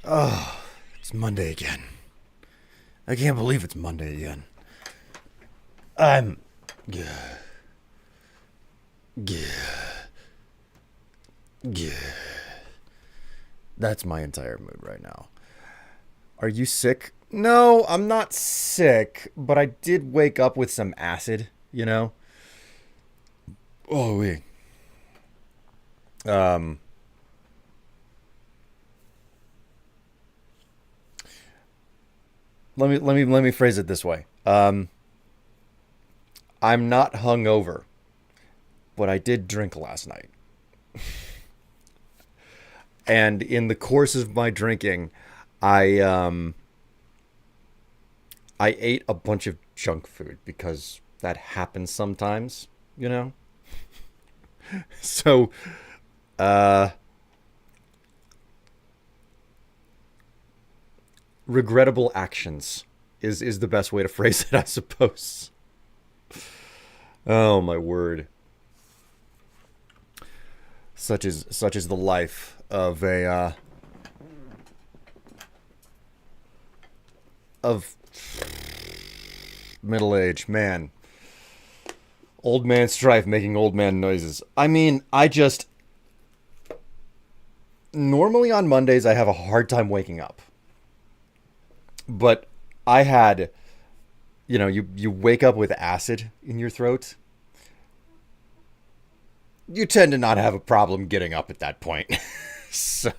Oh, it's Monday again. I can't believe it's Monday again. I'm. Yeah, yeah, yeah. That's my entire mood right now. Are you sick? No, I'm not sick, but I did wake up with some acid, you know? Oh, wait. Um, let me phrase it this way. I'm not hungover, but I did drink last night. And in the course of my drinking, I I ate a bunch of junk food because that happens sometimes, you know? So, uh regrettable actions is the best way to phrase it, I suppose. Oh my word. Such is the life of a of middle age man. Old man strife making old man noises. I mean, I just normally on Mondays I have a hard time waking up. But I had, you wake up with acid in your throat. You tend to not have a problem getting up at that point. So,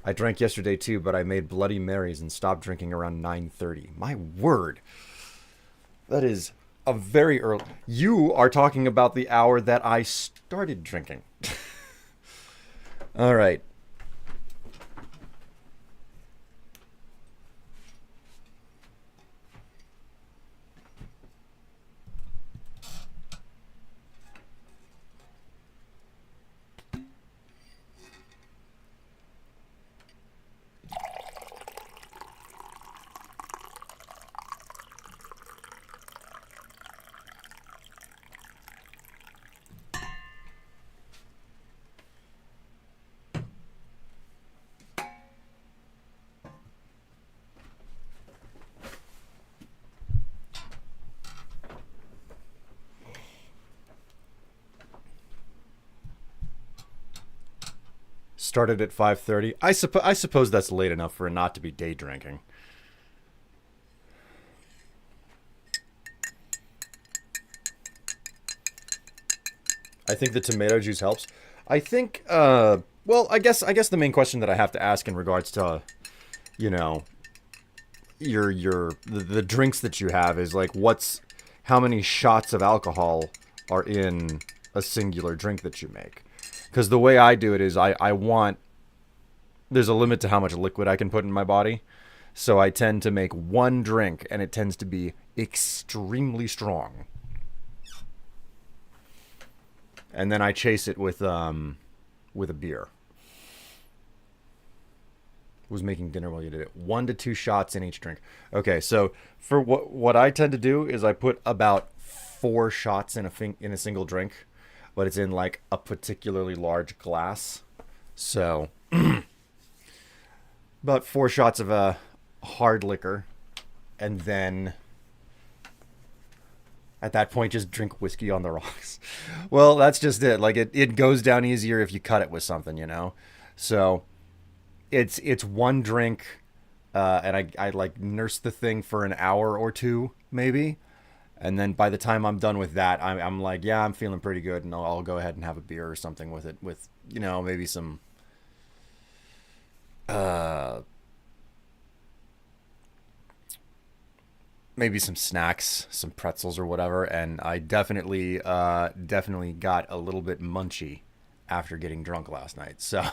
I drank yesterday too, but I made Bloody Marys and stopped drinking around 9:30. My word. That is a very early. You are talking about the hour that I started drinking. All right. Started at 5:30. I suppose that's late enough for it not to be day drinking. I think the tomato juice helps. I think well, I guess the main question that I have to ask in regards to, you know, the drinks that you have is like what's how many shots of alcohol are in a singular drink that you make. Cuz the way I do it is I want there's a limit to how much liquid I can put in my body. So I tend to make one drink and it tends to be extremely strong. And then I chase it with a beer. Was making dinner while you did it. 1 to 2 shots in each drink. Okay, so for what I tend to do is I put about 4 shots in a single drink, but it's in like a particularly large glass. So about 4 shots of a hard liquor, and then at that point just drink whiskey on the rocks. Well, that's just it. Like it goes down easier if you cut it with something, you know. So it's one drink, and I like nurse the thing for an hour or two maybe, and then by the time I'm done with that, I'm like, yeah, I'm feeling pretty good, and I'll go ahead and have a beer or something with it, with maybe some uh maybe some snacks, some pretzels or whatever, and I definitely got a little bit munchy after getting drunk last night. So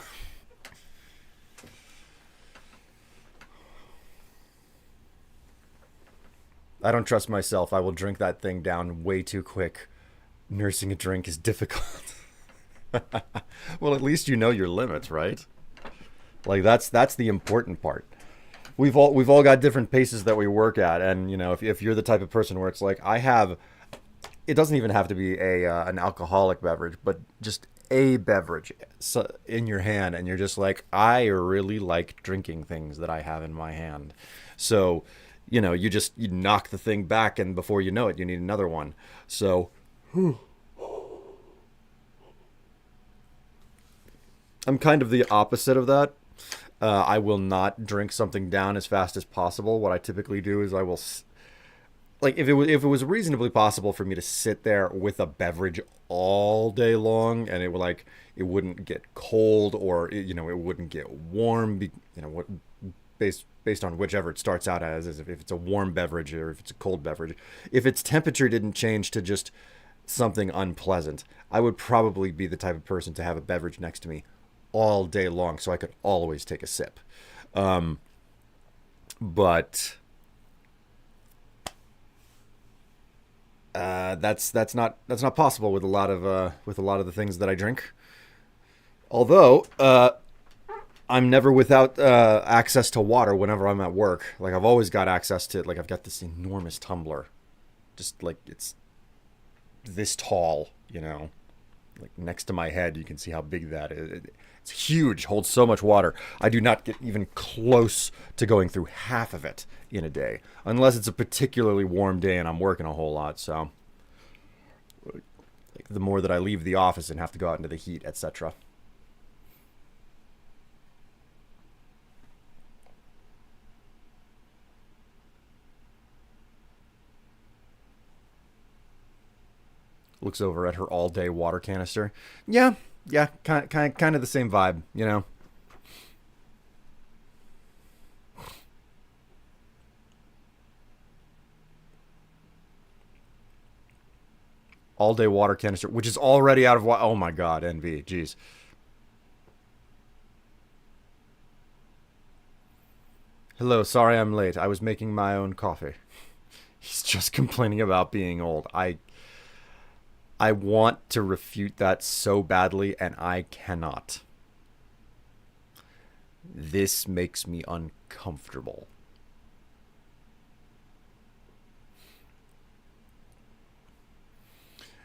I don't trust myself. I will drink that thing down way too quick. Nursing a drink is difficult. Well, at least you know your limits, right? Like that's the important part. We've all got different paces that we work at, and if you're the type of person where it's like I have it doesn't even have to be a an alcoholic beverage, but just a beverage in your hand, and you're just like, I really like drinking things that I have in my hand. So, you knock the thing back, and before you know it, you need another one. So I'm kind of the opposite of that. I will not drink something down as fast as possible. What I typically do is I will like if it was reasonably possible for me to sit there with a beverage all day long, and it wouldn't get cold, or it wouldn't get warm, what based on whichever it starts out as, if it's a warm beverage or if it's a cold beverage. If its temperature didn't change to just something unpleasant, I would probably be the type of person to have a beverage next to me all day long so I could always take a sip. But that's not possible with a lot of the things that I drink. Although I'm never without access to water whenever I'm at work. Like, I've always got access to, like, I've got this enormous tumbler, just like it's this tall, like next to my head. You can see how big that is. It's huge, holds so much water. I do not get even close to going through half of it in a day, unless it's a particularly warm day and I'm working a whole lot. So, like, the more that I leave the office and have to go out into the heat, etc. Looks over at her all-day water canister. Yeah, yeah, kind of the same vibe. All-day water canister, which is already out of water. Oh my God, NV, jeez. Hello, sorry I'm late. I was making my own coffee. He's just complaining about being old. I want to refute that so badly, and I cannot. This makes me uncomfortable.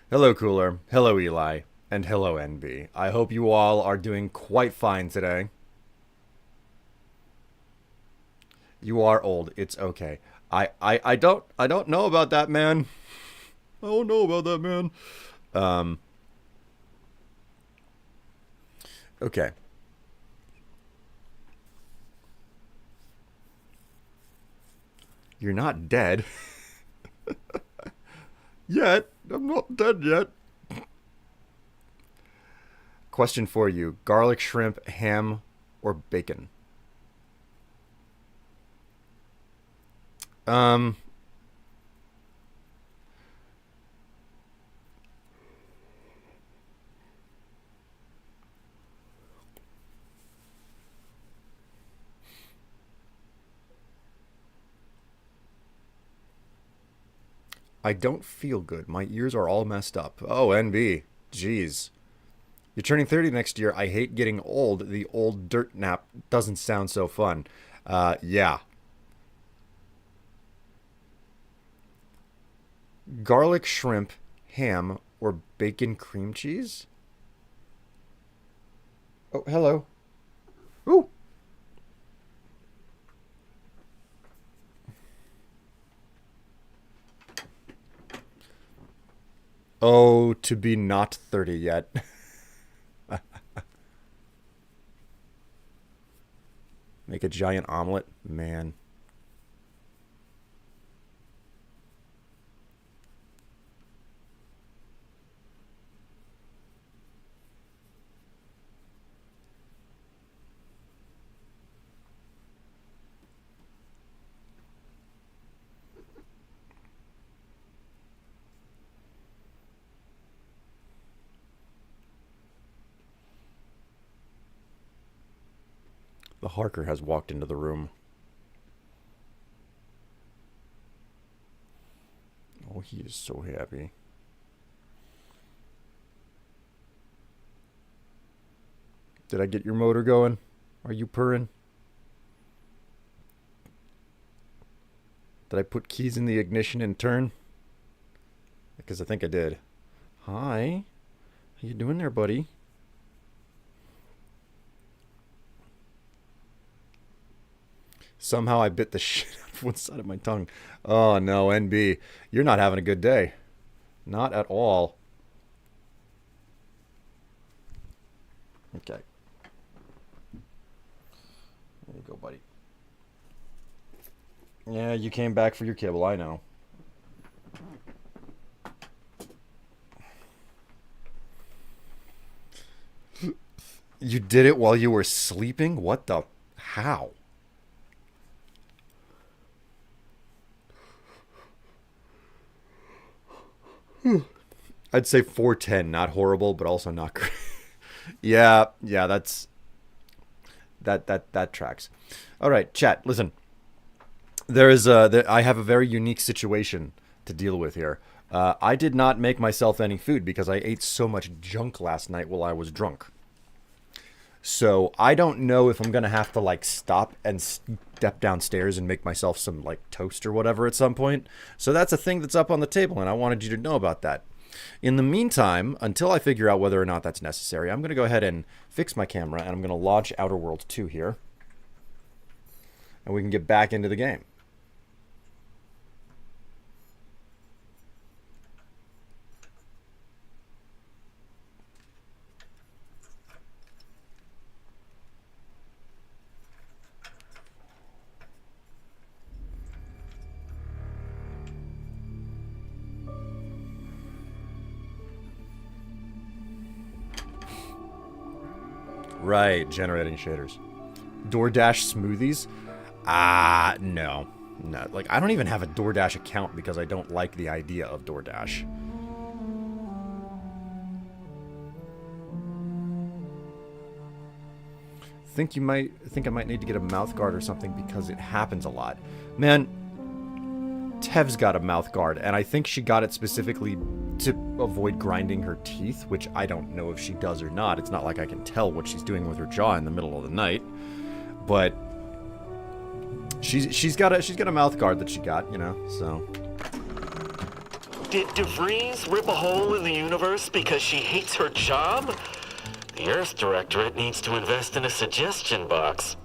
Hello, Cooler. Hello, Eli. And hello, NB. I hope you all are doing quite fine today. You are old. It's okay. I don't know about that, man. I don't know about that, man. Um. Okay. You're not dead yet. I'm not dead yet. Question for you: garlic shrimp, ham, or bacon? Um. I don't feel good. My ears are all messed up. Oh, NB. Jeez. You're turning 30 next year. I hate getting old. The old dirt nap doesn't sound so fun. Yeah. Garlic shrimp, ham, or bacon cream cheese? Oh, hello. Ooh. Oh, to be not 30 yet. Make a giant omelet? Man. The Harker has walked into the room. Oh, he is so happy. Did I get your motor going? Are you purring? Did I put keys in the ignition and turn? Because I think I did. Hi. How you doing there, buddy? Somehow I bit the shit out of one side of my tongue. Oh no, NB. You're not having a good day. Not at all. Okay. There you go, buddy. Yeah, you came back for your kibble, I know. You did it while you were sleeping? What the? How? I'd say 410, not horrible, but also not great. Yeah, yeah, that tracks. All right, chat. Listen, I have a very unique situation to deal with here. I did not make myself any food because I ate so much junk last night while I was drunk. So I don't know if I'm gonna have to like stop and step downstairs and make myself some like toast or whatever at some point. So that's a thing that's up on the table, and I wanted you to know about that. In the meantime, until I figure out whether or not that's necessary, I'm gonna go ahead and fix my camera, and I'm gonna launch Outer Worlds 2 here, and we can get back into the game. Right, generating shaders. DoorDash smoothies? No. No, like I don't even have a DoorDash account because I don't like the idea of DoorDash. Think I might need to get a mouth guard or something because it happens a lot. Man, Tev's got a mouth guard, and I think she got it specifically to avoid grinding her teeth, which I don't know if she does or not. It's not like I can tell what she's doing with her jaw in the middle of the night. But she's got a mouth guard that she got, you know, so. Did DeVries rip a hole in the universe because she hates her job? The Earth Directorate needs to invest in a suggestion box.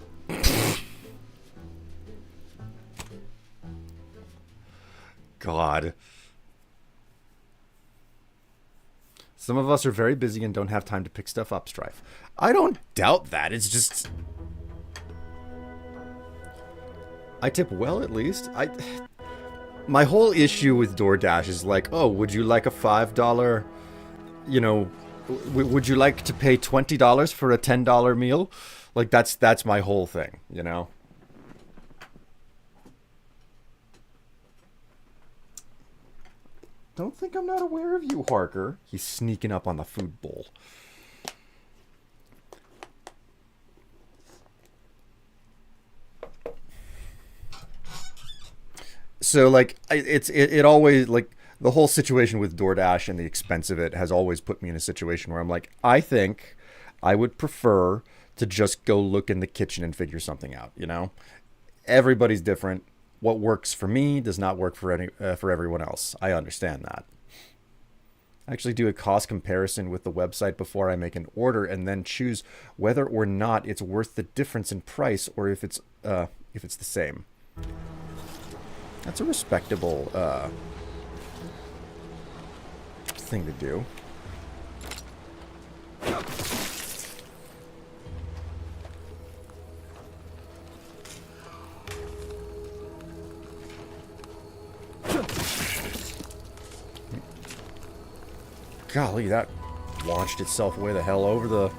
God. Some of us are very busy and don't have time to pick stuff up, Strife. I don't doubt that. It's just... I tip well, at least. My whole issue with DoorDash is like, oh, would you like a $5, you know, would you like to pay $20 for a $10 meal? Like, that's my whole thing, you know? Don't think I'm not aware of you, Harker. He's sneaking up on the food bowl. So, like, it always, like, the whole situation with DoorDash and the expense of it has always put me in a situation where I'm like, I think I would prefer to just go look in the kitchen and figure something out, you know? Everybody's different. What works for me does not work for everyone else. I understand that. I actually do a cost comparison with the website before I make an order and then choose whether or not it's worth the difference in price or if it's the same. That's a respectable thing to do. Golly, that launched itself way the hell over the...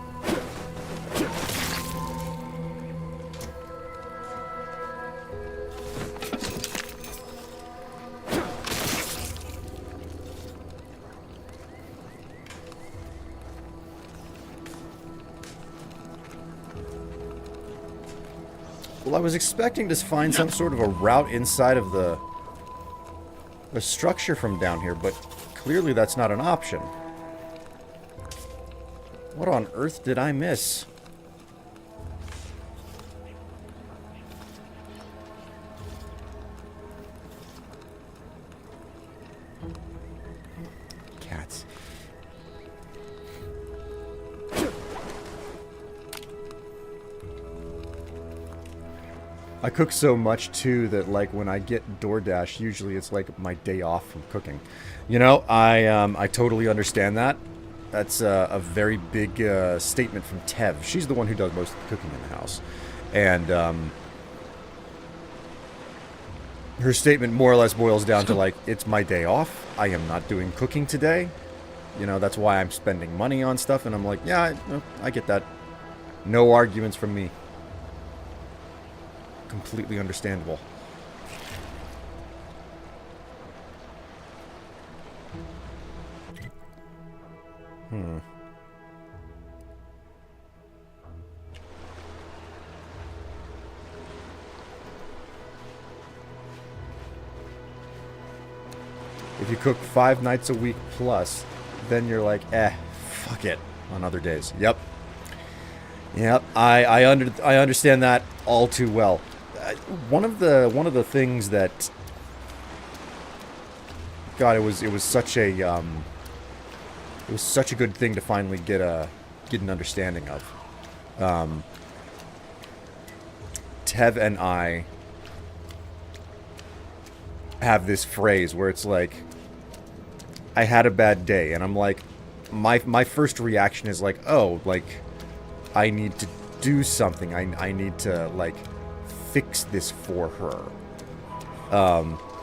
Well, I was expecting to find some sort of a route inside of the structure from down here, but clearly that's not an option. What on earth did I miss? I cook so much too that like when I get DoorDash, usually it's like my day off from cooking. You know, I totally understand that. That's a very big statement from Tev. She's the one who does most of the cooking in the house, and her statement more or less boils down to like, it's my day off. I am not doing cooking today. You know, that's why I'm spending money on stuff, and I'm like, yeah, I get that. No arguments from me. Completely understandable. If you cook 5 nights a week plus, then you're like, fuck it on other days. Yep. Yep. I understand that all too well. One of the things that, God, it was such a good thing to finally get an understanding of. Tev and I have this phrase where it's like, I had a bad day, and I'm like, my first reaction is like, oh, like, I need to do something. I need to like fix this for her.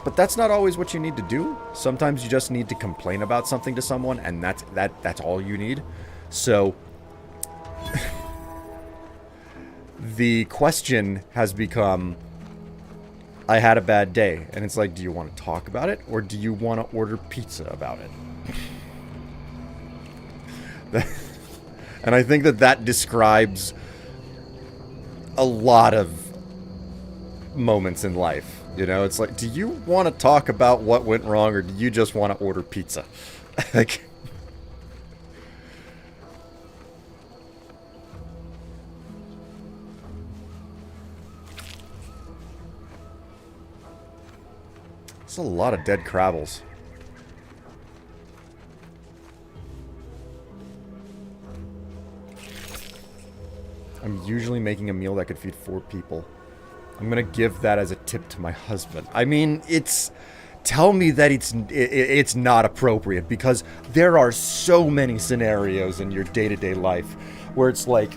But that's not always what you need to do. Sometimes you just need to complain about something to someone, and that's all you need. So the question has become, I had a bad day, and it's like, do you want to talk about it, or do you want to order pizza about it? And I think that describes a lot of moments in life. You know, it's like, do you want to talk about what went wrong, or do you just want to order pizza? Like, there's a lot of dead Crabbles. I'm usually making a meal that could feed 4 people. I'm gonna give that as a tip to my husband. I mean, tell me that it's not appropriate, because there are so many scenarios in your day-to-day life where it's like,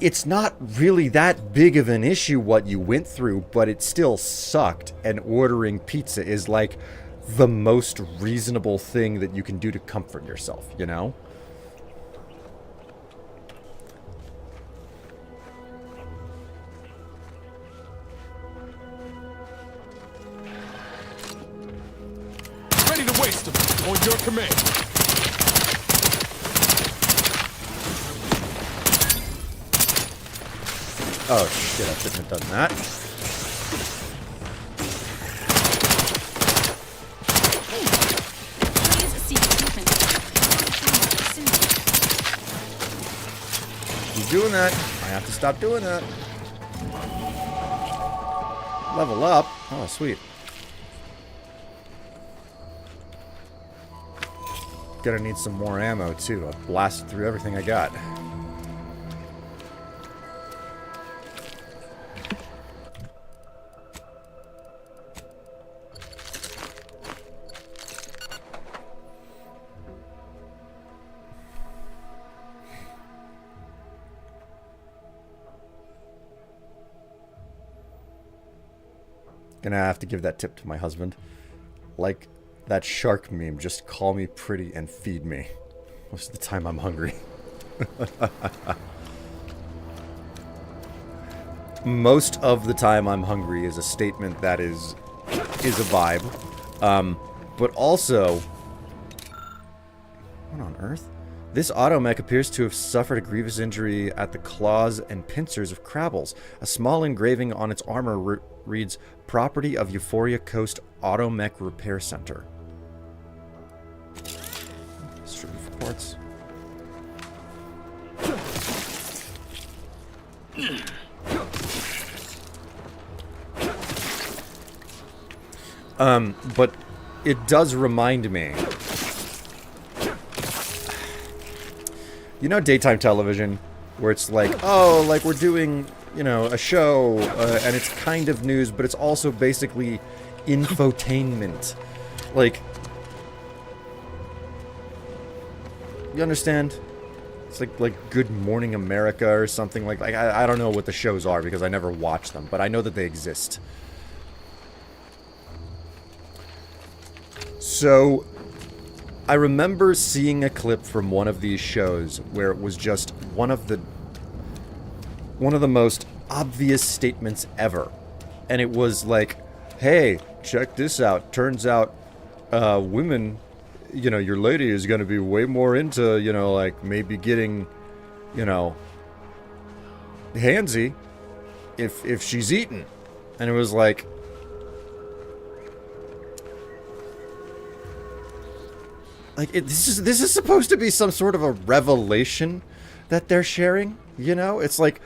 it's not really that big of an issue what you went through, but it still sucked, and ordering pizza is like the most reasonable thing that you can do to comfort yourself, you know? Ready to waste them. On your command. Oh shit, I shouldn't have done that. Keep doing that. I have to stop doing that. Level up. Oh, sweet. Gonna need some more ammo, too. I blasted through everything I got. Gonna have to give that tip to my husband. Like that shark meme, just call me pretty and feed me. Most of the time I'm hungry. Most of the time I'm hungry is a statement that is a vibe. But also, what on earth? This automech appears to have suffered a grievous injury at the claws and pincers of Crabbles. A small engraving on its armor reads, "Property of Euphoria Coast Automech Repair Center." Street reports. But it does remind me. You know, daytime television, where it's like, oh, like we're doing you know, a show, and it's kind of news, but it's also basically infotainment. Like, you understand? It's like Good Morning America or something like I don't know what the shows are because I never watch them, but I know that they exist. So, I remember seeing a clip from one of these shows where it was just one of the most obvious statements ever. And it was like, hey, check this out. Turns out, women, you know, your lady is going to be way more into, you know, like, maybe getting, you know, handsy if she's eating. And it was like, this is supposed to be some sort of a revelation that they're sharing, you know? It's like,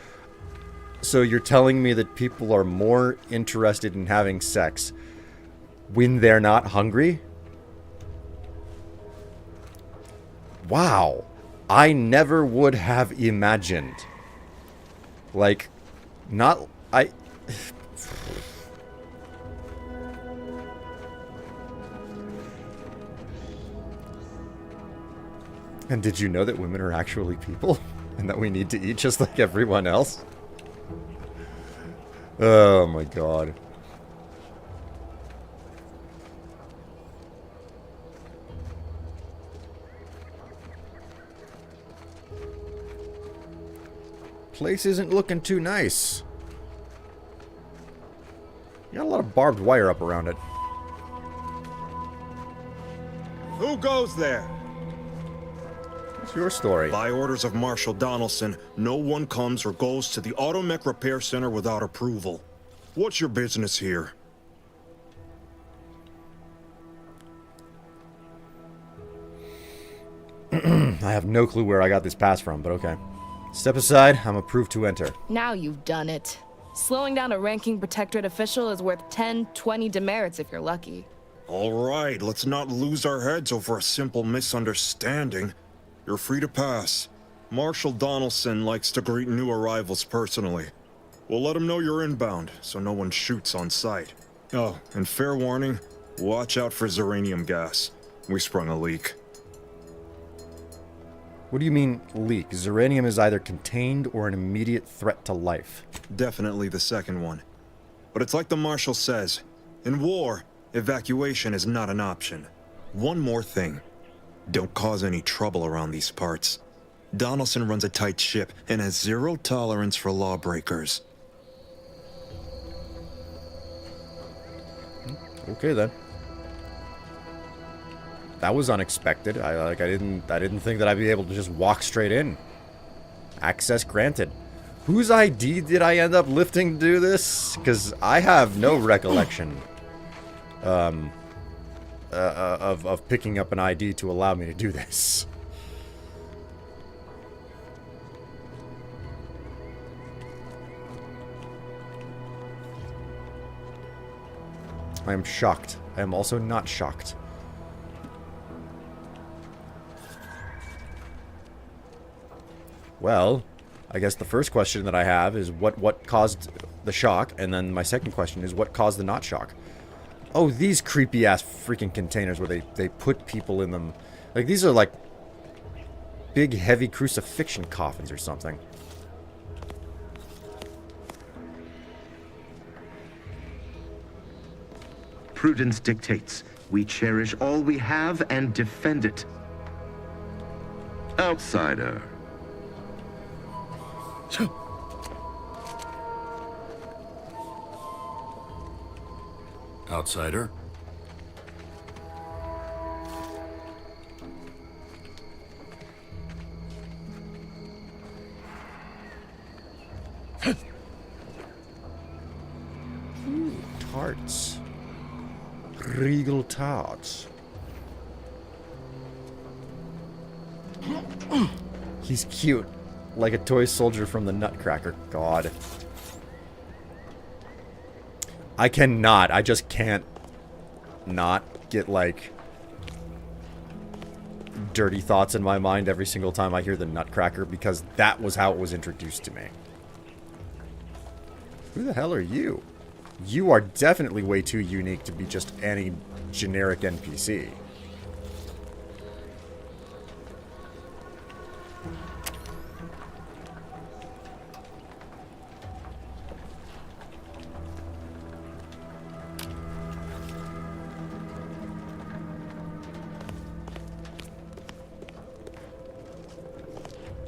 so you're telling me that people are more interested in having sex when they're not hungry? Wow. I never would have imagined. Like, not... And did you know that women are actually people? And that we need to eat just like everyone else? Oh my god. Place isn't looking too nice. You got a lot of barbed wire up around it. Who goes there? What's your story? By orders of Marshal Donaldson, no one comes or goes to the Automech Repair Center without approval. What's your business here? I have no clue where I got this pass from, but okay. Step aside, I'm approved to enter. Now you've done it. Slowing down a ranking protectorate official is worth 10, 20 demerits if you're lucky. All right, let's not lose our heads over a simple misunderstanding. You're free to pass. Marshal Donaldson likes to greet new arrivals personally. We'll let him know you're inbound, so no one shoots on sight. Oh, and fair warning, watch out for Zeranium gas. We sprung a leak. What do you mean, leak? Zeranium is either contained or an immediate threat to life. Definitely the second one. But it's like the Marshal says, in war, evacuation is not an option. One more thing. Don't cause any trouble around these parts. Donaldson runs a tight ship and has zero tolerance for lawbreakers. Okay then. That was unexpected. I didn't think that I'd be able to just walk straight in. Access granted. Whose ID did I end up lifting to do this? Because I have no recollection of picking up an ID to allow me to do this. I am shocked. I am also not shocked. Well, I guess the first question that I have is what caused the shock, and then my second question is what caused the not shock. Oh, these creepy ass freaking containers where they put people in them. Like, these are like big heavy crucifixion coffins or something. Prudence dictates we cherish all we have and defend it. Outsider. Outsider. Tarts. Regal tarts. He's cute. Like a toy soldier from the Nutcracker. God. I cannot. I just can't not get, like, dirty thoughts in my mind every single time I hear the Nutcracker, because that was how it was introduced to me. Who the hell are you? You are definitely way too unique to be just any generic NPC.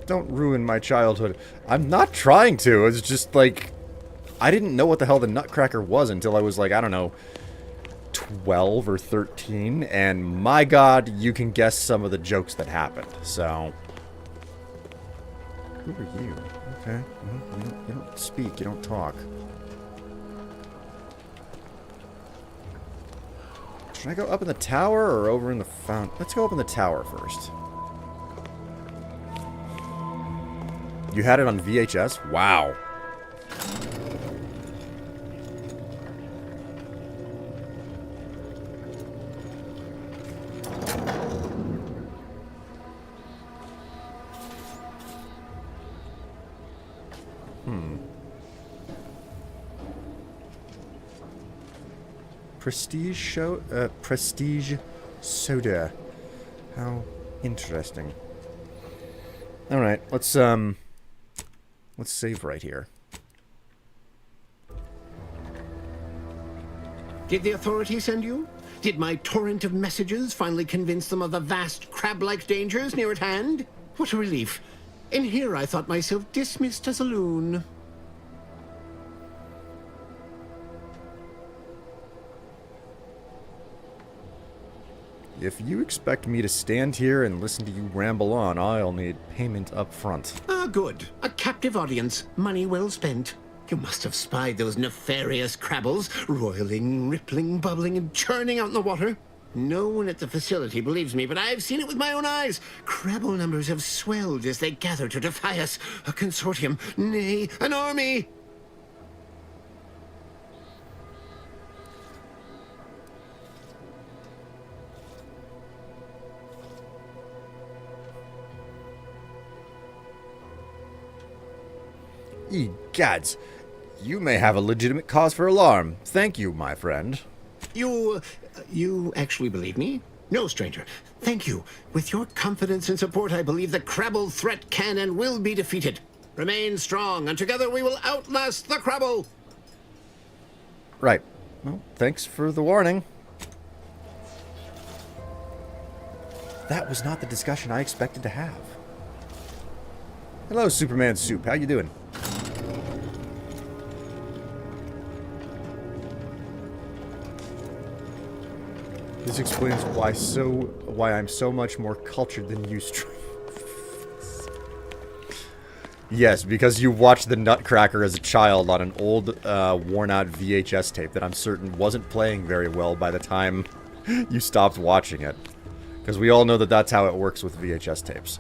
Don't ruin my childhood. I'm not trying to. It's just like, I didn't know what the hell the Nutcracker was until I was like, I don't know, 12 or 13. And my god, you can guess some of the jokes that happened. So, who are you? Okay. You don't speak. You don't talk. Should I go up in the tower or over in the fountain? Let's go up in the tower first. You had it on VHS? Wow. Prestige soda. How interesting. All right, let's save right here. Did the authorities send you? Did my torrent of messages finally convince them of the vast crab-like dangers near at hand? What a relief. In here I thought myself dismissed as a loon. If you expect me to stand here and listen to you ramble on, I'll need payment up front. Ah, good. A captive audience. Money well spent. You must have spied those nefarious crabbles, roiling, rippling, bubbling, and churning out in the water. No one at the facility believes me, but I've seen it with my own eyes. Crabble numbers have swelled as they gather to defy us. A consortium, nay, an army. Egads, you may have a legitimate cause for alarm. Thank you, my friend. You actually believe me? No, stranger. Thank you. With your confidence and support, I believe the Crabble threat can and will be defeated. Remain strong, and together we will outlast the Crabble! Right. Well, thanks for the warning. That was not the discussion I expected to have. Hello, Superman Soup. How you doing? This explains why I'm so much more cultured than you, Yes, because you watched the Nutcracker as a child on an old, worn-out VHS tape that I'm certain wasn't playing very well by the time you stopped watching it. Because we all know that that's how it works with VHS tapes.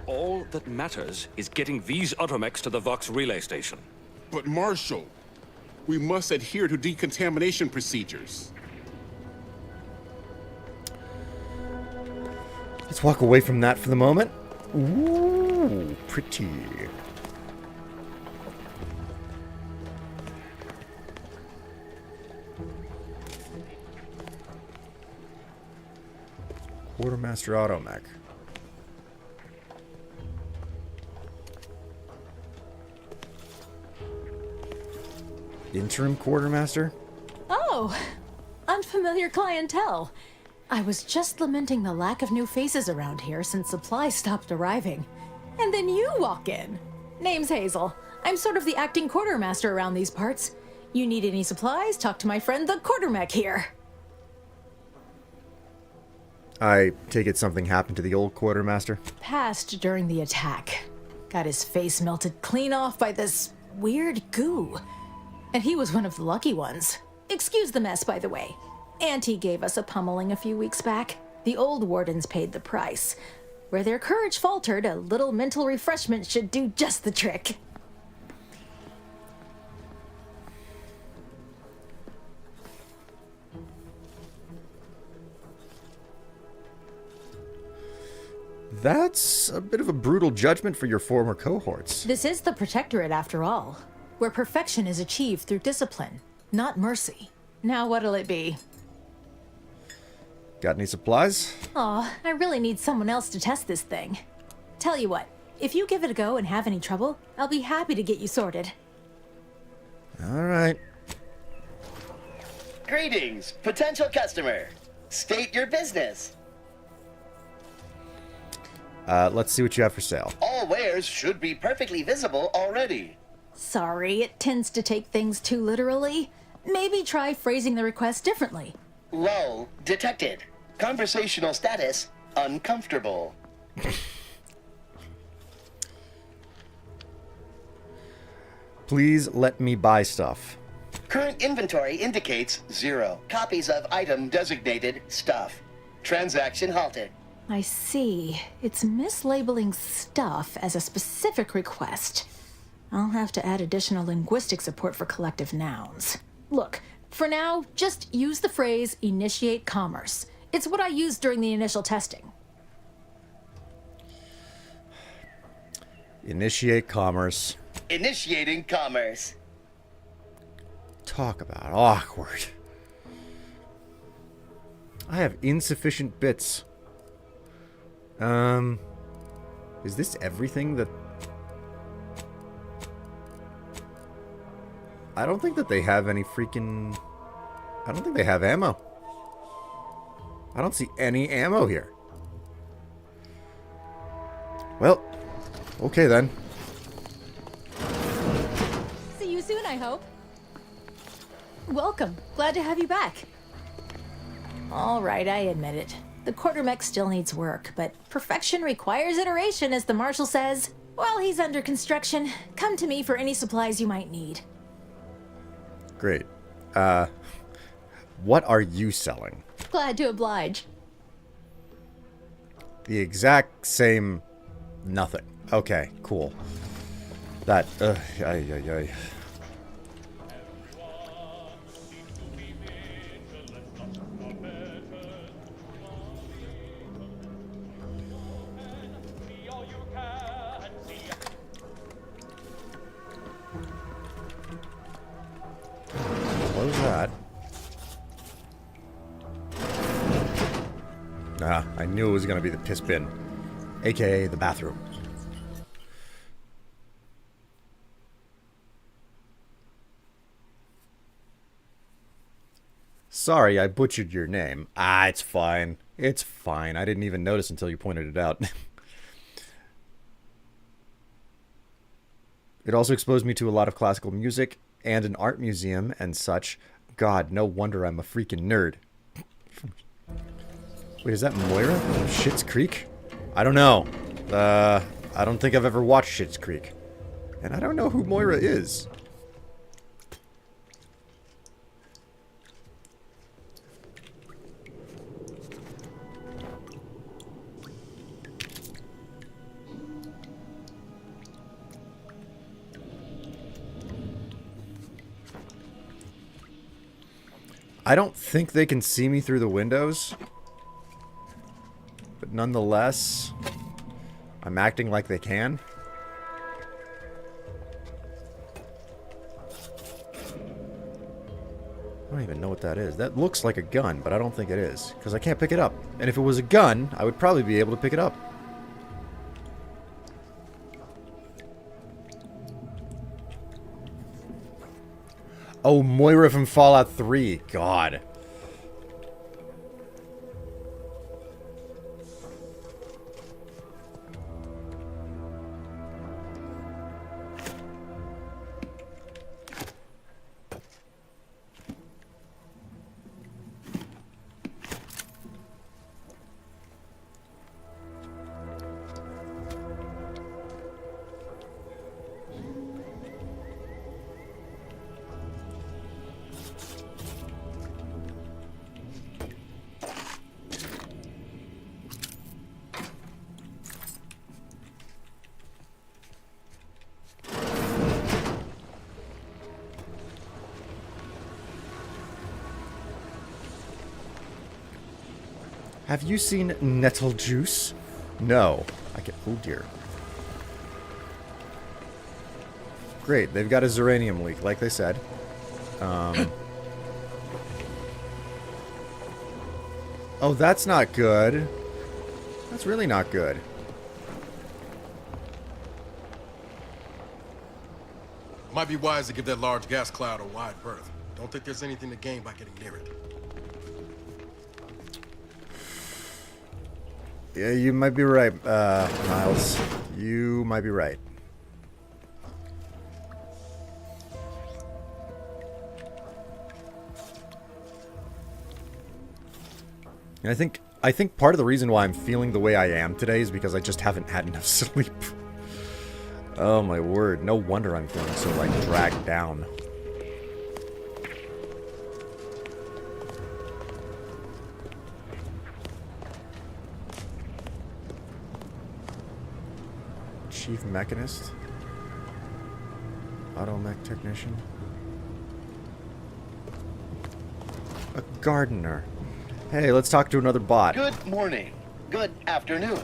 All that matters is getting these automechs to the Vox relay station. But Marshal, we must adhere to decontamination procedures. Let's walk away from that for the moment. Ooh, pretty. Quartermaster Automech. Interim Quartermaster? Oh, unfamiliar clientele. I was just lamenting the lack of new faces around here since supplies stopped arriving. And then you walk in. Name's Hazel. I'm sort of the acting quartermaster around these parts. You need any supplies, talk to my friend the Quartermech here. I take it something happened to the old quartermaster? Passed during the attack. Got his face melted clean off by this weird goo. And he was one of the lucky ones. Excuse the mess, by the way. Auntie gave us a pummeling a few weeks back. The old wardens paid the price. Where their courage faltered, a little mental refreshment should do just the trick. That's a bit of a brutal judgment for your former cohorts. This is the Protectorate, after all. where perfection is achieved through discipline, not mercy. Now what'll it be? Got any supplies? Aw, I really need someone else to test this thing. Tell you what, if you give it a go and have any trouble, I'll be happy to get you sorted. All right. Greetings, potential customer. State your business. Let's see what you have for sale. All wares should be perfectly visible already. Sorry, it tends to take things too literally. Maybe try phrasing the request differently. Lull detected. Conversational status uncomfortable. Please let me buy stuff. Current inventory indicates 0 copies of item designated stuff. Transaction halted. I see. It's mislabeling stuff as a specific request. I'll have to add additional linguistic support for collective nouns. Look, for now, just use the phrase initiate commerce. It's what I used during the initial testing. Initiate commerce. Initiating commerce. Talk about awkward. I have insufficient bits. Is this everything that... I don't think that they have any freaking... I don't think they have ammo. I don't see any ammo here. Well, okay then. See you soon, I hope. Welcome. Glad to have you back. All right, I admit it. The quartermech still needs work, but perfection requires iteration, as the marshal says. While he's under construction, come to me for any supplies you might need. Great. What are you selling? Glad to oblige. The exact same nothing. Okay, cool. That, ay. What was that? Ah, I knew it was going to be the piss bin, aka the bathroom. Sorry, I butchered your name. Ah, it's fine. It's fine. I didn't even notice until you pointed it out. It also exposed me to a lot of classical music and an art museum and such. God, no wonder I'm a freaking nerd. Wait, is that Moira from Schitt's Creek? I don't know. I don't think I've ever watched Schitt's Creek. And I don't know who Moira is. I don't think they can see me through the windows. But nonetheless, I'm acting like they can. I don't even know what that is. That looks like a gun, but I don't think it is. Because I can't pick it up. And if it was a gun, I would probably be able to pick it up. Oh, Moira from Fallout 3. God. Have you seen Nettle Juice? No. I can... Oh, dear. Great, they've got a Zeranium leak, like they said. Oh, that's not good. That's really not good. Might be wise to give that large gas cloud a wide berth. Don't think there's anything to gain by getting near it. Yeah, you might be right, Miles. You might be right. And I think part of the reason why I'm feeling the way I am today is because I just haven't had enough sleep. Oh my word, no wonder I'm feeling so, like, dragged down. Chief Mechanist? Automech Technician? A gardener. Hey, let's talk to another bot. Good morning, good afternoon,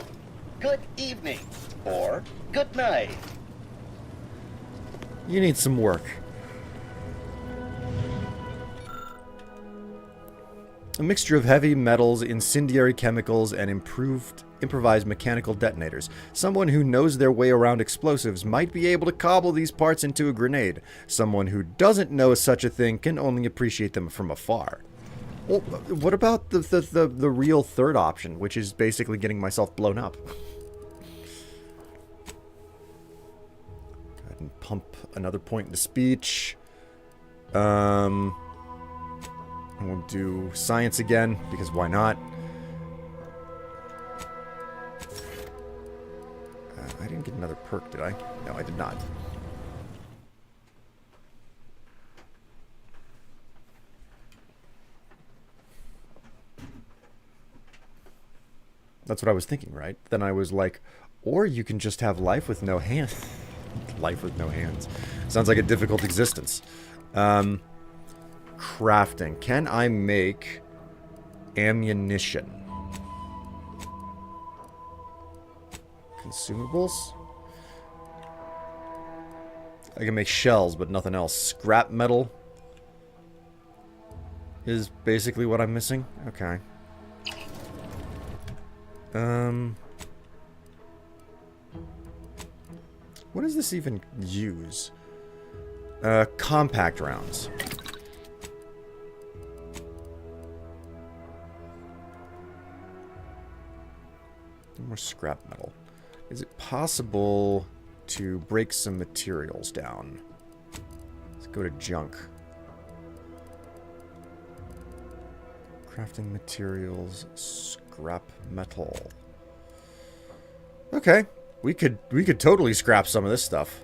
good evening, or good night. You need some work. A mixture of heavy metals, incendiary chemicals, and improvised mechanical detonators. Someone who knows their way around explosives might be able to cobble these parts into a grenade. Someone who doesn't know such a thing can only appreciate them from afar. Well, what about the real third option, which is basically getting myself blown up? Go ahead and pump another point into speech. And we'll do science again, because why not? I didn't get another perk, did I? No, I did not. That's what I was thinking, right? Then I was like, or you can just have life with no hands. Life with no hands. Sounds like a difficult existence. Crafting. Can I make ammunition? Consumables? I can make shells, but nothing else. Scrap metal is basically what I'm missing. Okay. What does this even use? Compact rounds. More scrap metal. Is it possible to break some materials down? Let's go to junk. Crafting materials, scrap metal. Okay, we could totally scrap some of this stuff.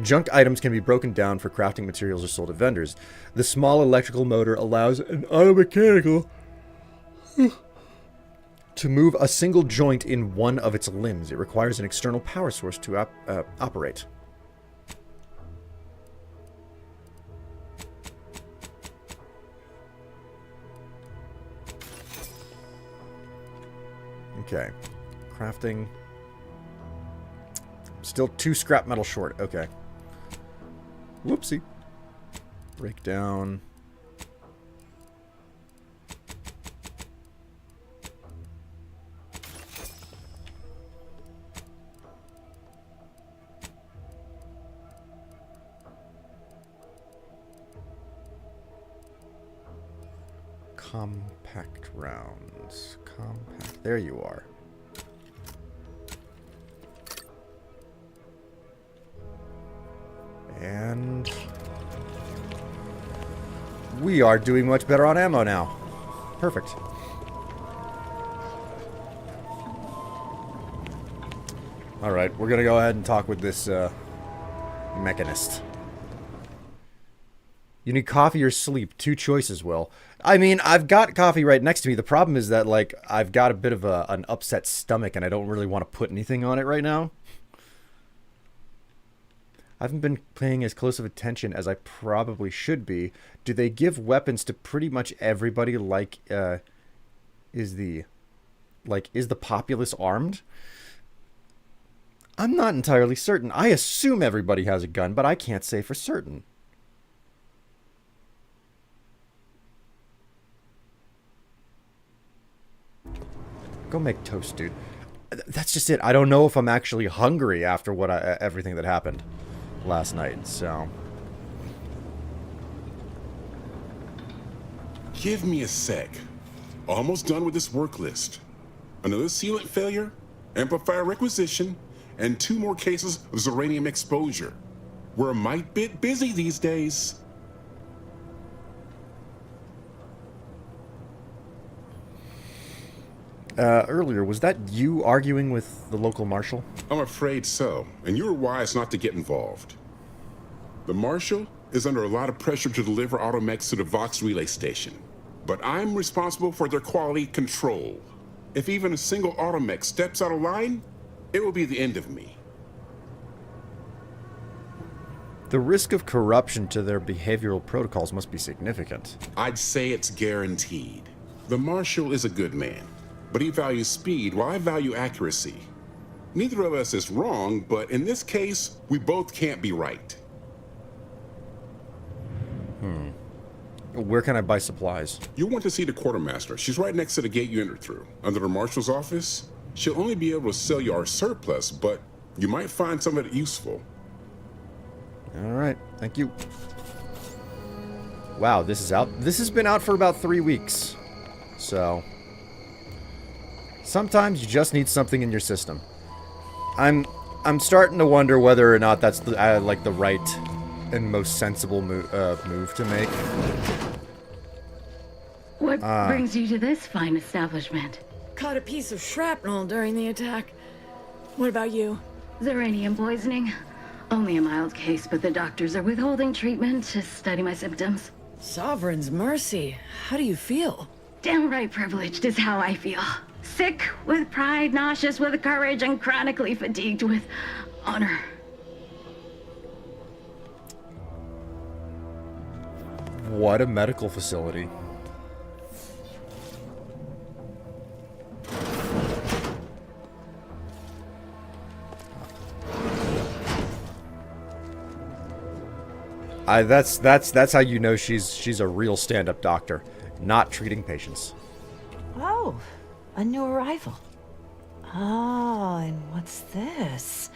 Junk items can be broken down for crafting materials or sold to vendors. The small electrical motor allows an automechanical to move a single joint in one of its limbs. It requires an external power source to operate. Okay. Crafting. Still 2 scrap metal short. Okay. Whoopsie. Breakdown. Compact rounds. Compact. There you are. And we are doing much better on ammo now. Perfect. Alright, we're gonna go ahead and talk with this mechanist. You need coffee or sleep. 2 choices, Will. I mean, I've got coffee right next to me. The problem is that, like, I've got a bit of an upset stomach and I don't really want to put anything on it right now. I haven't been paying as close of attention as I probably should be. Do they give weapons to pretty much everybody? Like, is the populace armed? I'm not entirely certain. I assume everybody has a gun, but I can't say for certain. Go make toast, dude. That's just it. I don't know if I'm actually hungry after what everything that happened last night, so... Give me a sec. Almost done with this work list. Another sealant failure, amplifier requisition, and 2 more cases of Zeranium exposure. We're a mite bit busy these days. Earlier, was that you arguing with the local marshal? I'm afraid so, and you were wise not to get involved. The marshal is under a lot of pressure to deliver automechs to the Vox relay station, but I'm responsible for their quality control. If even a single automech steps out of line, it will be the end of me. The risk of corruption to their behavioral protocols must be significant. I'd say it's guaranteed. The marshal is a good man, but he values speed while I value accuracy. Neither of us is wrong, but in this case, we both can't be right. Where can I buy supplies? You'll want to see the quartermaster. She's right next to the gate you entered through. Under the marshal's office, she'll only be able to sell you our surplus, but you might find some of it useful. All right, thank you. Wow, this is out. This has been out for about 3 weeks. So, sometimes you just need something in your system. I'm starting to wonder whether or not that's the like the right and most sensible move to make. What brings you to this fine establishment? Caught a piece of shrapnel during the attack. What about you? Zeranium poisoning. Only a mild case, but the doctors are withholding treatment to study my symptoms. Sovereign's mercy. How do you feel? Downright privileged is how I feel. Sick with pride, nauseous with courage, and chronically fatigued with honor. What a medical facility. That's how you know she's a real stand-up doctor, not treating patients. Oh, a new arrival. Oh, and what's this?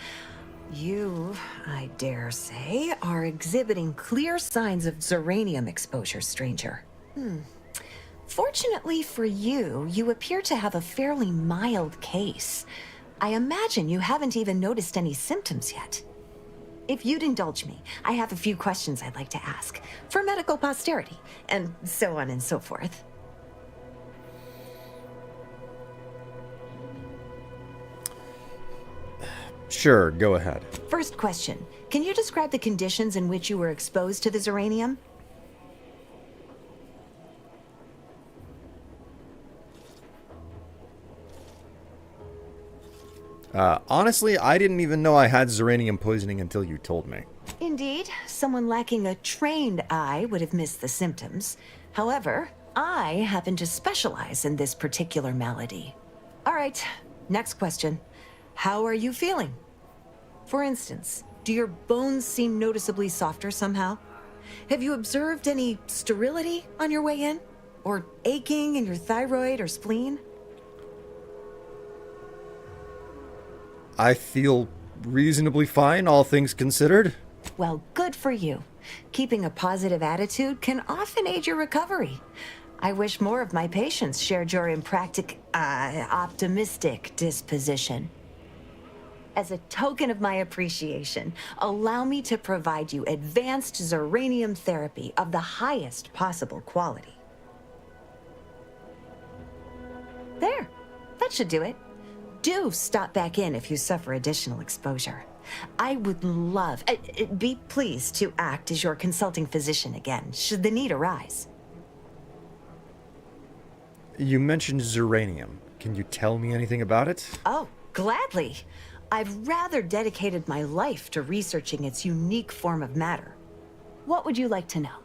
You, I dare say, are exhibiting clear signs of Zeranium exposure, stranger. Fortunately for you, you appear to have a fairly mild case. I imagine you haven't even noticed any symptoms yet. If you'd indulge me, I have a few questions I'd like to ask, for medical posterity, and so on and so forth. Sure, go ahead. First question, can you describe the conditions in which you were exposed to the Zeranium? Honestly, I didn't even know I had Zeranium poisoning until you told me. Indeed, someone lacking a trained eye would have missed the symptoms. However, I happen to specialize in this particular malady. All right, next question. How are you feeling? For instance, do your bones seem noticeably softer somehow? Have you observed any sterility on your way in? Or aching in your thyroid or spleen? I feel reasonably fine, all things considered. Well, good for you. Keeping a positive attitude can often aid your recovery. I wish more of my patients shared your optimistic disposition. As a token of my appreciation, allow me to provide you advanced Zeranium therapy of the highest possible quality. There, that should do it. Do stop back in if you suffer additional exposure. I would love, be pleased to act as your consulting physician again, should the need arise. You mentioned Zeranium. Can you tell me anything about it? Oh, gladly. I've rather dedicated my life to researching its unique form of matter. What would you like to know?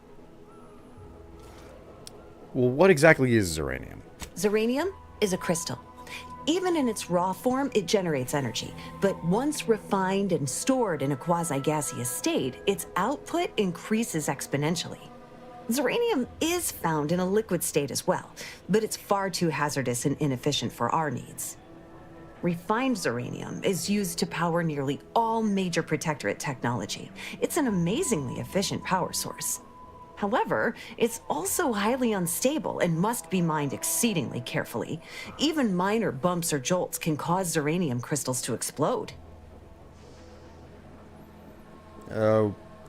Well, what exactly is Zeranium? Zeranium is a crystal. Even in its raw form, it generates energy. But once refined and stored in a quasi-gaseous state, its output increases exponentially. Zeranium is found in a liquid state as well, but it's far too hazardous and inefficient for our needs. Refined zeranium is used to power nearly all major Protectorate technology. It's an amazingly efficient power source. However, it's also highly unstable and must be mined exceedingly carefully. Even minor bumps or jolts can cause zeranium crystals to explode.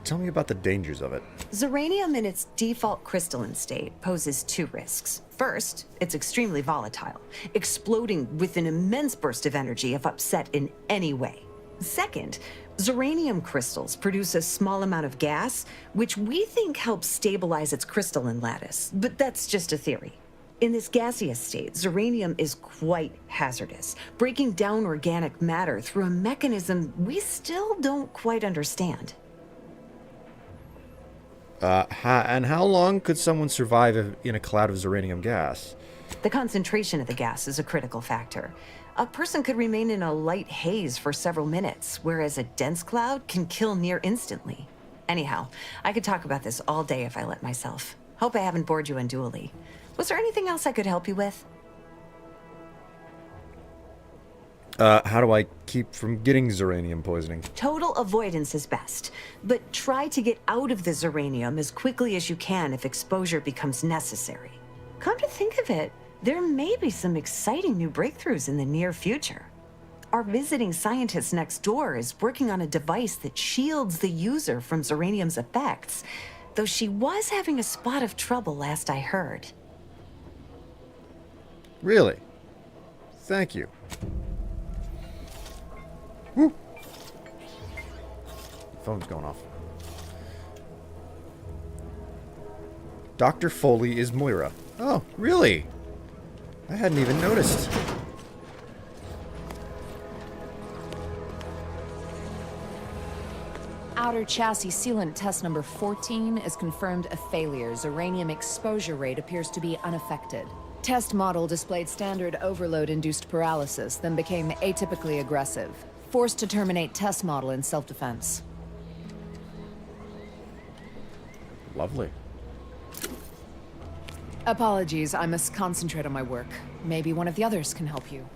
Tell me about the dangers of it. Zeranium in its default crystalline state poses two risks. First, it's extremely volatile, exploding with an immense burst of energy if upset in any way. Second, zeranium crystals produce a small amount of gas, which we think helps stabilize its crystalline lattice, but that's just a theory. In this gaseous state, zeranium is quite hazardous, breaking down organic matter through a mechanism we still don't quite understand. And how long could someone survive in a cloud of zeranium gas? The concentration of the gas is a critical factor. A person could remain in a light haze for several minutes, whereas a dense cloud can kill near instantly. Anyhow, I could talk about this all day if I let myself. Hope I haven't bored you unduly. Was there anything else I could help you with? How do I keep from getting zeranium poisoning? Total avoidance is best, but try to get out of the zeranium as quickly as you can if exposure becomes necessary. Come to think of it, there may be some exciting new breakthroughs in the near future. Our visiting scientist next door is working on a device that shields the user from zeranium's effects, though she was having a spot of trouble last I heard. Really? Thank you. Woo! Phone's going off. Dr. Foley is Moira. Oh, really? I hadn't even noticed. Outer chassis sealant test number 14 is confirmed a failure. Zeranium exposure rate appears to be unaffected. Test model displayed standard overload-induced paralysis, then became atypically aggressive. Forced to terminate test model in self-defense. Lovely. Apologies, I must concentrate on my work. Maybe one of the others can help you.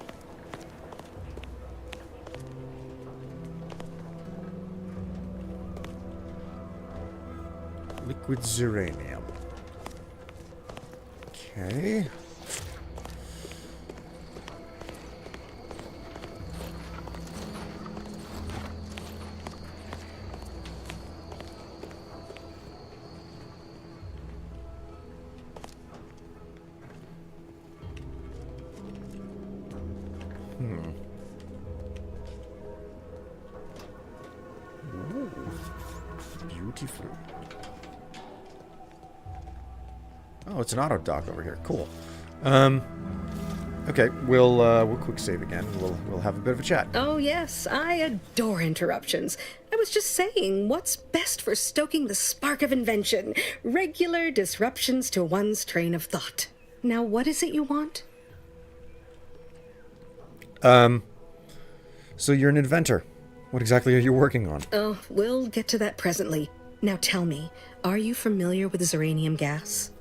Liquid zeranium. Okay. Ooh, beautiful. Oh, it's an auto dock over here. Cool. Okay, we'll quick save again. We'll have a bit of a chat. Oh yes, I adore interruptions. I was just saying, what's best for stoking the spark of invention? Regular disruptions to one's train of thought. Now, what is it you want? So you're an inventor. What exactly are you working on? Oh, we'll get to that presently. Now tell me, are you familiar with zeranium gas?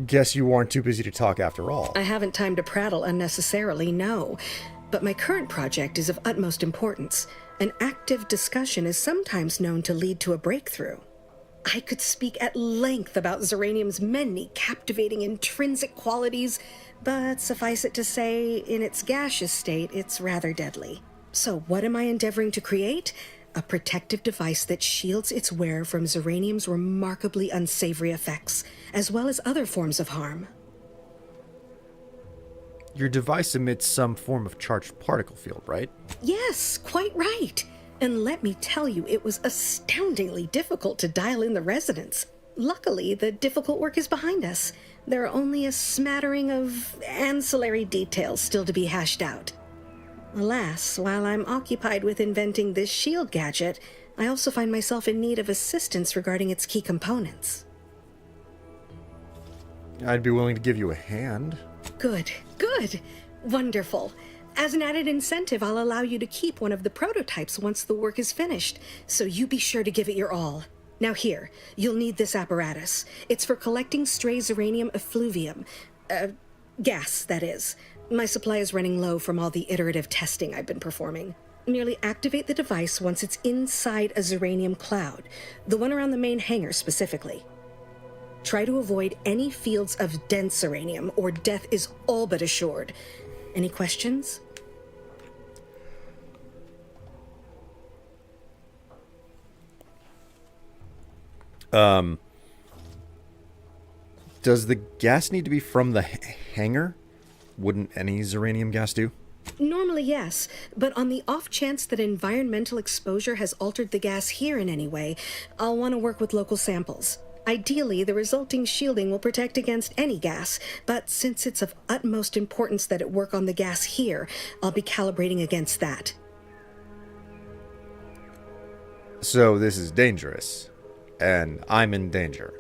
Guess you weren't too busy to talk after all. I haven't time to prattle unnecessarily, no. But my current project is of utmost importance. An active discussion is sometimes known to lead to a breakthrough. I could speak at length about zeranium's many captivating intrinsic qualities, but suffice it to say, in its gaseous state, it's rather deadly. So what am I endeavoring to create? A protective device that shields its wearer from zeranium's remarkably unsavory effects, as well as other forms of harm. Your device emits some form of charged particle field, right? Yes, quite right. And let me tell you, it was astoundingly difficult to dial in the resonance. Luckily, the difficult work is behind us. There are only a smattering of ancillary details still to be hashed out. Alas, while I'm occupied with inventing this shield gadget, I also find myself in need of assistance regarding its key components. I'd be willing to give you a hand. Good, good. Wonderful. As an added incentive, I'll allow you to keep one of the prototypes once the work is finished, so you be sure to give it your all. Now here, you'll need this apparatus. It's for collecting stray Zeranium effluvium. Gas, that is. My supply is running low from all the iterative testing I've been performing. Merely activate the device once it's inside a Zeranium cloud, the one around the main hangar specifically. Try to avoid any fields of dense Zeranium, or death is all but assured. Any questions? Does the gas need to be from the hangar? Wouldn't any Zeranium gas do? Normally, yes, but on the off chance that environmental exposure has altered the gas here in any way, I'll want to work with local samples. Ideally, the resulting shielding will protect against any gas, but since it's of utmost importance that it work on the gas here, I'll be calibrating against that. So this is dangerous, and I'm in danger.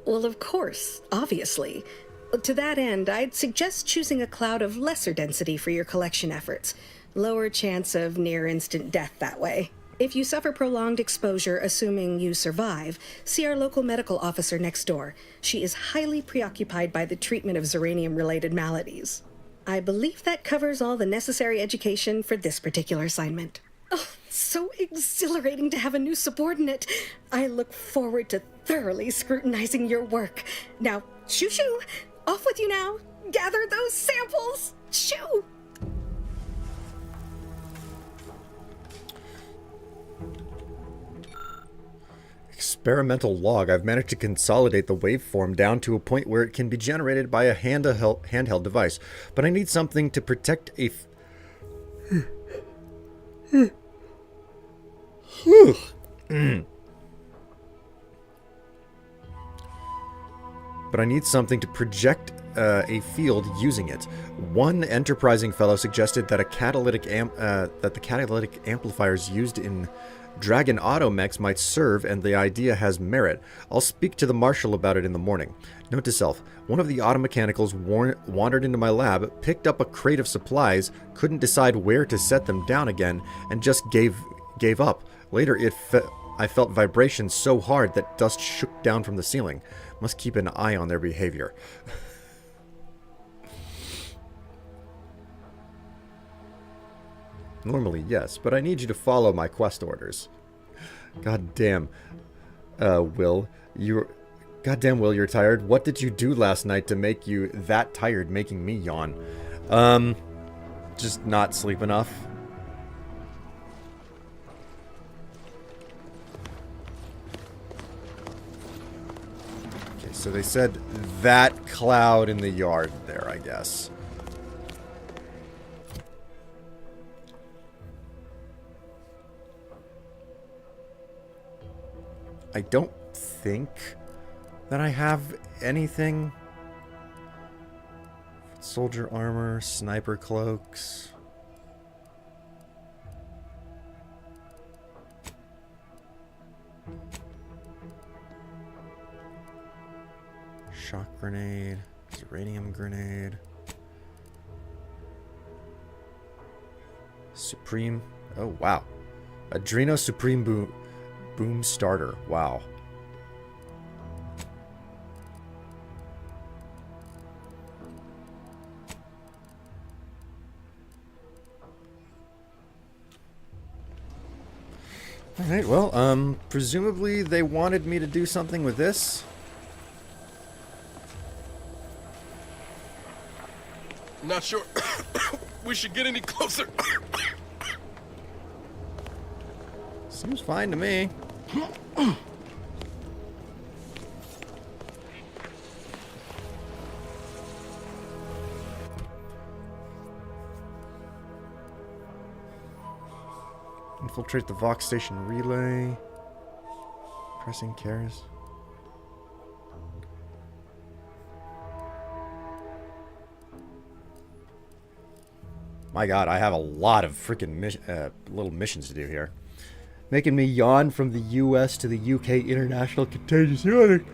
Well, of course, obviously. To that end, I'd suggest choosing a cloud of lesser density for your collection efforts. Lower chance of near-instant death that way. If you suffer prolonged exposure, assuming you survive, see our local medical officer next door. She is highly preoccupied by the treatment of Zeranium-related maladies. I believe that covers all the necessary education for this particular assignment. Oh, so exhilarating to have a new subordinate. I look forward to thoroughly scrutinizing your work. Now, shoo-shoo! Off with you now! Gather those samples! Shoo! Experimental log. I've managed to consolidate the waveform down to a point where it can be generated by a handheld device, but I need something to protect a... But I need something to project a field using it. One enterprising fellow suggested that the catalytic amplifiers used in Dragon Automechs might serve, and the idea has merit. I'll speak to the Marshal about it in the morning. Note to self, one of the automechanicals wandered into my lab, picked up a crate of supplies, couldn't decide where to set them down again, and just gave up. Later, I felt vibrations so hard that dust shook down from the ceiling. Must keep an eye on their behavior. Normally, yes, but I need you to follow my quest orders. God damn, Will, goddamn, Will, you're tired. What did you do last night to make you that tired, making me yawn? Just not sleep enough. Okay, so they said that cloud in the yard there, I guess. I don't think that I have anything. Soldier armor, sniper cloaks. Shock grenade, uranium grenade. Supreme, oh wow. Adreno Supreme Boom starter. Wow. Alright, well, presumably they wanted me to do something with this. Not sure we should get any closer. Seems fine to me. Infiltrate the Vox station relay. Pressing cares. My god, I have a lot of freaking little missions to do here. Making me yawn from the US to the UK International Contagious Yawning.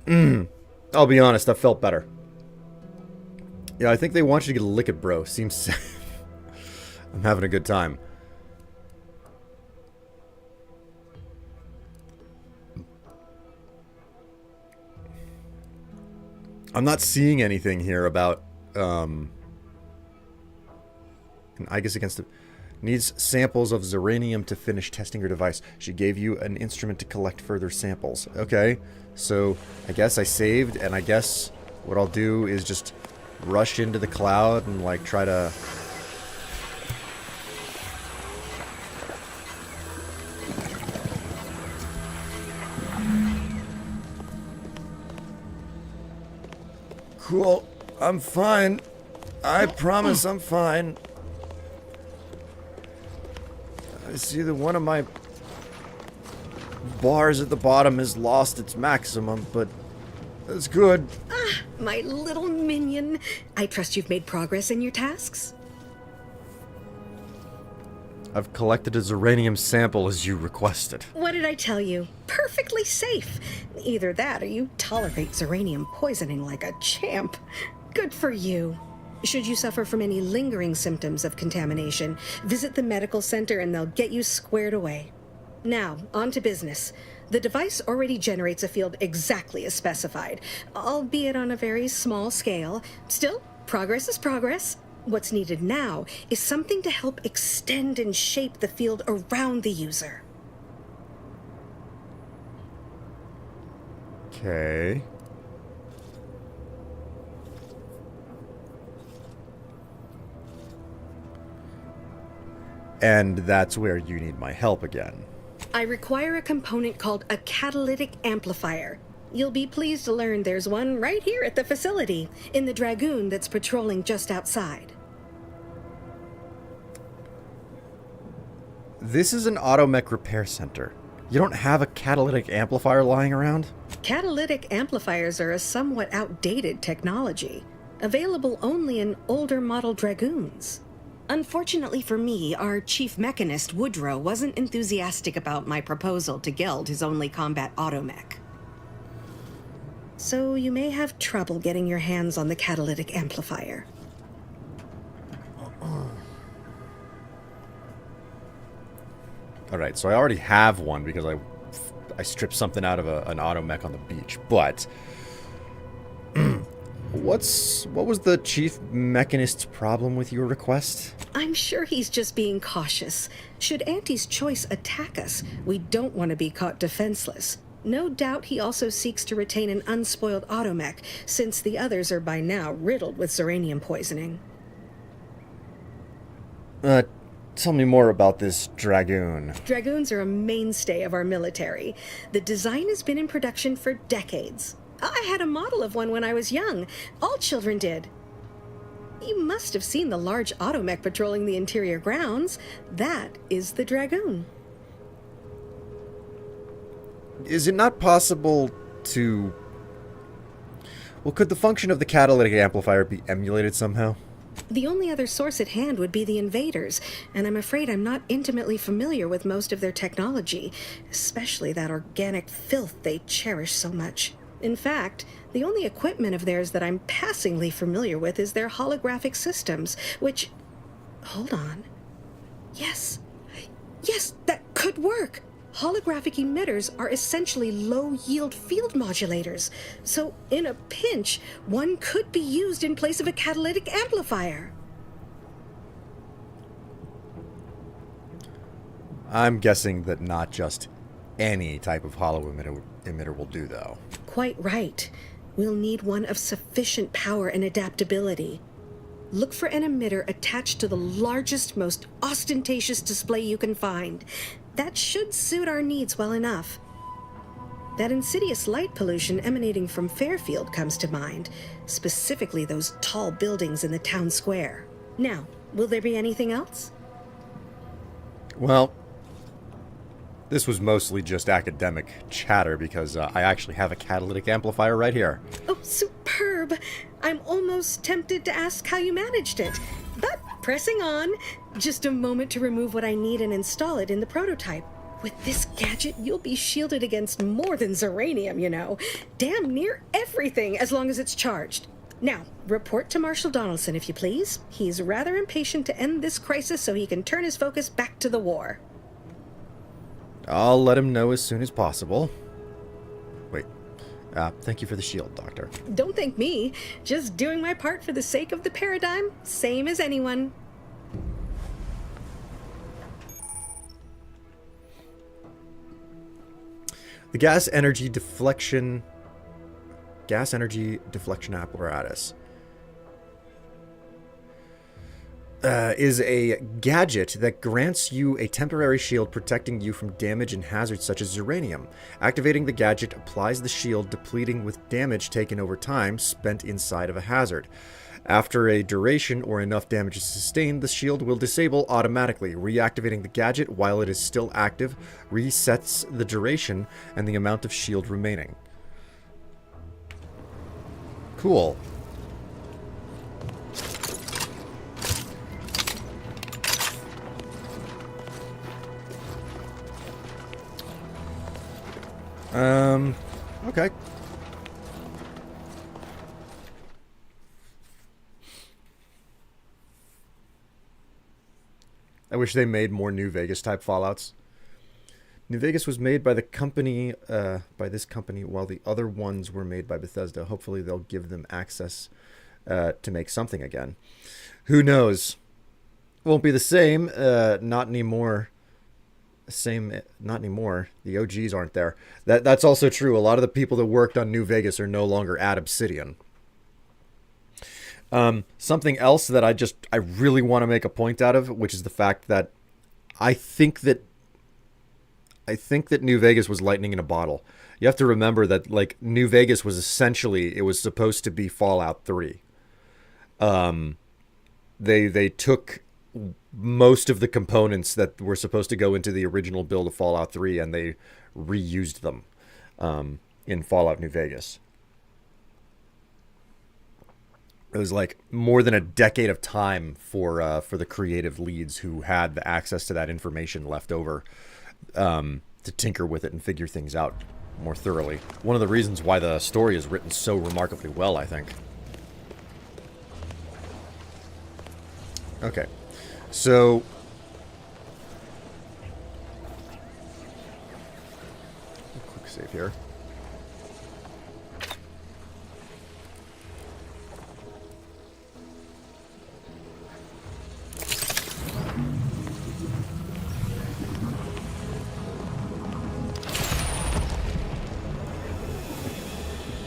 I'll be honest, that felt better. Yeah, I think they want you to get a lick it, bro. Seems safe. I'm having a good time. I'm not seeing anything here about, I guess against the... Needs samples of Zeranium to finish testing your device. She gave you an instrument to collect further samples. Okay, so I guess I saved, and I guess what I'll do is just rush into the cloud and, like, try to... Cool. I'm fine. I promise I'm fine. I see that one of my bars at the bottom has lost its maximum, but that's good. Ah, my little minion. I trust you've made progress in your tasks? I've collected a Zeranium sample as you requested. What did I tell you? Perfectly safe. Either that or you tolerate Zeranium poisoning like a champ. Good for you. Should you suffer from any lingering symptoms of contamination, visit the medical center and they'll get you squared away. Now, on to business. The device already generates a field exactly as specified, albeit on a very small scale. Still, progress is progress. What's needed now is something to help extend and shape the field around the user. Okay. And that's where you need my help again. I require a component called a catalytic amplifier. You'll be pleased to learn there's one right here at the facility, in the Dragoon that's patrolling just outside. This is an automech repair center. You don't have a catalytic amplifier lying around? Catalytic amplifiers are a somewhat outdated technology, available only in older model Dragoons. Unfortunately for me, our chief mechanist, Woodrow, wasn't enthusiastic about my proposal to Geld his only combat automech. So you may have trouble getting your hands on the catalytic amplifier. Alright, so I already have one because I stripped something out of an automech on the beach, but... What was the chief mechanist's problem with your request? I'm sure he's just being cautious. Should Auntie's choice attack us, we don't want to be caught defenseless. No doubt he also seeks to retain an unspoiled automech, since the others are by now riddled with Zeranium poisoning. Tell me more about this Dragoon. Dragoons are a mainstay of our military. The design has been in production for decades. I had a model of one when I was young. All children did. You must have seen the large automech patrolling the interior grounds. That is the Dragoon. Is it not possible to... Well, could the function of the catalytic amplifier be emulated somehow? The only other source at hand would be the invaders, and I'm afraid I'm not intimately familiar with most of their technology, especially that organic filth they cherish so much. In fact, the only equipment of theirs that I'm passingly familiar with is their holographic systems, which... Hold on. Yes, that could work! Holographic emitters are essentially low-yield field modulators, so in a pinch, one could be used in place of a catalytic amplifier. I'm guessing that not just any type of holo emitter will do, though. Quite right. We'll need one of sufficient power and adaptability. Look for an emitter attached to the largest, most ostentatious display you can find. That should suit our needs well enough. That insidious light pollution emanating from Fairfield comes to mind, specifically those tall buildings in the town square. Now, will there be anything else? Well, this was mostly just academic chatter because I actually have a catalytic amplifier right here. Oh, superb! I'm almost tempted to ask how you managed it. But pressing on, just a moment to remove what I need and install it in the prototype. With this gadget, you'll be shielded against more than Zeranium, you know. Damn near everything, as long as it's charged. Now, report to Marshal Donaldson, if you please. He's rather impatient to end this crisis so he can turn his focus back to the war. I'll let him know as soon as possible. Wait. Thank you for the shield, Doctor. Don't thank me. Just doing my part for the sake of the paradigm, same as anyone. The gas energy deflection apparatus is a gadget that grants you a temporary shield protecting you from damage and hazards such as uranium. Activating the gadget applies the shield, depleting with damage taken over time spent inside of a hazard. After a duration or enough damage is sustained, the shield will disable automatically. Reactivating the gadget while it is still active resets the duration and the amount of shield remaining. Cool. Okay. I wish they made more New Vegas type Fallouts. New Vegas was made by the company, by this company, while the other ones were made by Bethesda. Hopefully they'll give them access to make something again. Who knows? Won't be the same. Not anymore. Not anymore. The OGs aren't there. That's also true. A lot of the people that worked on New Vegas are no longer at Obsidian. Something else that I really want to make a point out of, which is the fact that I think that New Vegas was lightning in a bottle. You have to remember that, like, New Vegas was essentially, it was supposed to be Fallout 3. They took most of the components that were supposed to go into the original build of Fallout 3 and they reused them in Fallout New Vegas. It was like more than a decade of time for the creative leads who had the access to that information left over to tinker with it and figure things out more thoroughly. One of the reasons why the story is written so remarkably well, I think. Okay, so quick save here.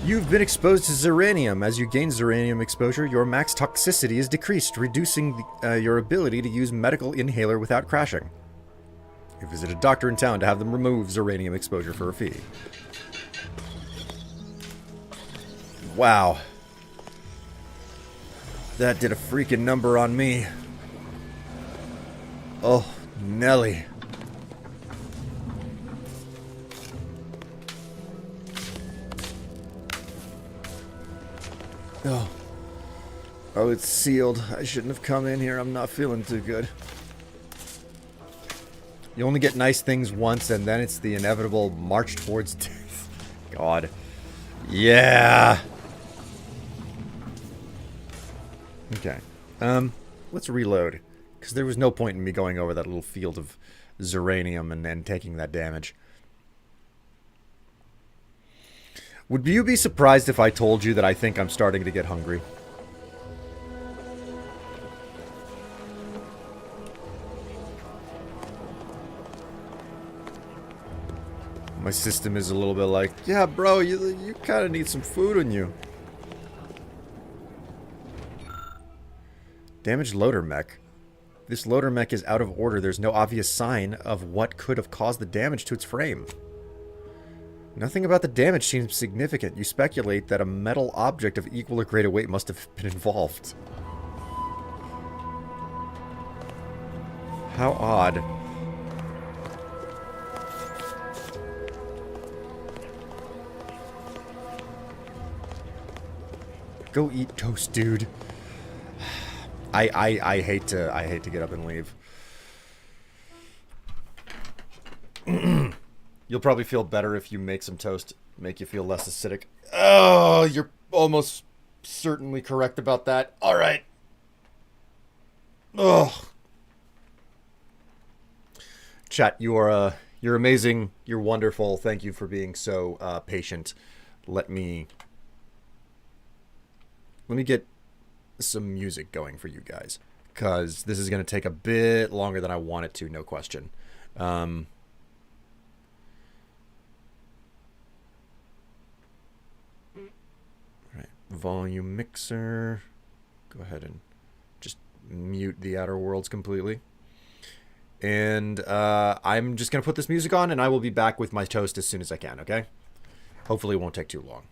You've been exposed to Zeranium. As you gain Zeranium exposure, your max toxicity is decreased, reducing your ability to use medical inhaler without crashing. You visit a doctor in town to have them remove Zeranium exposure for a fee. Wow. That did a freaking number on me. Oh, Nelly. Oh, it's sealed. I shouldn't have come in here. I'm not feeling too good. You only get nice things once, and then it's the inevitable march towards death. God. Yeah. Okay. Let's reload. Because there was no point in me going over that little field of Zeranium and then taking that damage. Would you be surprised if I told you that I think I'm starting to get hungry? My system is a little bit like, yeah, bro, you kind of need some food on you. Damaged loader mech. This loader mech is out of order. There's no obvious sign of what could have caused the damage to its frame. Nothing about the damage seems significant. You speculate that a metal object of equal or greater weight must have been involved. How odd. Go eat toast, dude. I hate to get up and leave. You'll probably feel better if you make some toast, make you feel less acidic. Oh, you're almost certainly correct about that. All right. Ugh. Chat, you're amazing. You're wonderful. Thank you for being so patient. Let me get some music going for you guys, because this is going to take a bit longer than I want it to, no question. Right, volume mixer. Go ahead and just mute the Outer Worlds completely. And I'm just going to put this music on, and I will be back with my toast as soon as I can, okay? Hopefully it won't take too long.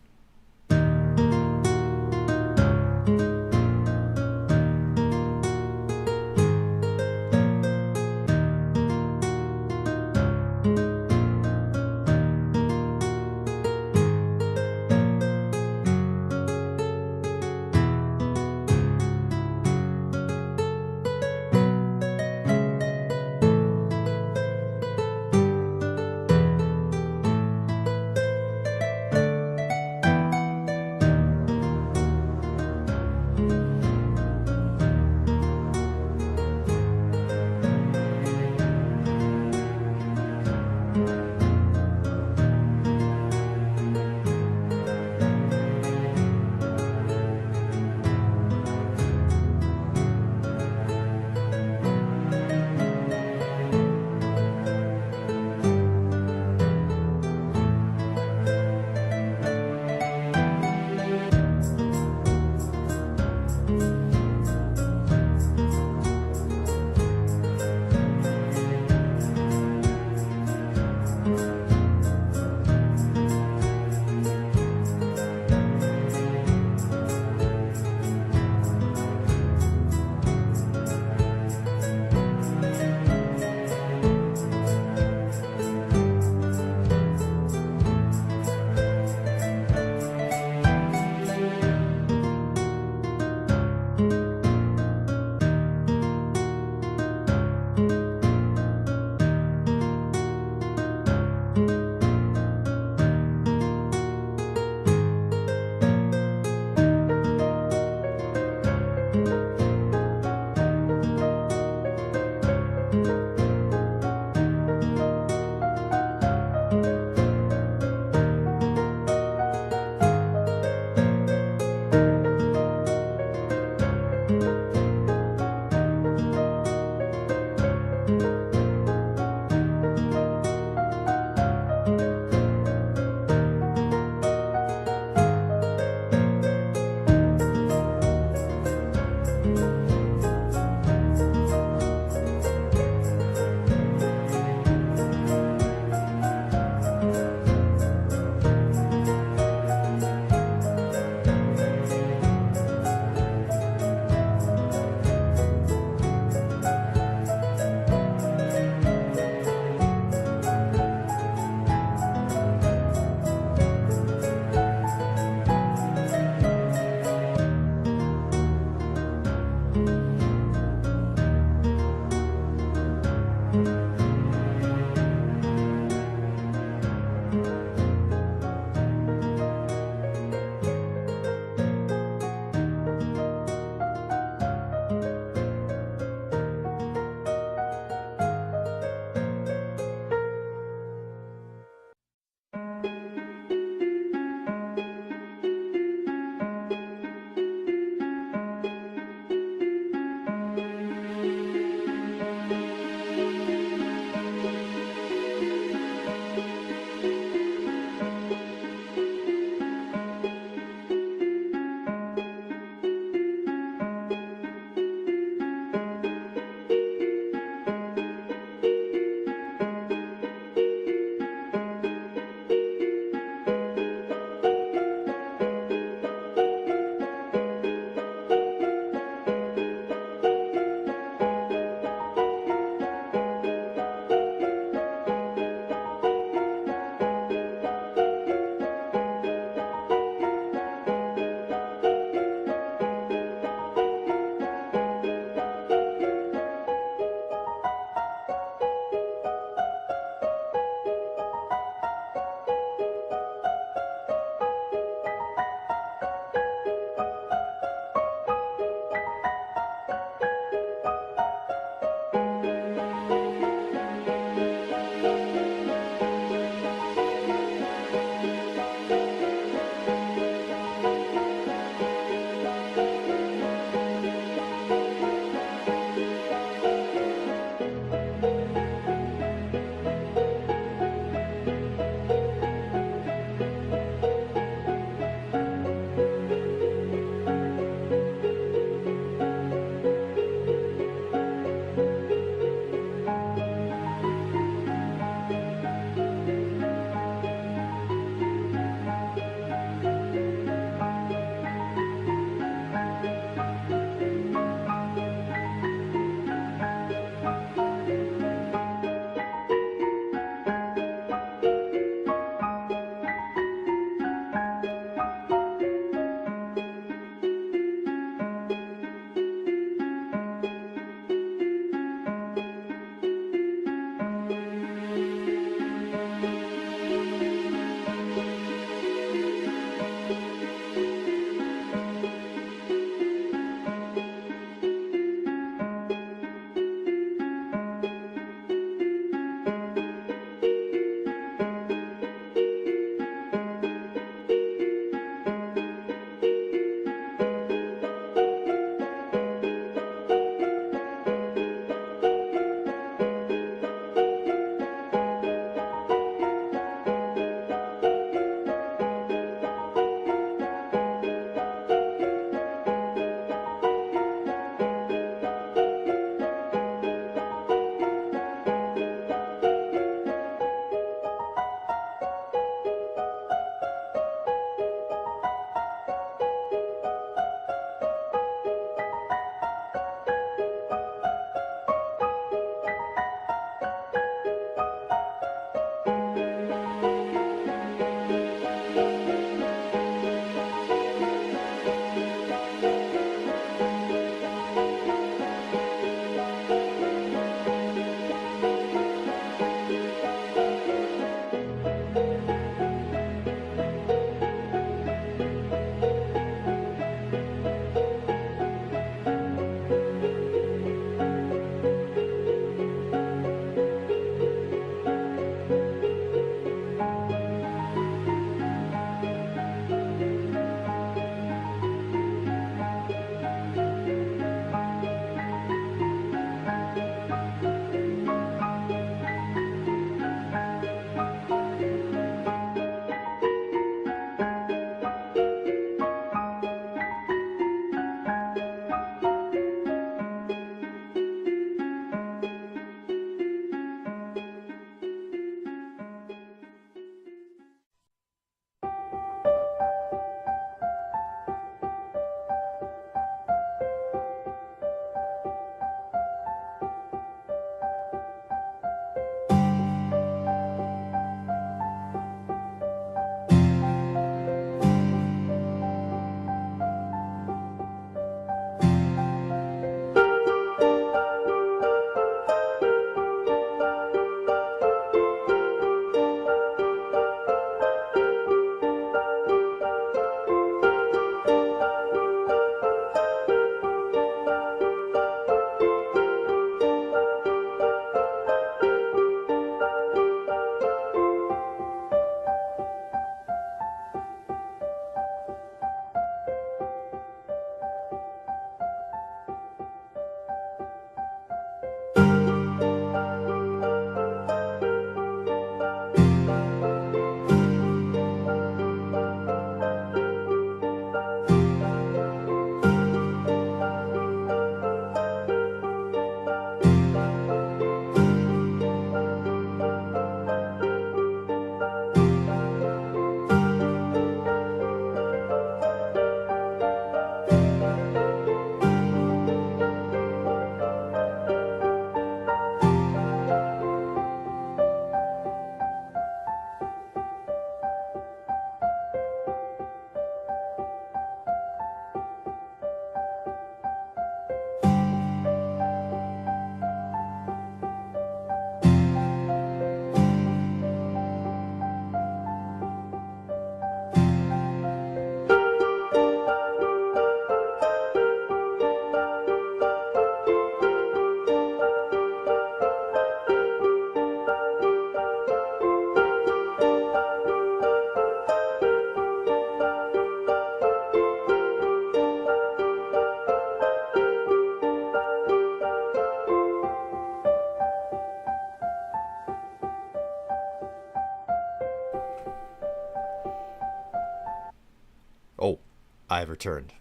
I've returned,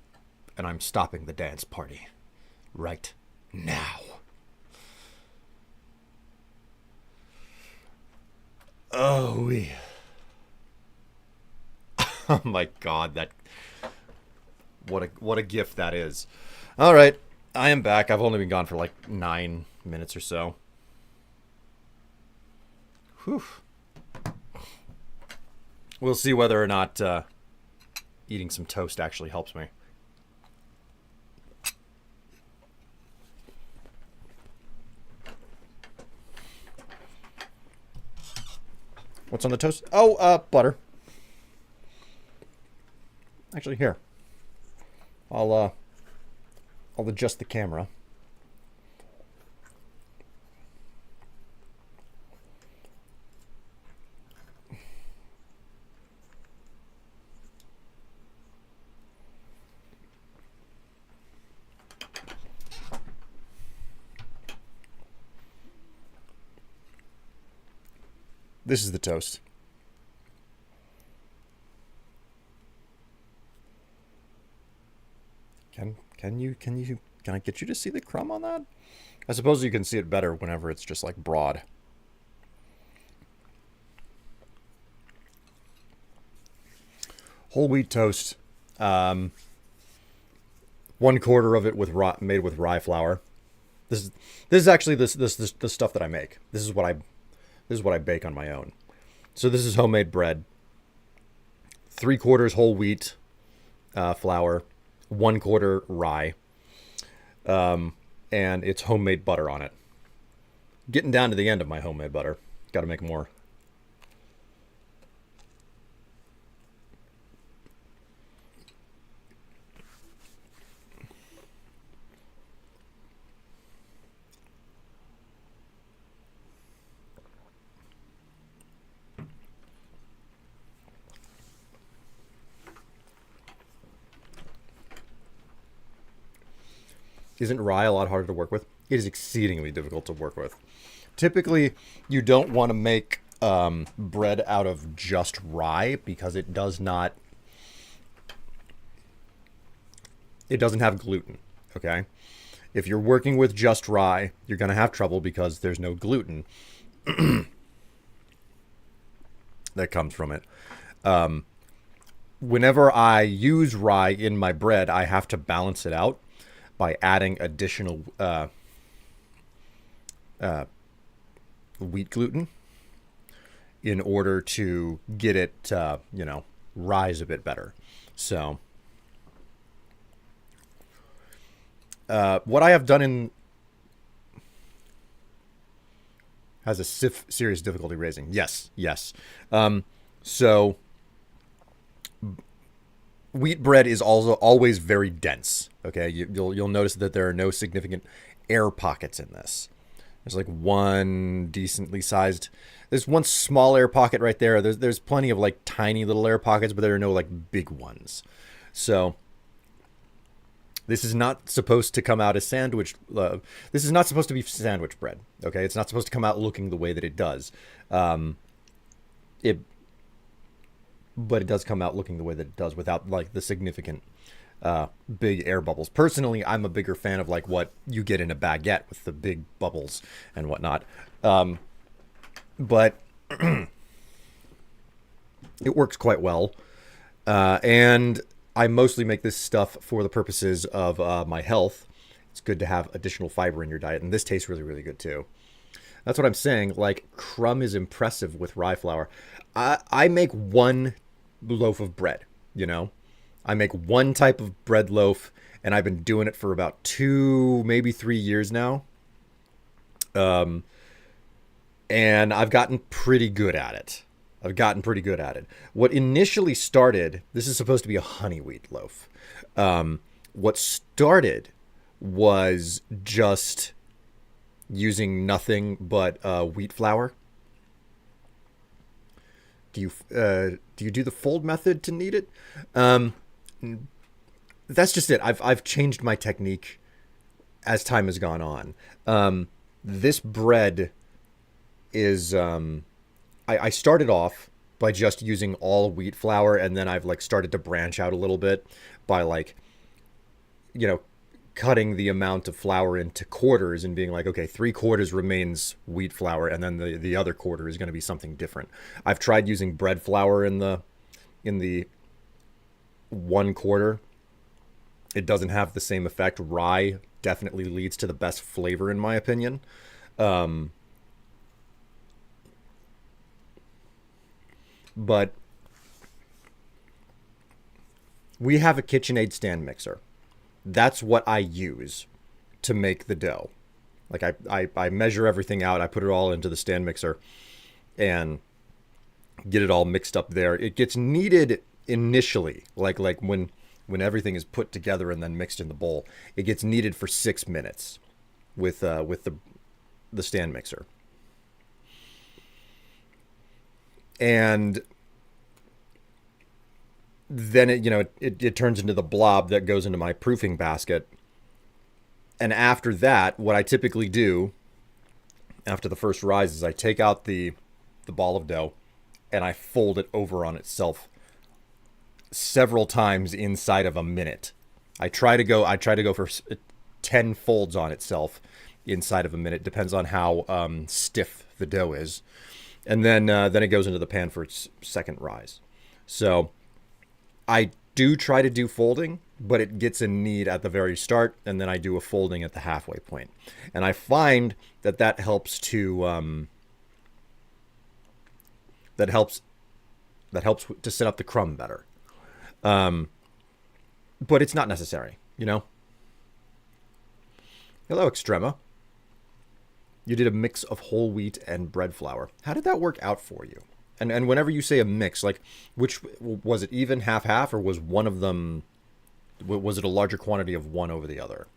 and I'm stopping the dance party right now. Oh, oh my God, that what a gift that is. All right, I am back. I've only been gone for like 9 minutes or so. Whew. We'll see whether or not eating some toast actually helps me. What's on the toast? Oh, butter. Actually, here. I'll adjust the camera. This is the toast. Can I get you to see the crumb on that? I suppose you can see it better whenever it's just like broad. Whole wheat toast. 1/4 of it made with rye flour. This is actually the stuff that I make. This is what I bake on my own. So this is homemade bread. 3/4 whole wheat flour, 1/4 rye, and it's homemade butter on it. Getting down to the end of my homemade butter. Got to make more. Isn't rye a lot harder to work with? It is exceedingly difficult to work with. Typically, you don't want to make bread out of just rye because it doesn't have gluten, okay? If you're working with just rye, you're going to have trouble because there's no gluten that comes from it. Whenever I use rye in my bread, I have to balance it out by adding additional wheat gluten in order to get it, rise a bit better. So what I have done has a serious difficulty raising. Yes. So wheat bread is also always very dense. Okay, you'll notice that there are no significant air pockets in this. There's like one decently sized. There's one small air pocket right there. There's plenty of like tiny little air pockets, but there are no like big ones. So this is not supposed to come out as sandwich. This is not supposed to be sandwich bread. Okay, it's not supposed to come out looking the way that it does. But it does come out looking the way that it does without like the significant big air bubbles. Personally, I'm a bigger fan of like what you get in a baguette with the big bubbles and whatnot. But it works quite well. And I mostly make this stuff for the purposes of my health. It's good to have additional fiber in your diet, and this tastes really, really good too. That's what I'm saying. Like, crumb is impressive with rye flour. I make one loaf of bread, I make one type of bread loaf, and I've been doing it for about 2, maybe 3 years now. And I've gotten pretty good at it. What initially started, this is supposed to be a honey wheat loaf. What started was just using nothing but wheat flour. Do you do the fold method to knead it? That's just it. I've changed my technique as time has gone on. This bread is I started off by just using all wheat flour, and then I've like started to branch out a little bit by like, you know, cutting the amount of flour into quarters and being like, okay, 3/4 remains wheat flour, and then the other quarter is going to be something different. I've tried using bread flour in the 1/4. It doesn't have the same effect. Rye definitely leads to the best flavor, in my opinion. But we have a KitchenAid stand mixer. That's what I use to make the dough. Like I measure everything out. I put it all into the stand mixer and get it all mixed up there. It gets kneaded initially, like when everything is put together and then mixed in the bowl. It gets kneaded for 6 minutes with the stand mixer. And then it turns into the blob that goes into my proofing basket. And after that, what I typically do after the first rise is I take out the ball of dough and I fold it over on itself several times inside of a minute. I try to go for 10 folds on itself inside of a minute. Depends on how stiff the dough is. And then it goes into the pan for its second rise. So I do try to do folding, but it gets a knead at the very start, and then I do a folding at the halfway point. And I find that helps to that helps to set up the crumb better. But it's not necessary, you know. Hello, Extrema. You did a mix of whole wheat and bread flour. How did that work out for you? And whenever you say a mix, like, which was it, even half, or was one of them, was it a larger quantity of one over the other?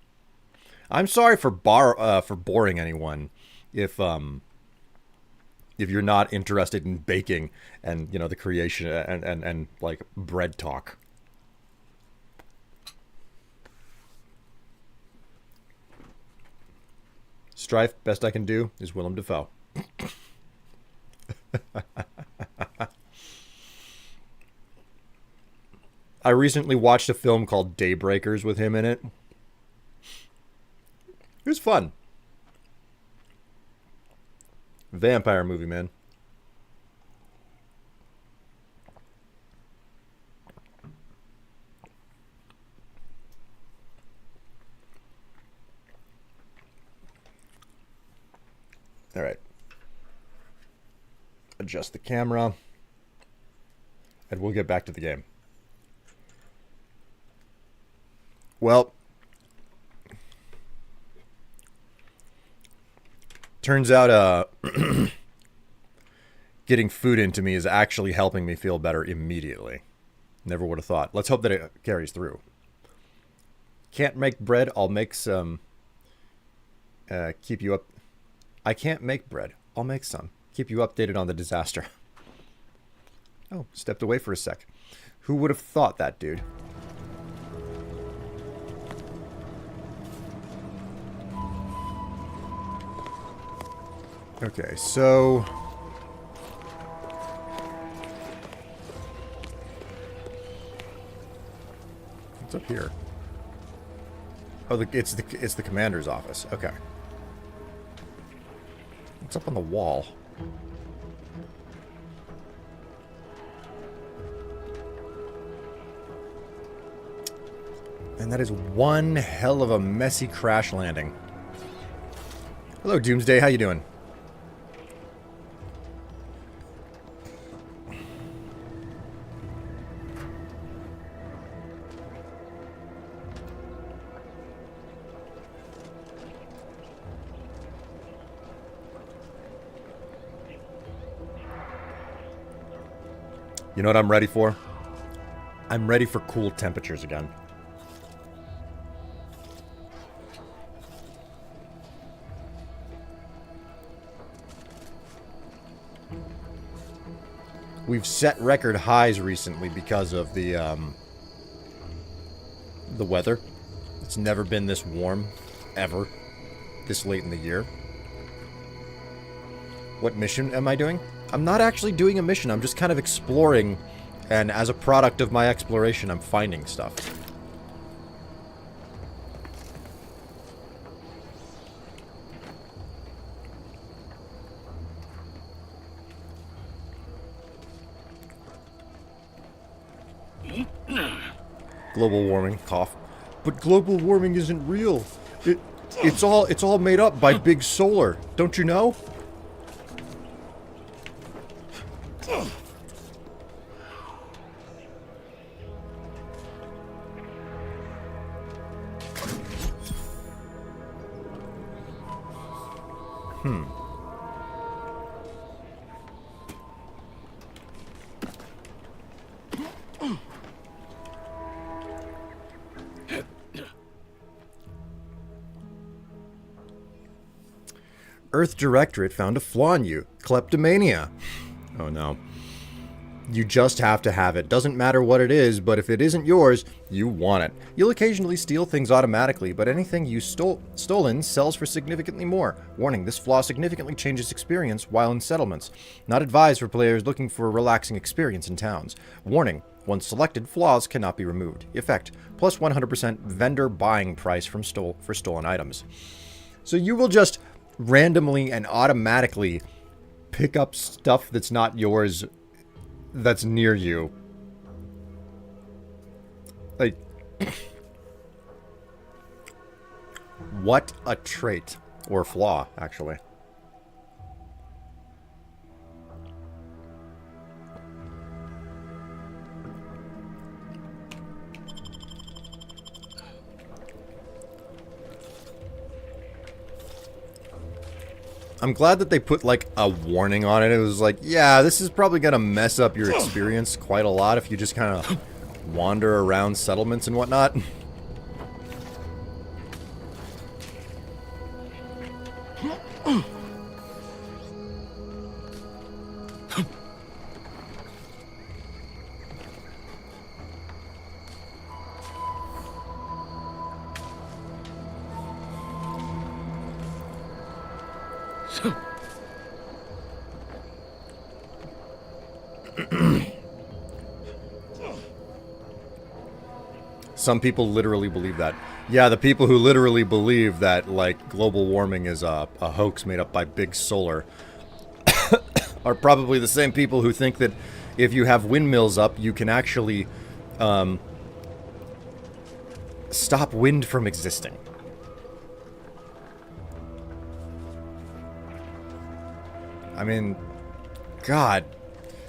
I'm sorry for boring anyone if you're not interested in baking and, you know, the creation and like bread talk. Strife, best I can do is Willem Dafoe. I recently watched a film called Daybreakers with him in it. It was fun. Vampire movie, man. All right. Adjust the camera. And we'll get back to the game. Well, turns out getting food into me is actually helping me feel better immediately. Never would have thought. Let's hope that it carries through. Can't make bread. I'll make some. Keep you up. I can't make bread. I'll make some. Keep you updated on the disaster. Oh, stepped away for a sec. Who would have thought that, dude? Okay, so... what's up here? Oh, it's the commander's office. Okay. What's up on the wall? And that is one hell of a messy crash landing. Hello, Doomsday. How you doing? You know what I'm ready for? I'm ready for cool temperatures again. We've set record highs recently because of the weather. It's never been this warm, ever, this late in the year. What mission am I doing? I'm not actually doing a mission. I'm just kind of exploring, and as a product of my exploration, I'm finding stuff. Global warming, cough. But global warming isn't real. It's all made up by big solar. Don't you know? Earth Directorate found a flaw in you. Kleptomania. Oh no. You just have to have it. Doesn't matter what it is, but if it isn't yours, you want it. You'll occasionally steal things automatically, but anything you stolen sells for significantly more. Warning, this flaw significantly changes experience while in settlements. Not advised for players looking for a relaxing experience in towns. Warning, once selected, flaws cannot be removed. Effect, plus 100% vendor buying price for stolen items. So you will just randomly and automatically pick up stuff that's not yours that's near you. Like, what a trait. Or flaw, actually. I'm glad that they put, like, a warning on it. It was like, yeah, this is probably going to mess up your experience quite a lot if you just kind of wander around settlements and whatnot. Some people literally believe that. Yeah, the people who literally believe that, like, global warming is a hoax made up by big solar are probably the same people who think that if you have windmills up, you can actually stop wind from existing. I mean, God.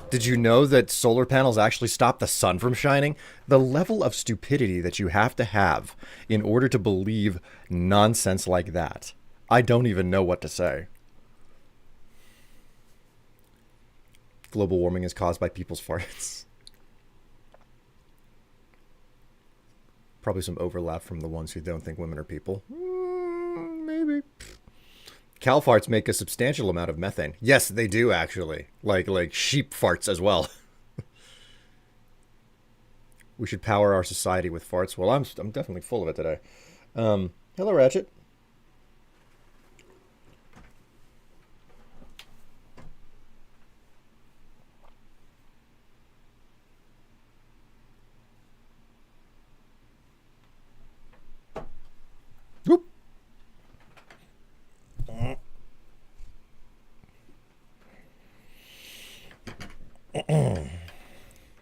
Did you know that solar panels actually stop the sun from shining? The level of stupidity that you have to have in order to believe nonsense like that. I don't even know what to say. Global warming is caused by people's farts. Probably some overlap from the ones who don't think women are people. Maybe. Cow farts make a substantial amount of methane. Yes, they do, actually. Like sheep farts as well. We should power our society with farts. Well, I'm definitely full of it today. Hello, Ratchet. Whoop.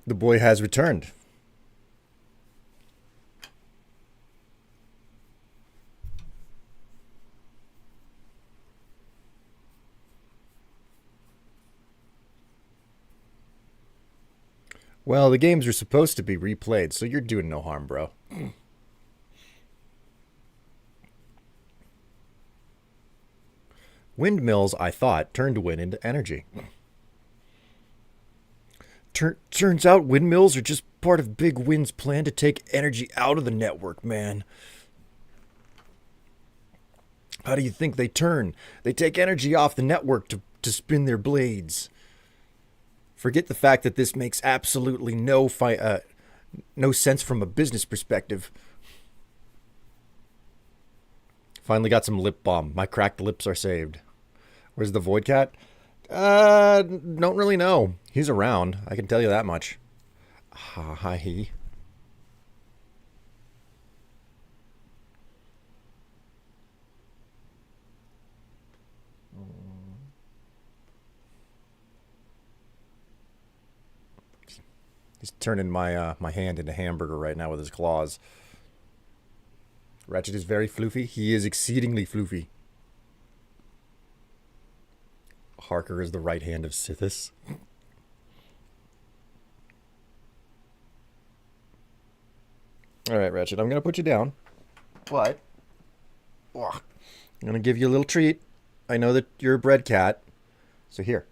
The boy has returned. Well, the games are supposed to be replayed, so you're doing no harm, bro. Windmills, I thought, turned wind into energy. Turns out windmills are just part of Big Wind's plan to take energy out of the network, man. How do you think they turn? They take energy off the network to spin their blades. Forget the fact that this makes absolutely no sense from a business perspective. Finally got some lip balm. My cracked lips are saved. Where's the Void Cat? Don't really know. He's around. I can tell you that much. Hi, he. He's turning my my hand into hamburger right now with his claws. Ratchet is very floofy. He is exceedingly floofy. Harker is the right hand of Sithis. All right, Ratchet, I'm going to put you down. But I'm going to give you a little treat. I know that you're a bread cat. So here.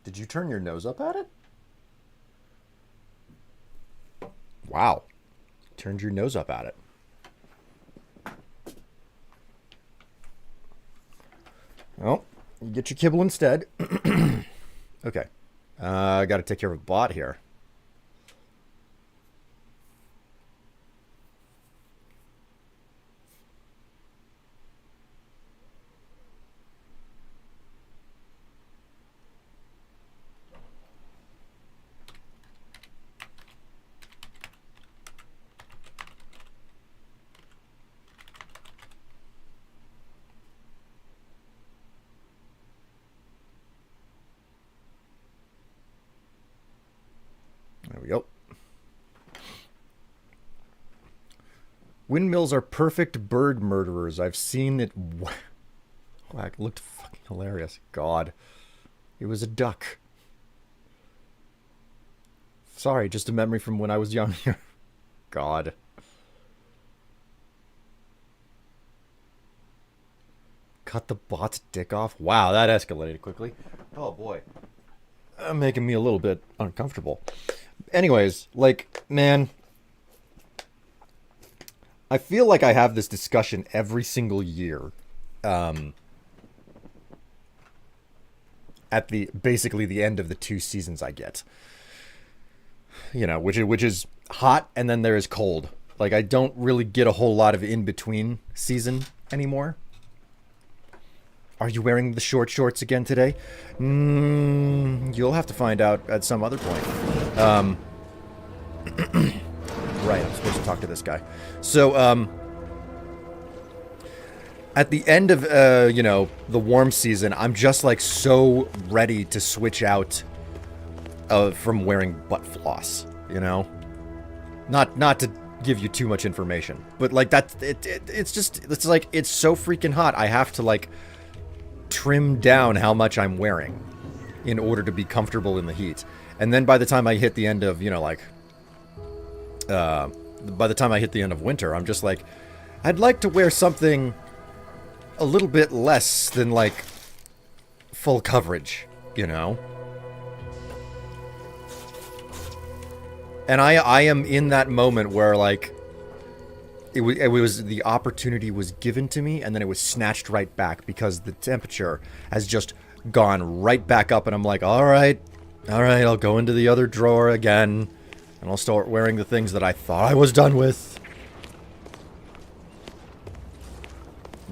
Did you turn your nose up at it? Wow. Turned your nose up at it. Well, you get your kibble instead. Okay. I got to take care of a bot here. There we go. Windmills are perfect bird murderers. I've seen it. Wow, it looked fucking hilarious. God. It was a duck. Sorry, just a memory from when I was young here. God. Cut the bot's dick off? Wow, that escalated quickly. Oh boy. Making me a little bit uncomfortable. Anyways, like, man, I feel like I have this discussion every single year. At basically the end of the 2 seasons I get. You know, which is hot and then there is cold. Like, I don't really get a whole lot of in-between season anymore. Are you wearing the short shorts again today? You'll have to find out at some other point. Right, I'm supposed to talk to this guy. So, at the end of, you know, the warm season, I'm just, like, so ready to switch out from wearing butt floss, you know? Not to give you too much information, but, like, it's like, it's so freaking hot, I have to, like, trim down how much I'm wearing in order to be comfortable in the heat. And then by the time I hit the end of, you know, like, by the time I hit the end of winter, I'm just like, I'd like to wear something a little bit less than, like, full coverage, you know? And I am in that moment where, like, it was the opportunity was given to me, and then it was snatched right back because the temperature has just gone right back up, and I'm like, all right, I'll go into the other drawer again, and I'll start wearing the things that I thought I was done with.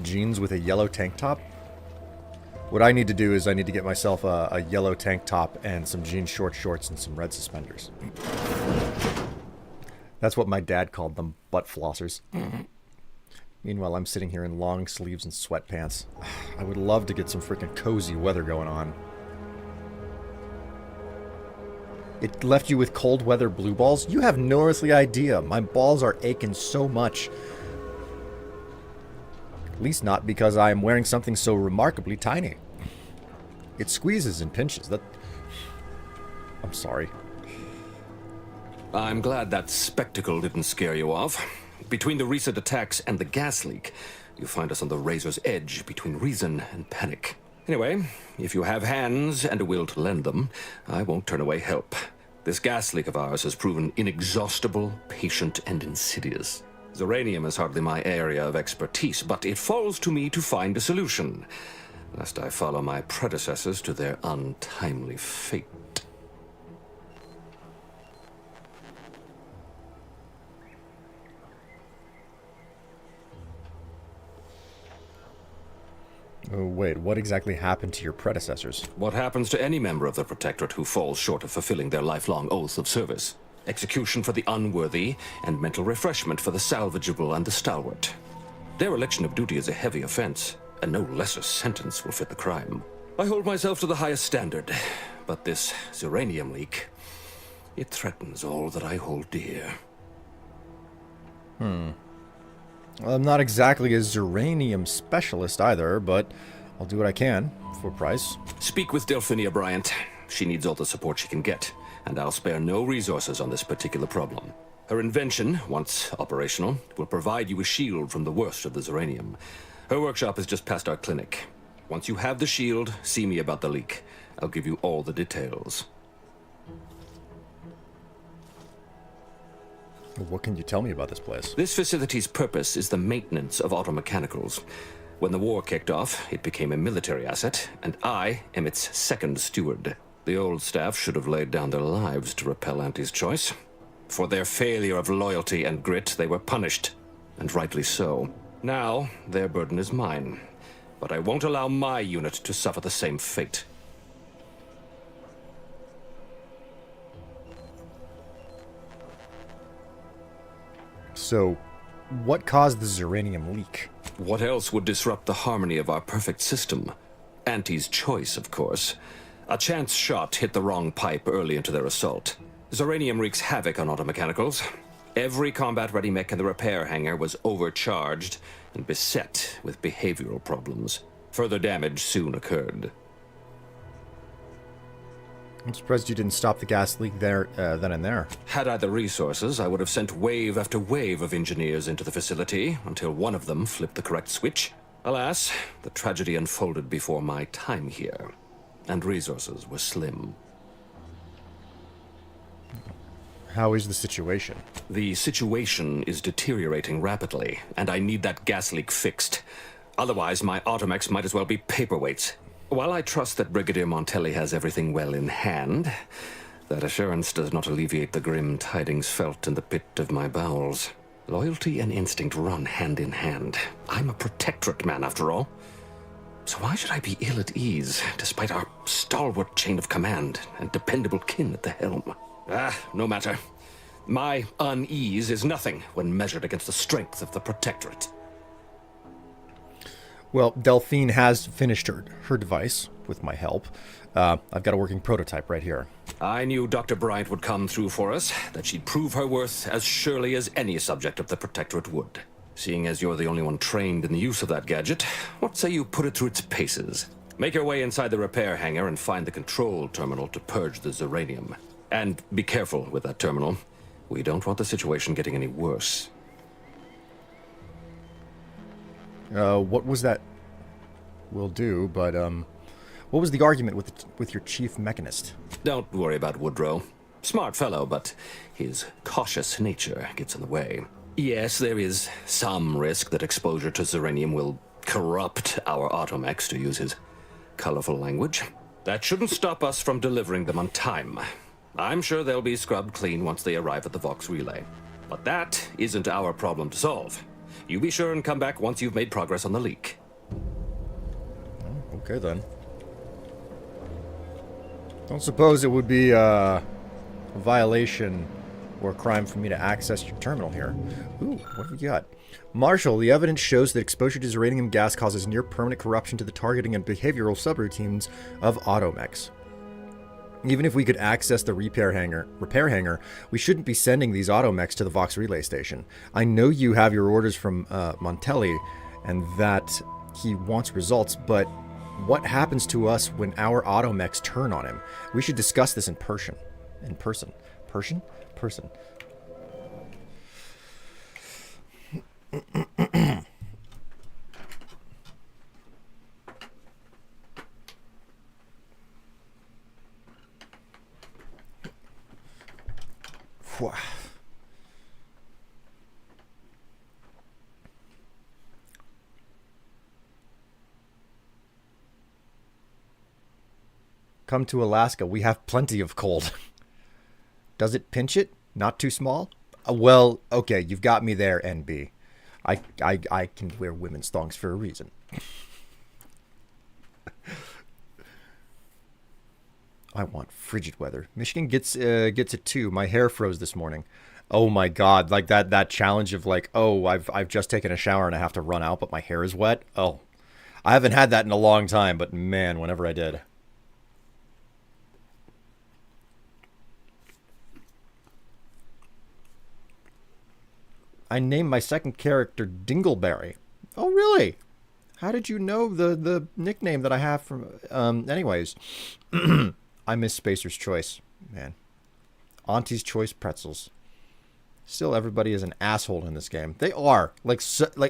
Jeans with a yellow tank top? What I need to do is I need to get myself a yellow tank top and some jean short shorts and some red suspenders. That's what my dad called them, butt flossers. Meanwhile, I'm sitting here in long sleeves and sweatpants. I would love to get some freaking cozy weather going on. It left you with cold weather blue balls? You have no earthly idea. My balls are aching so much. At least not because I am wearing something so remarkably tiny. It squeezes and pinches. I'm sorry. I'm glad that spectacle didn't scare you off. Between the recent attacks and the gas leak, you find us on the razor's edge between reason and panic. Anyway, if you have hands and a will to lend them, I won't turn away help. This gas leak of ours has proven inexhaustible, patient, and insidious. Zeranium is hardly my area of expertise, but it falls to me to find a solution. lest I follow my predecessors to their untimely fate. Oh, wait, what exactly happened to your predecessors? What happens to any member of the Protectorate who falls short of fulfilling their lifelong oaths of service? Execution for the unworthy, and mental refreshment for the salvageable and the stalwart. Dereliction of duty is a heavy offense, and no lesser sentence will fit the crime. I hold myself to the highest standard, but this Zeranium leak, it threatens all that I hold dear. Well, I'm not exactly a Zeranium specialist either, but I'll do what I can for a price. Speak with Delphinia Bryant. She needs all the support she can get, and I'll spare no resources on this particular problem. Her invention, once operational, will provide you a shield from the worst of the Zeranium. Her workshop is just past our clinic. Once you have the shield, see me about the leak. I'll give you all the details. What can you tell me about this place? This facility's purpose is the maintenance of automechanicals. When the war kicked off, it became a military asset, and I am its second steward. The old staff should have laid down their lives to repel Auntie's choice. For their failure of loyalty and grit, they were punished, and rightly so. Now, their burden is mine, but I won't allow my unit to suffer the same fate. So, what caused the Zeranium leak? What else would disrupt the harmony of our perfect system? Auntie's choice, of course. A chance shot hit the wrong pipe early into their assault. Zeranium wreaks havoc on automechanicals. Every combat-ready mech in the repair hangar was overcharged and beset with behavioral problems. Further damage soon occurred. I'm surprised you didn't stop the gas leak there, then and there. Had I the resources, I would have sent wave after wave of engineers into the facility until one of them flipped the correct switch. Alas, the tragedy unfolded before my time here, and resources were slim. How is the situation? The situation is deteriorating rapidly, and I need that gas leak fixed. Otherwise, my automechs might as well be paperweights. While I trust that Brigadier Montelli has everything well in hand, that assurance does not alleviate the grim tidings felt in the pit of my bowels. Loyalty and instinct run hand in hand. I'm a Protectorate man, after all. So why should I be ill at ease, despite our stalwart chain of command and dependable kin at the helm? No matter. My unease is nothing when measured against the strength of the Protectorate. Well, Delphine has finished her device, with my help. I've got a working prototype right here. I knew Dr. Bryant would come through for us, that she'd prove her worth as surely as any subject of the Protectorate would. Seeing as you're the only one trained in the use of that gadget, what say you put it through its paces? Make your way inside the repair hangar and find the control terminal to purge the Zeranium. And be careful with that terminal. We don't want the situation getting any worse. What was that? Will do, but, what was the argument with your chief mechanist? Don't worry about Woodrow. Smart fellow, but his cautious nature gets in the way. Yes, there is some risk that exposure to Zeranium will corrupt our automechs, to use his colorful language. That shouldn't stop us from delivering them on time. I'm sure they'll be scrubbed clean once they arrive at the Vox Relay. But that isn't our problem to solve. You be sure and come back once you've made progress on the leak. Okay, then. Don't suppose it would be a violation or a crime for me to access your terminal here. Ooh, what have we got? Marshall, the evidence shows that exposure to Zeranium gas causes near-permanent corruption to the targeting and behavioral subroutines of automechs. Even if we could access the repair hangar, we shouldn't be sending these automechs to the Vox Relay Station. I know you have your orders from Montelli, and that he wants results, but what happens to us when our automechs turn on him? We should discuss this in person. Person? Come to Alaska. We have plenty of cold. Does it pinch it? Not too small? Well, okay, you've got me there, NB. I can wear women's thongs for a reason. I want frigid weather. Michigan gets it too. My hair froze this morning. Oh my god, like that challenge of like, oh, I've just taken a shower and I have to run out, but my hair is wet. Oh, I haven't had that in a long time, but man, whenever I did. I named my second character Dingleberry. Oh, really? How did you know the nickname that I have from... anyways. I miss Spacer's Choice. Man. Auntie's Choice pretzels. Still, everybody is an asshole in this game. They are. Like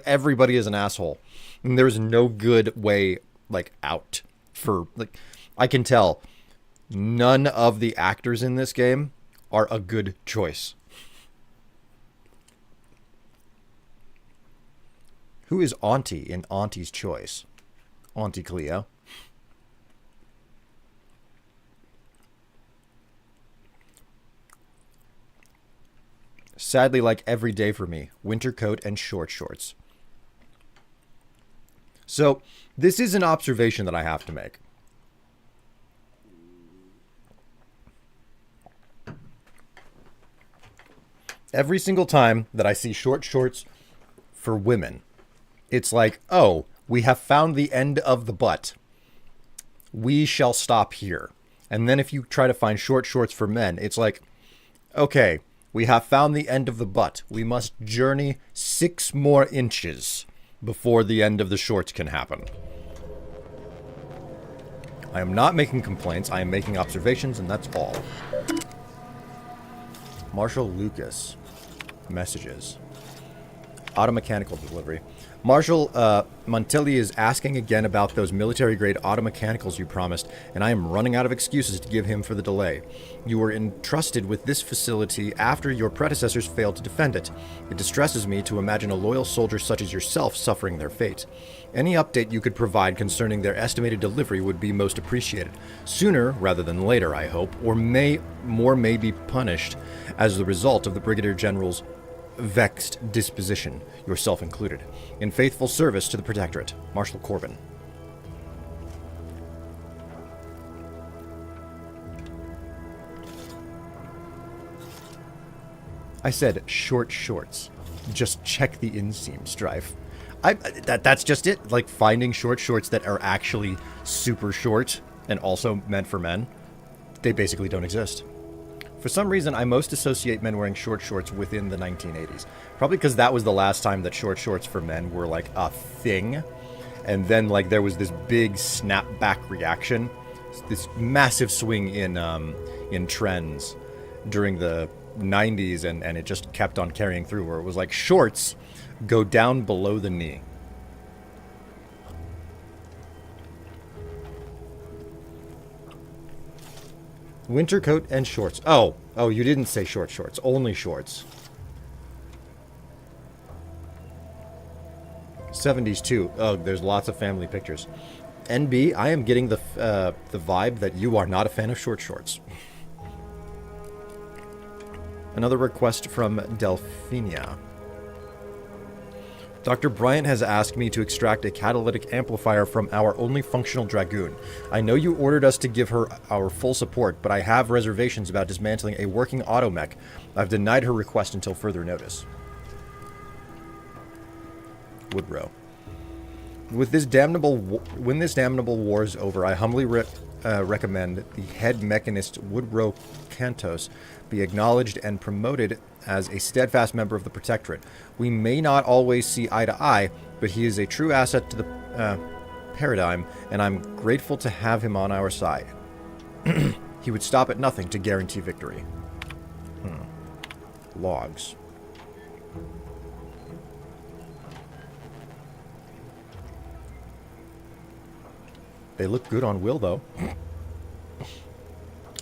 everybody is an asshole. And there's no good way, like, out for... Like, I can tell none of the actors in this game are a good choice. Who is Auntie in Auntie's Choice? Auntie Cleo. Sadly, like every day for me, winter coat and short shorts. So, this is an observation that I have to make. Every single time that I see short shorts for women, it's like, oh, we have found the end of the butt. We shall stop here. And then if you try to find short shorts for men, it's like, okay, we have found the end of the butt. We must journey 6 more inches before the end of the shorts can happen. I am not making complaints. I am making observations, and that's all. Marshall Lucas. Messages. Automechanical delivery. Marshal Montelli is asking again about those military-grade automechanicals you promised, and I am running out of excuses to give him for the delay. You were entrusted with this facility after your predecessors failed to defend it. It distresses me to imagine a loyal soldier such as yourself suffering their fate. Any update you could provide concerning their estimated delivery would be most appreciated. Sooner rather than later, I hope, or more may be punished as the result of the Brigadier General's vexed disposition, yourself included, in faithful service to the Protectorate. Marshal Corbin. I said short shorts. Just check the inseam strife. That's just it. Like finding short shorts that are actually super short and also meant for men. They basically don't exist. For some reason, I most associate men wearing short shorts within the 1980s. Probably because that was the last time that short shorts for men were like a thing. And then like there was this big snapback reaction, this massive swing in trends during the 90s, and it just kept on carrying through, where it was like shorts go down below the knee. Winter coat and shorts. Oh, you didn't say short shorts. Only shorts. 70s too. Oh, there's lots of family pictures. NB, I am getting the vibe that you are not a fan of short shorts. Another request from Delphinia. Dr. Bryant has asked me to extract a catalytic amplifier from our only functional Dragoon. I know you ordered us to give her our full support, but I have reservations about dismantling a working automech. I've denied her request until further notice. Woodrow. When this damnable war is over, I humbly recommend the head mechanist Woodrow Cantos be acknowledged and promoted as a steadfast member of the Protectorate. We may not always see eye to eye, but he is a true asset to the paradigm, and I'm grateful to have him on our side. He would stop at nothing to guarantee victory. Logs. They look good on Will, though.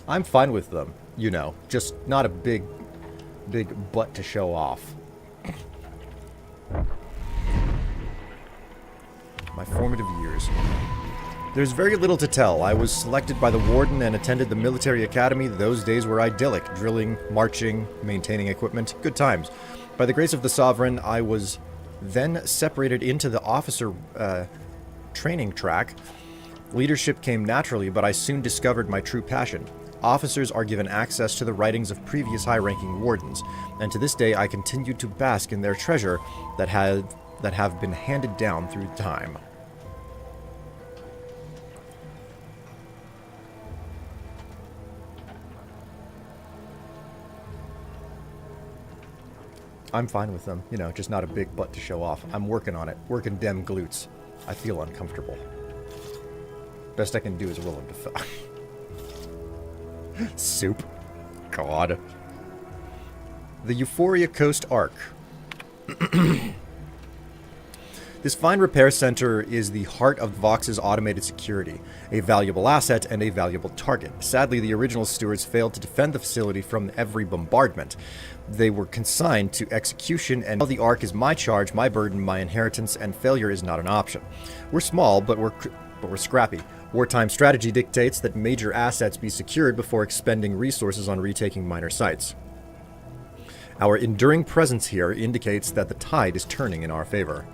I'm fine with them, you know, just not a big butt to show off. My formative years. There's very little to tell. I was selected by the warden and attended the military academy. Those days were idyllic. Drilling, marching, maintaining equipment. Good times. By the grace of the Sovereign, I was then separated into the officer training track. Leadership came naturally, but I soon discovered my true passion. Officers are given access to the writings of previous high-ranking wardens, and to this day I continue to bask in their treasure that have been handed down through time. I'm fine with them, you know, just not a big butt to show off. I'm working on it. Working dem glutes. I feel uncomfortable. Best I can do is roll him to fuck. Soup. God. The Euphoria Coast Arc. This fine repair center is the heart of Vox's automated security, a valuable asset and a valuable target. Sadly, the original stewards failed to defend the facility from every bombardment. They were consigned to execution, and now the Ark is my charge, my burden, my inheritance, and failure is not an option. We're small, but we're scrappy. Wartime strategy dictates that major assets be secured before expending resources on retaking minor sites. Our enduring presence here indicates that the tide is turning in our favor.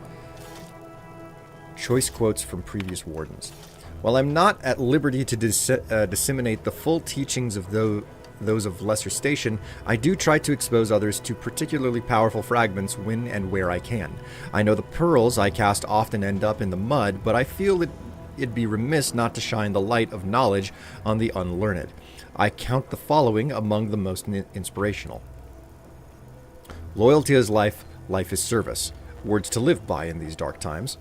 Choice quotes from previous wardens. While I'm not at liberty to disseminate the full teachings of those of lesser station, I do try to expose others to particularly powerful fragments when and where I can. I know the pearls I cast often end up in the mud, but I feel it'd be remiss not to shine the light of knowledge on the unlearned. I count the following among the most inspirational. Loyalty is life, life is service. Words to live by in these dark times.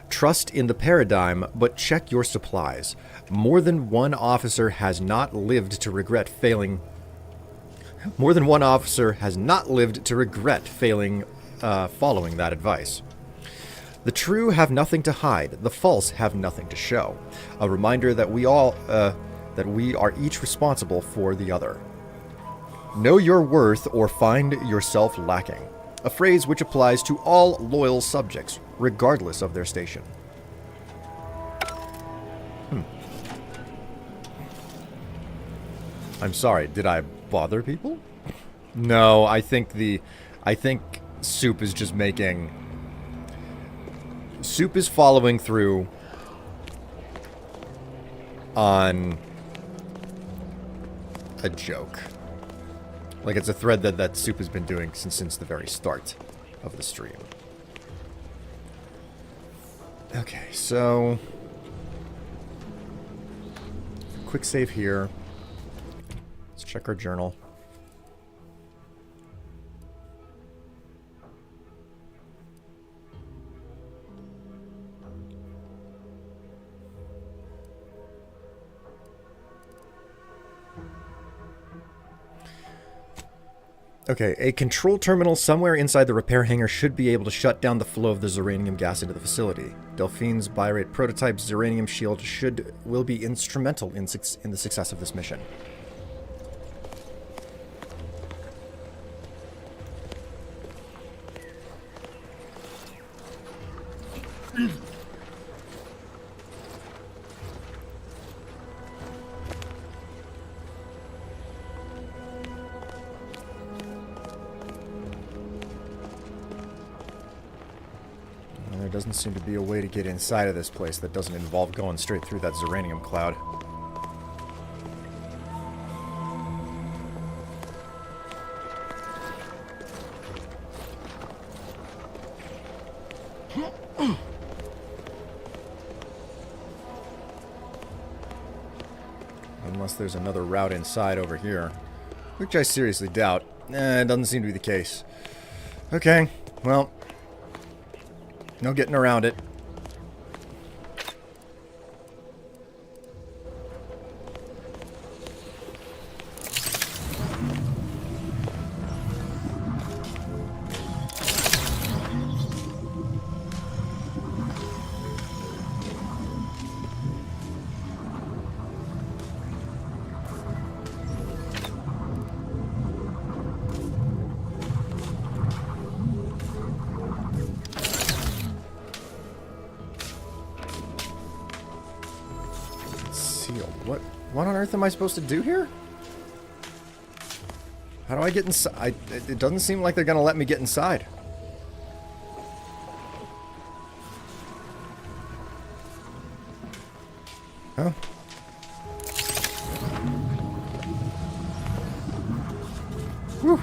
Trust in the paradigm, but check your supplies. More than one officer has not lived to regret failing. Following that advice. The true have nothing to hide. The false have nothing to show. A reminder that we are each responsible for the other. Know your worth or find yourself lacking. A phrase which applies to all loyal subjects, regardless of their station. I'm sorry, did I bother people? No, I think Soup is just making... Soup is following through on a joke. Like, it's a thread that Soup has been doing since the very start of the stream. Okay, so... quick save here. Let's check our journal. Okay, a control terminal somewhere inside the repair hangar should be able to shut down the flow of the Zeranium gas into the facility. Delphine's Birate prototype Zeranium shield will be instrumental in the success of this mission. There doesn't seem to be a way to get inside of this place that doesn't involve going straight through that Zeranium cloud. Unless there's another route inside over here. Which I seriously doubt. It doesn't seem to be the case. Okay, well... no getting around it. What on earth am I supposed to do here? How do I get inside? It doesn't seem like they're gonna let me get inside. Huh? Whew.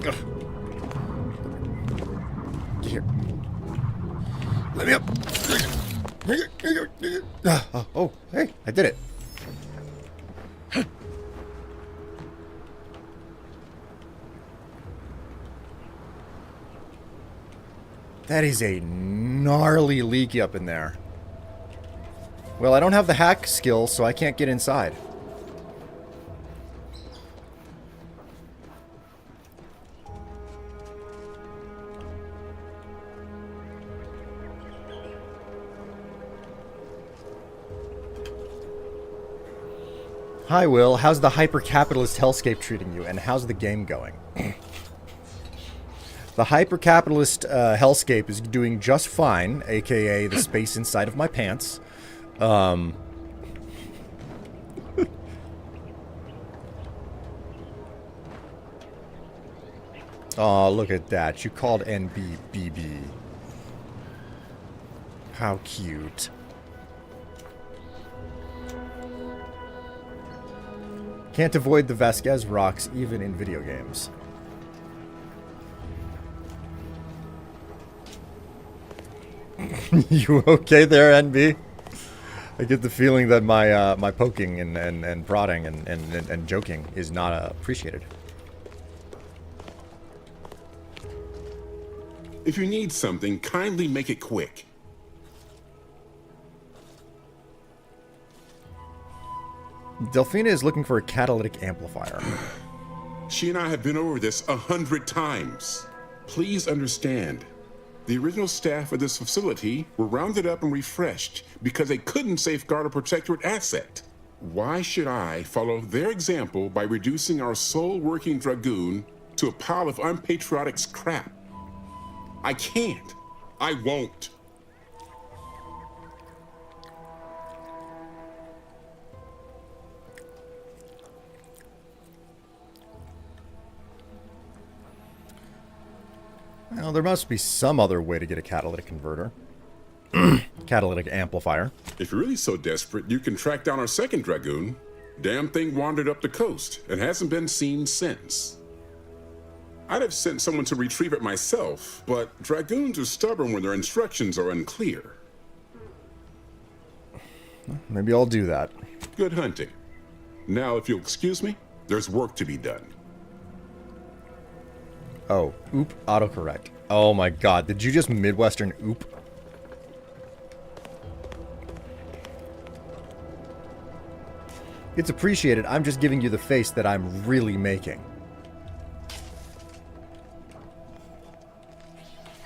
Get here. Let me up. Oh, hey, I did it. That is a gnarly leak up in there. Well, I don't have the hack skill, so I can't get inside. Hi, Will. How's the hyper-capitalist hellscape treating you, and how's the game going? The hyper-capitalist hellscape is doing just fine, aka the space inside of my pants. Oh, look at that. You called NB BB. How cute. Can't avoid the Vasquez rocks even in video games. You okay there, NB? I get the feeling that my my poking and prodding and joking is not appreciated. If you need something, kindly make it quick. Delphina is looking for a catalytic amplifier. She and I have been over this 100 times. Please understand. The original staff of this facility were rounded up and refreshed because they couldn't safeguard a protectorate asset. Why should I follow their example by reducing our sole working Dragoon to a pile of unpatriotic scrap? I can't. I won't. Well, there must be some other way to get a catalytic converter. Catalytic amplifier. If you're really so desperate, you can track down our second Dragoon. Damn thing wandered up the coast and hasn't been seen since. I'd have sent someone to retrieve it myself, but Dragoons are stubborn when their instructions are unclear. Maybe I'll do that. Good hunting. Now, if you'll excuse me, there's work to be done. Oh, oop, autocorrect. Oh my god, did you just Midwestern oop? It's appreciated, I'm just giving you the face that I'm really making.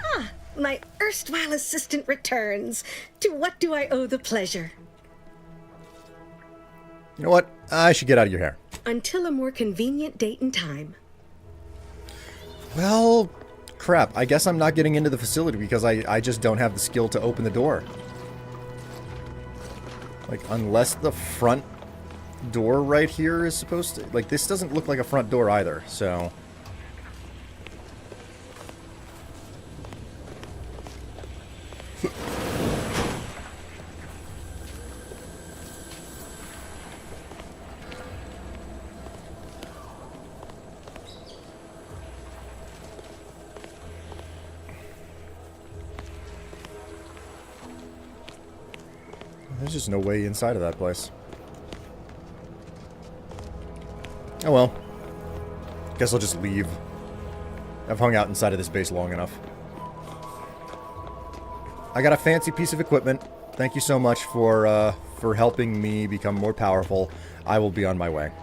Ah, my erstwhile assistant returns. To what do I owe the pleasure? You know what? I should get out of your hair. Until a more convenient date and time. Well, crap. I guess I'm not getting into the facility because I just don't have the skill to open the door. Like, unless the front door right here is supposed to... Like, this doesn't look like a front door either, so... There's just no way inside of that place. Oh well. Guess I'll just leave. I've hung out inside of this base long enough. I got a fancy piece of equipment. Thank you so much for helping me become more powerful. I will be on my way.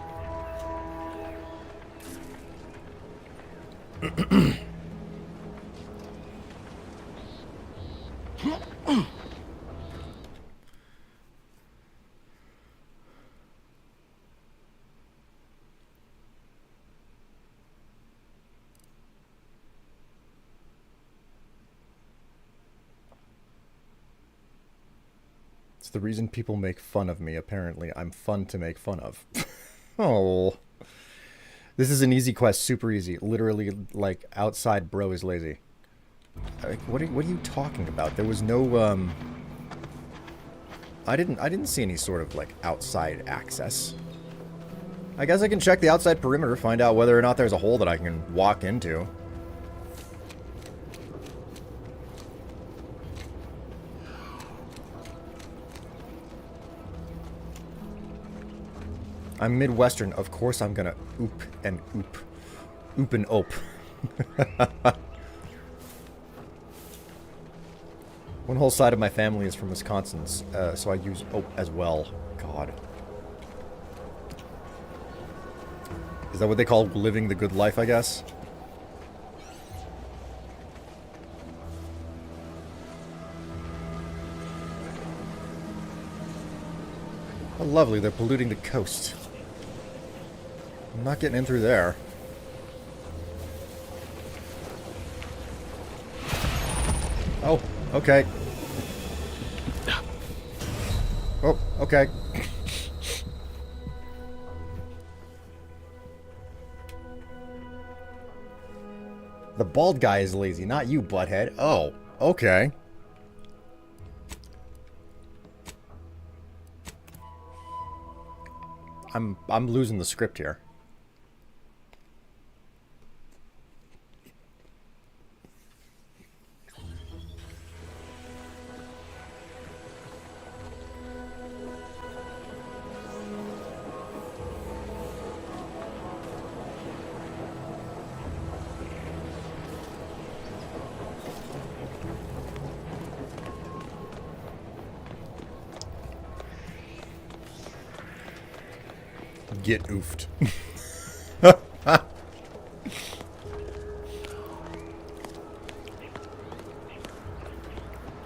the reason people make fun of me. Apparently, I'm fun to make fun of. Oh. This is an easy quest, super easy. Literally, like, outside bro is lazy. Like, what are you talking about? There was no, I didn't see any sort of, like, outside access. I guess I can check the outside perimeter, find out whether or not there's a hole that I can walk into. I'm Midwestern, of course I'm gonna oop and oop. Oop and ope. One whole side of my family is from Wisconsin, so I use ope as well. God. Is that what they call living the good life, I guess? Oh, lovely, they're polluting the coast. I'm not getting in through there. Oh, okay. Oh, okay. The bald guy is lazy, not you, butthead. Oh, okay. I'm losing the script here. Get oofed.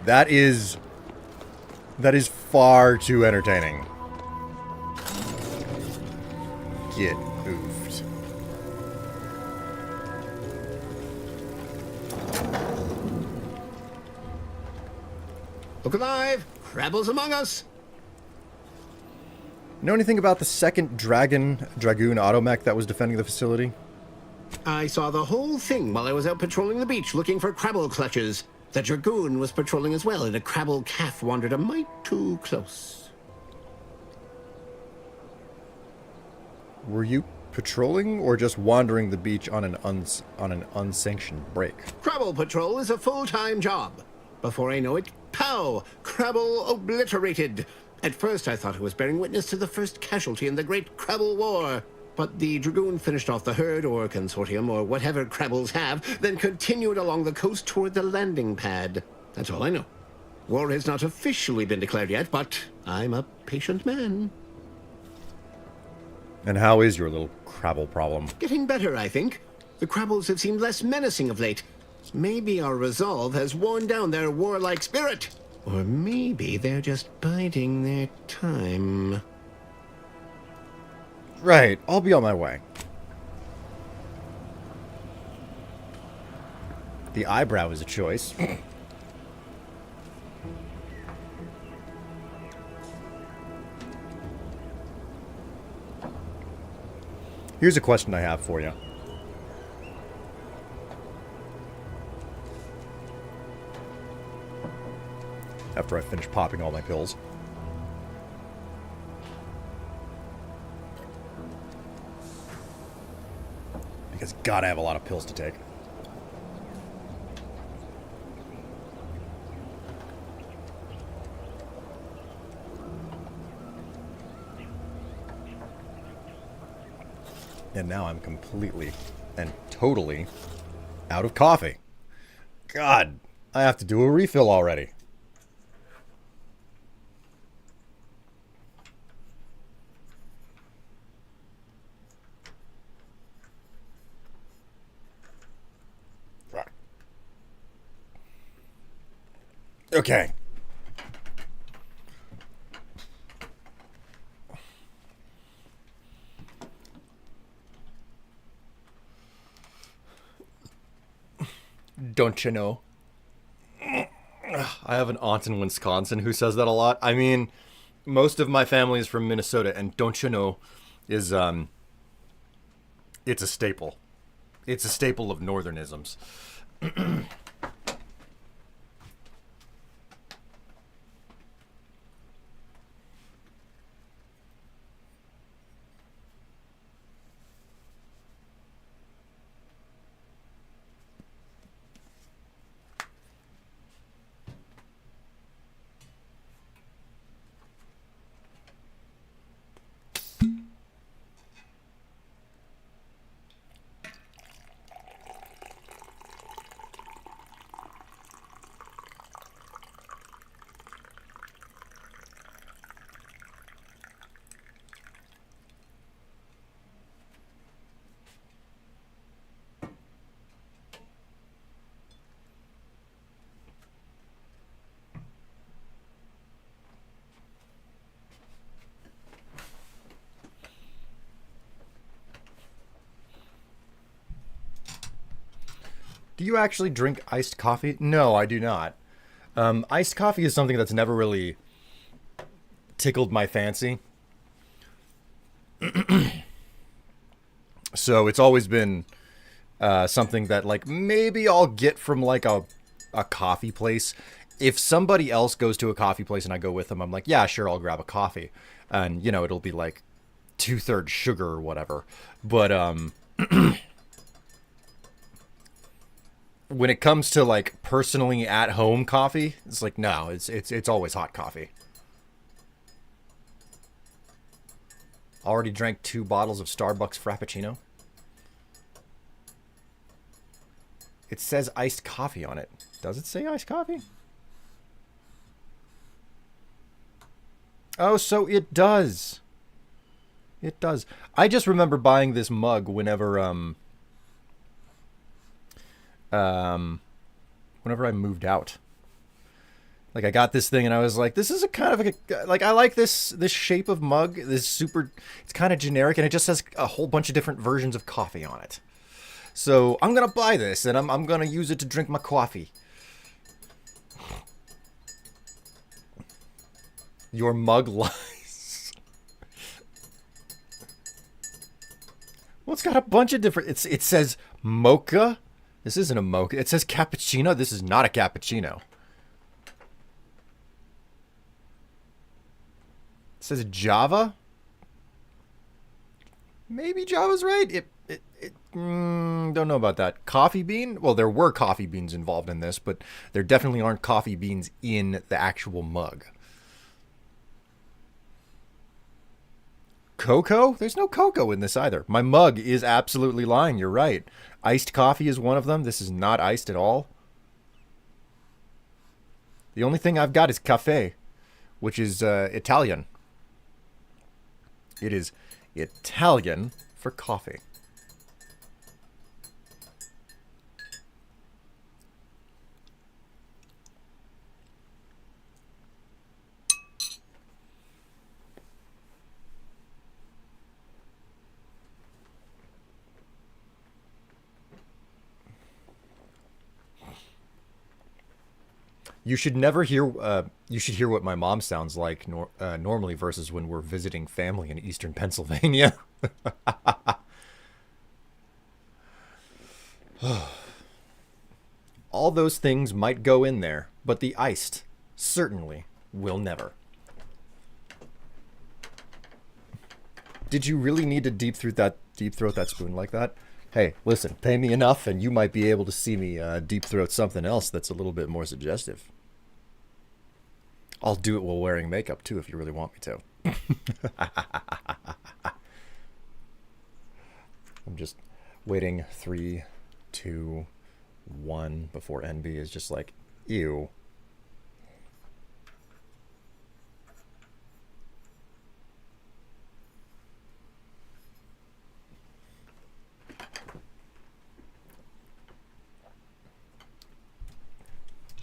That is far too entertaining. Get oofed. Look alive! Crabbles among us! Know anything about the second Dragoon automech that was defending the facility? I saw the whole thing while I was out patrolling the beach looking for crabble clutches. The Dragoon was patrolling as well, and a crabble calf wandered a mite too close. Were you patrolling or just wandering the beach on an unsanctioned break? Crabble patrol is a full-time job. Before I know it, pow! Crabble obliterated! At first I thought I was bearing witness to the first casualty in the Great Crabble War. But the Dragoon finished off the herd, or consortium, or whatever crabbles have, then continued along the coast toward the landing pad. That's all I know. War has not officially been declared yet, but I'm a patient man. And how is your little crabble problem? Getting better, I think. The crabbles have seemed less menacing of late. Maybe our resolve has worn down their warlike spirit. Or maybe they're just biding their time. Right, I'll be on my way. The eyebrow is a choice. Here's a question I have for you. After I finish popping all my pills. Because God, I have a lot of pills to take. And now I'm completely and totally out of coffee. God, I have to do a refill already. Okay. Don't you know? I have an aunt in Wisconsin who says that a lot. I mean, most of my family is from Minnesota, and don't you know, is it's a staple. It's a staple of northernisms. Do you actually drink iced coffee? No, I do not. Iced coffee is something that's never really tickled my fancy. So it's always been something that, like, maybe I'll get from, like, a coffee place. If somebody else goes to a coffee place and I go with them, I'm like, yeah, sure, I'll grab a coffee. And, you know, it'll be, like, 2/3 sugar or whatever. But, when it comes to, like, personally at home coffee, it's like, no, it's always hot coffee. Already drank 2 bottles of Starbucks Frappuccino. It says iced coffee on it. Does it say iced coffee? Oh, so it does. It does. I just remember buying this mug whenever whenever I moved out. Like, I got this thing and I was like, this is a kind of like I like this shape of mug. This super, it's kind of generic and it just has a whole bunch of different versions of coffee on it. So I'm gonna buy this and I'm gonna use it to drink my coffee. Your mug lies. Well, it's got a bunch of different. It says mocha. This isn't a mocha. It says cappuccino. This is not a cappuccino. It says Java. Maybe Java's right. Don't know about that. Coffee bean? Well, there were coffee beans involved in this, but there definitely aren't coffee beans in the actual mug. Cocoa? There's no cocoa in this either. My mug is absolutely lying. You're right. Iced coffee is one of them. This is not iced at all. The only thing I've got is cafe, which is Italian. It is Italian for coffee. You should never hear. You should hear what my mom sounds like normally versus when we're visiting family in Eastern Pennsylvania. All those things might go in there, but the iced certainly will never. Did you really need to deep throat that spoon like that? Hey, listen, pay me enough, and you might be able to see me deep throat something else that's a little bit more suggestive. I'll do it while wearing makeup, too, if you really want me to. I'm just waiting 3, 2, 1 before NB is just like, ew.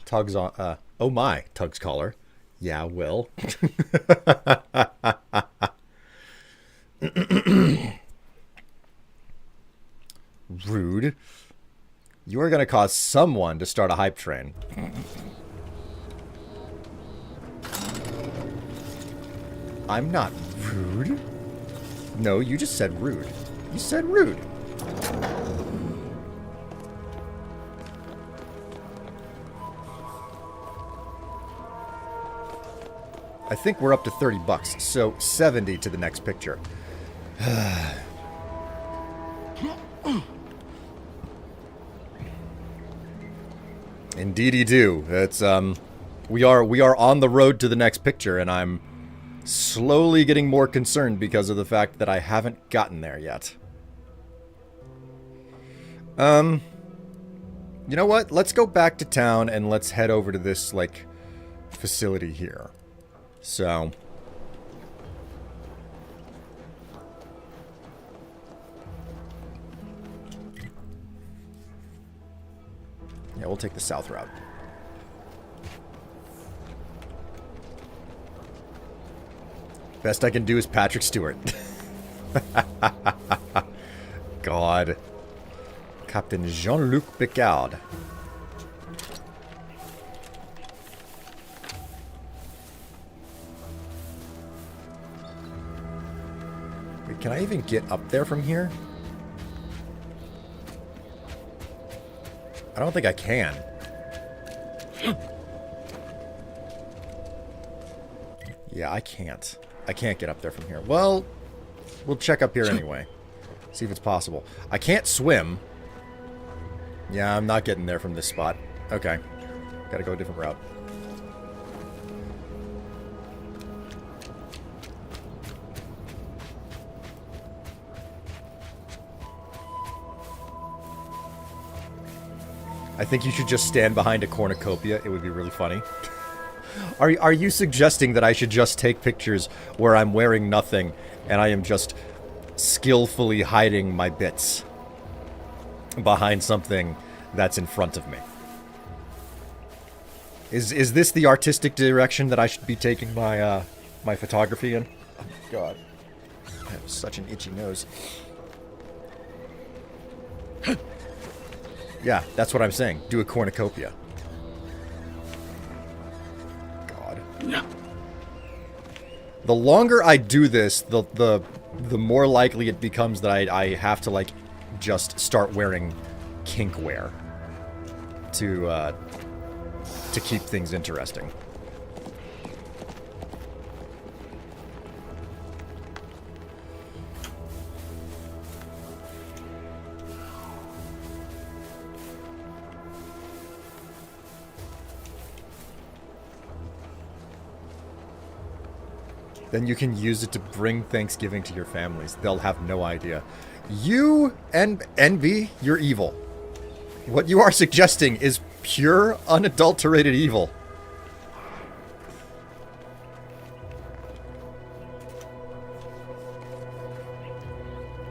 Tugs on, oh my, Tugs caller. Yeah, Will. Rude. You are going to cause someone to start a hype train. I'm not rude. No, you just said rude. You said rude. I think we're up to 30 bucks, so 70 to the next picture. Indeedy do. It's we are on the road to the next picture, and I'm slowly getting more concerned because of the fact that I haven't gotten there yet. You know what? Let's go back to town and let's head over to this, like, facility here. So... yeah, we'll take the south route. Best I can do is Patrick Stewart. God. Captain Jean-Luc Picard. Wait, can I even get up there from here? I don't think I can. Yeah, I can't. I can't get up there from here. Well, we'll check up here anyway. See if it's possible. I can't swim. Yeah, I'm not getting there from this spot. Okay. Gotta go a different route. I think you should just stand behind a cornucopia. It would be really funny. Are you suggesting that I should just take pictures where I'm wearing nothing and I am just skillfully hiding my bits behind something that's in front of me? Is this the artistic direction that I should be taking my my photography in? Oh God, I have such an itchy nose. Yeah, that's what I'm saying. Do a cornucopia. God. No. The longer I do this, the more likely it becomes that I have to, like, just start wearing kink wear to keep things interesting. Then you can use it to bring Thanksgiving to your families. They'll have no idea. You and NB, you're evil. What you are suggesting is pure, unadulterated evil.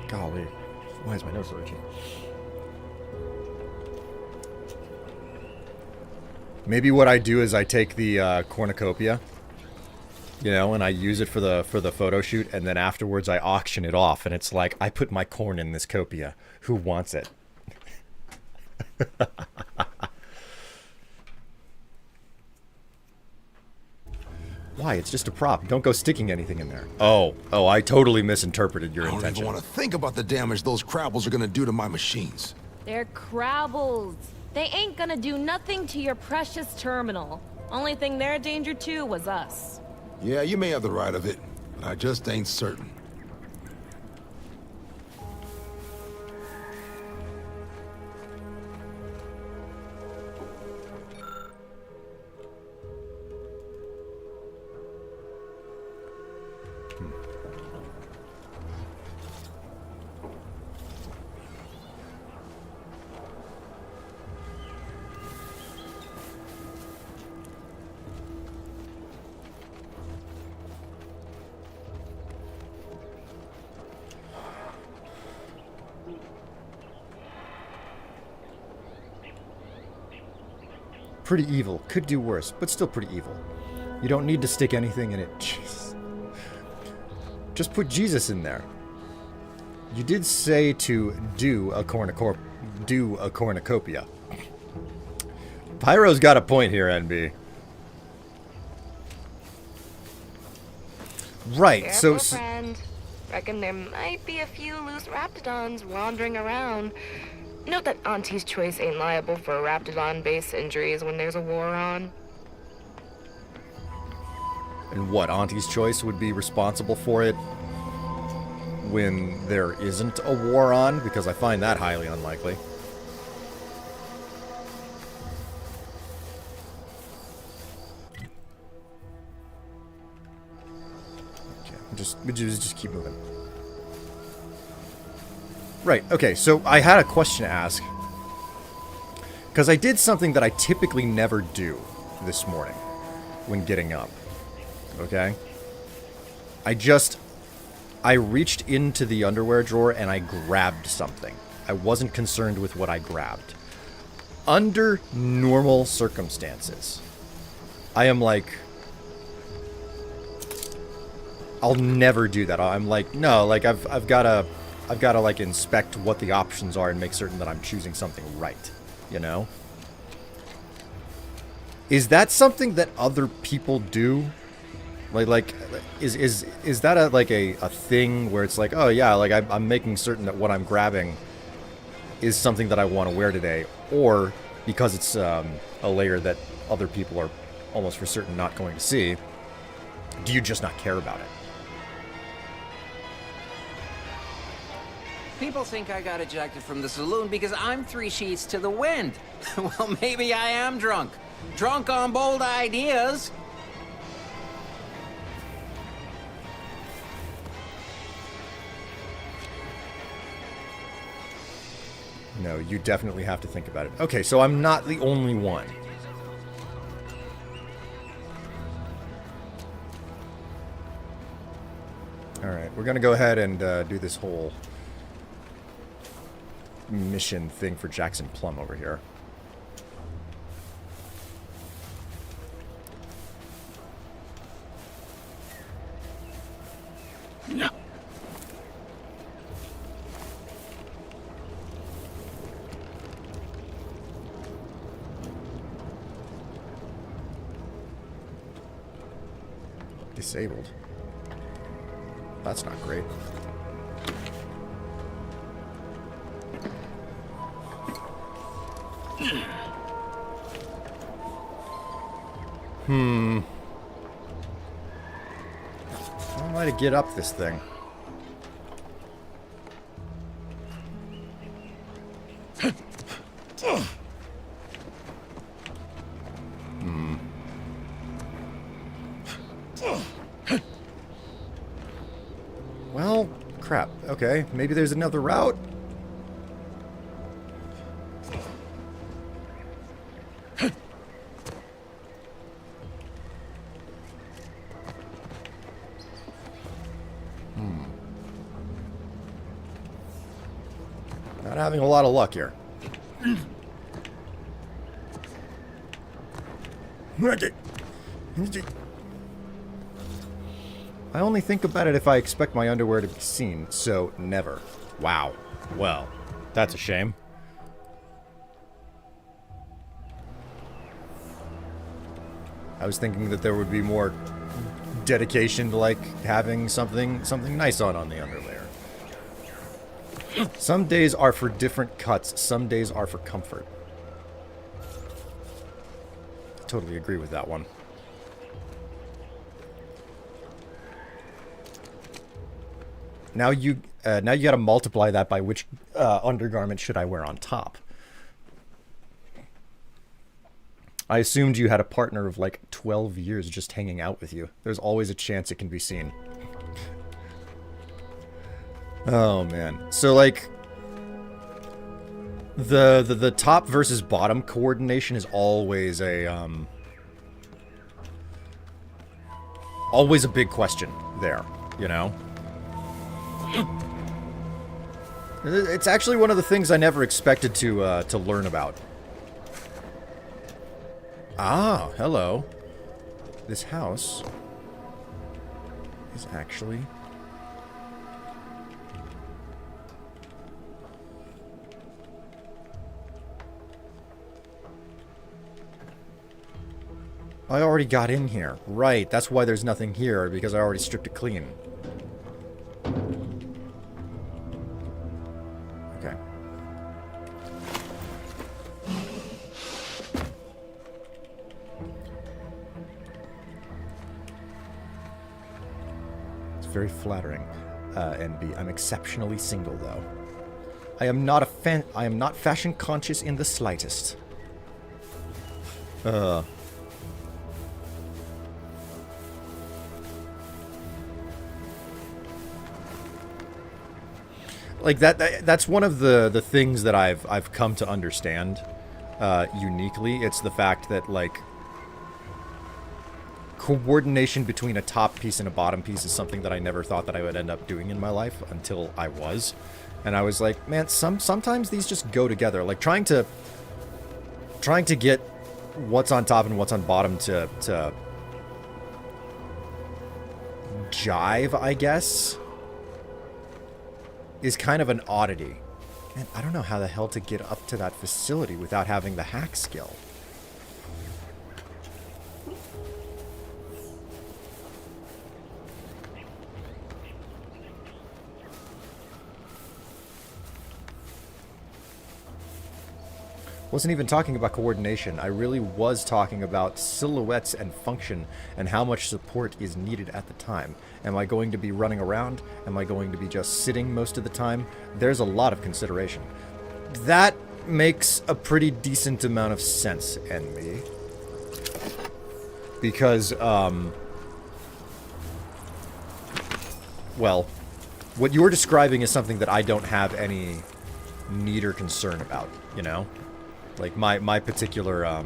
Golly. Why is my nose so itchy? Maybe what I do is I take the cornucopia, you know, and I use it for the photo shoot, and then afterwards I auction it off, and it's like, I put my corn in this copia. Who wants it? Why? It's just a prop. Don't go sticking anything in there. Oh, I totally misinterpreted your intention. I don't even want to think about the damage those Crabbles are gonna do to my machines. They're Crabbles. They ain't gonna do nothing to your precious terminal. Only thing they're a danger to was us. Yeah, you may have the right of it, but I just ain't certain. Pretty evil. Could do worse, but still pretty evil. You don't need to stick anything in it. Jeez. Just put Jesus in there. You did say to do a cornucopia. Pyro's got a point here, NB. Right, Careful, so... friend. Reckon there might be a few loose Raptidons wandering around. Note that Auntie's Choice ain't liable for Raptidon base injuries when there's a war on. And what, Auntie's Choice would be responsible for it when there isn't a war on? Because I find that highly unlikely. We just keep moving. Right, okay, so I had a question to ask. Because I did something that I typically never do this morning when getting up. Okay? I reached into the underwear drawer and I grabbed something. I wasn't concerned with what I grabbed. Under normal circumstances, I am like... I'll never do that. I'm like, no, like I've got to like inspect what the options are and make certain that I'm choosing something right, you know? Is that something that other people do? Like is that a thing where it's like, oh yeah, like I'm making certain that what I'm grabbing is something that I want to wear today, or because it's a layer that other people are almost for certain not going to see, do you just not care about it? People think I got ejected from the saloon because I'm 3 sheets to the wind. Well, maybe I am drunk. Drunk on bold ideas. No, you definitely have to think about it. Okay, so I'm not the only one. Alright, we're gonna go ahead and do this whole mission thing for Jackson Plum over here. No. Disabled. That's not great. How am I to get up this thing? Well, crap. Okay, maybe there's another route. Not having a lot of luck here. I only think about it if I expect my underwear to be seen, so never. Wow. Well, that's a shame. I was thinking that there would be more dedication to, like, having something nice on the underlayer. Some days are for different cuts, some days are for comfort. I totally agree with that one. Now you gotta multiply that by which undergarment should I wear on top. I assumed you had a partner of like 12 years just hanging out with you. There's always a chance it can be seen. Oh man. So like the top versus bottom coordination is always a big question there, you know? It's actually one of the things I never expected to learn about. Ah, hello. This house is actually... I already got in here. Right, that's why there's nothing here, because I already stripped it clean. Okay. It's very flattering, NB. I'm exceptionally single, though. I am not fashion conscious in the slightest. Like that's one of the things that I've come to understand uniquely. It's the fact that, like, coordination between a top piece and a bottom piece is something that I never thought that I would end up doing in my life until I was. And I was like, man, sometimes these just go together. Like trying to get what's on top and what's on bottom to jive, I guess, is kind of an oddity. And I don't know how the hell to get up to that facility without having the hack skill. Wasn't even talking about coordination. I really was talking about silhouettes and function and how much support is needed at the time. Am I going to be running around? Am I going to be just sitting most of the time? There's a lot of consideration. That makes a pretty decent amount of sense, NB. Because, well, what you're describing is something that I don't have any need or concern about, you know? Like, my particular,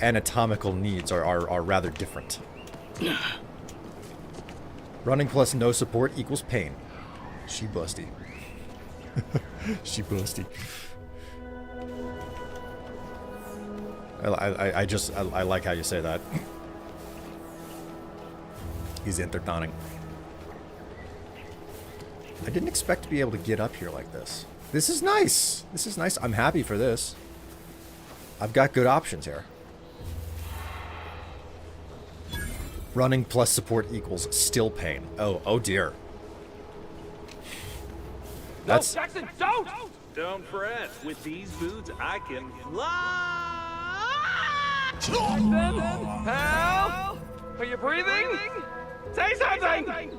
anatomical needs are rather different. Running plus no support equals pain. She busty. She busty. I like how you say that. He's entertaining. I didn't expect to be able to get up here like this. This is nice. This is nice. I'm happy for this. I've got good options here. Running plus support equals still pain. Oh dear. That's... No, Jackson, don't! Don't fret. With these boots, I can fly! Jackson? Hal? Are you breathing? Say something!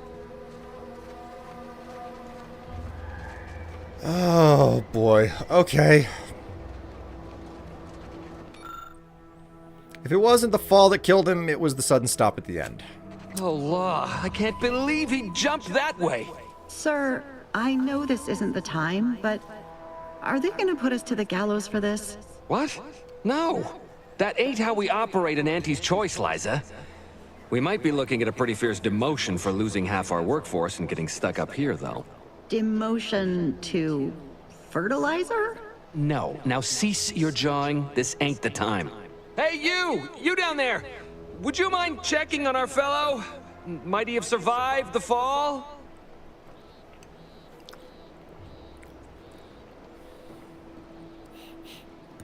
Oh, boy. Okay. If it wasn't the fall that killed him, it was the sudden stop at the end. Oh, law. I can't believe he jumped that way. Sir, I know this isn't the time, but are they gonna put us to the gallows for this? What? No. That ain't how we operate in Auntie's Choice, Liza. We might be looking at a pretty fierce demotion for losing half our workforce and getting stuck up here, though. Demotion to fertilizer? No. Now cease your jawing. This ain't the time. Hey, you! You down there! Would you mind checking on our fellow? Might he have survived the fall?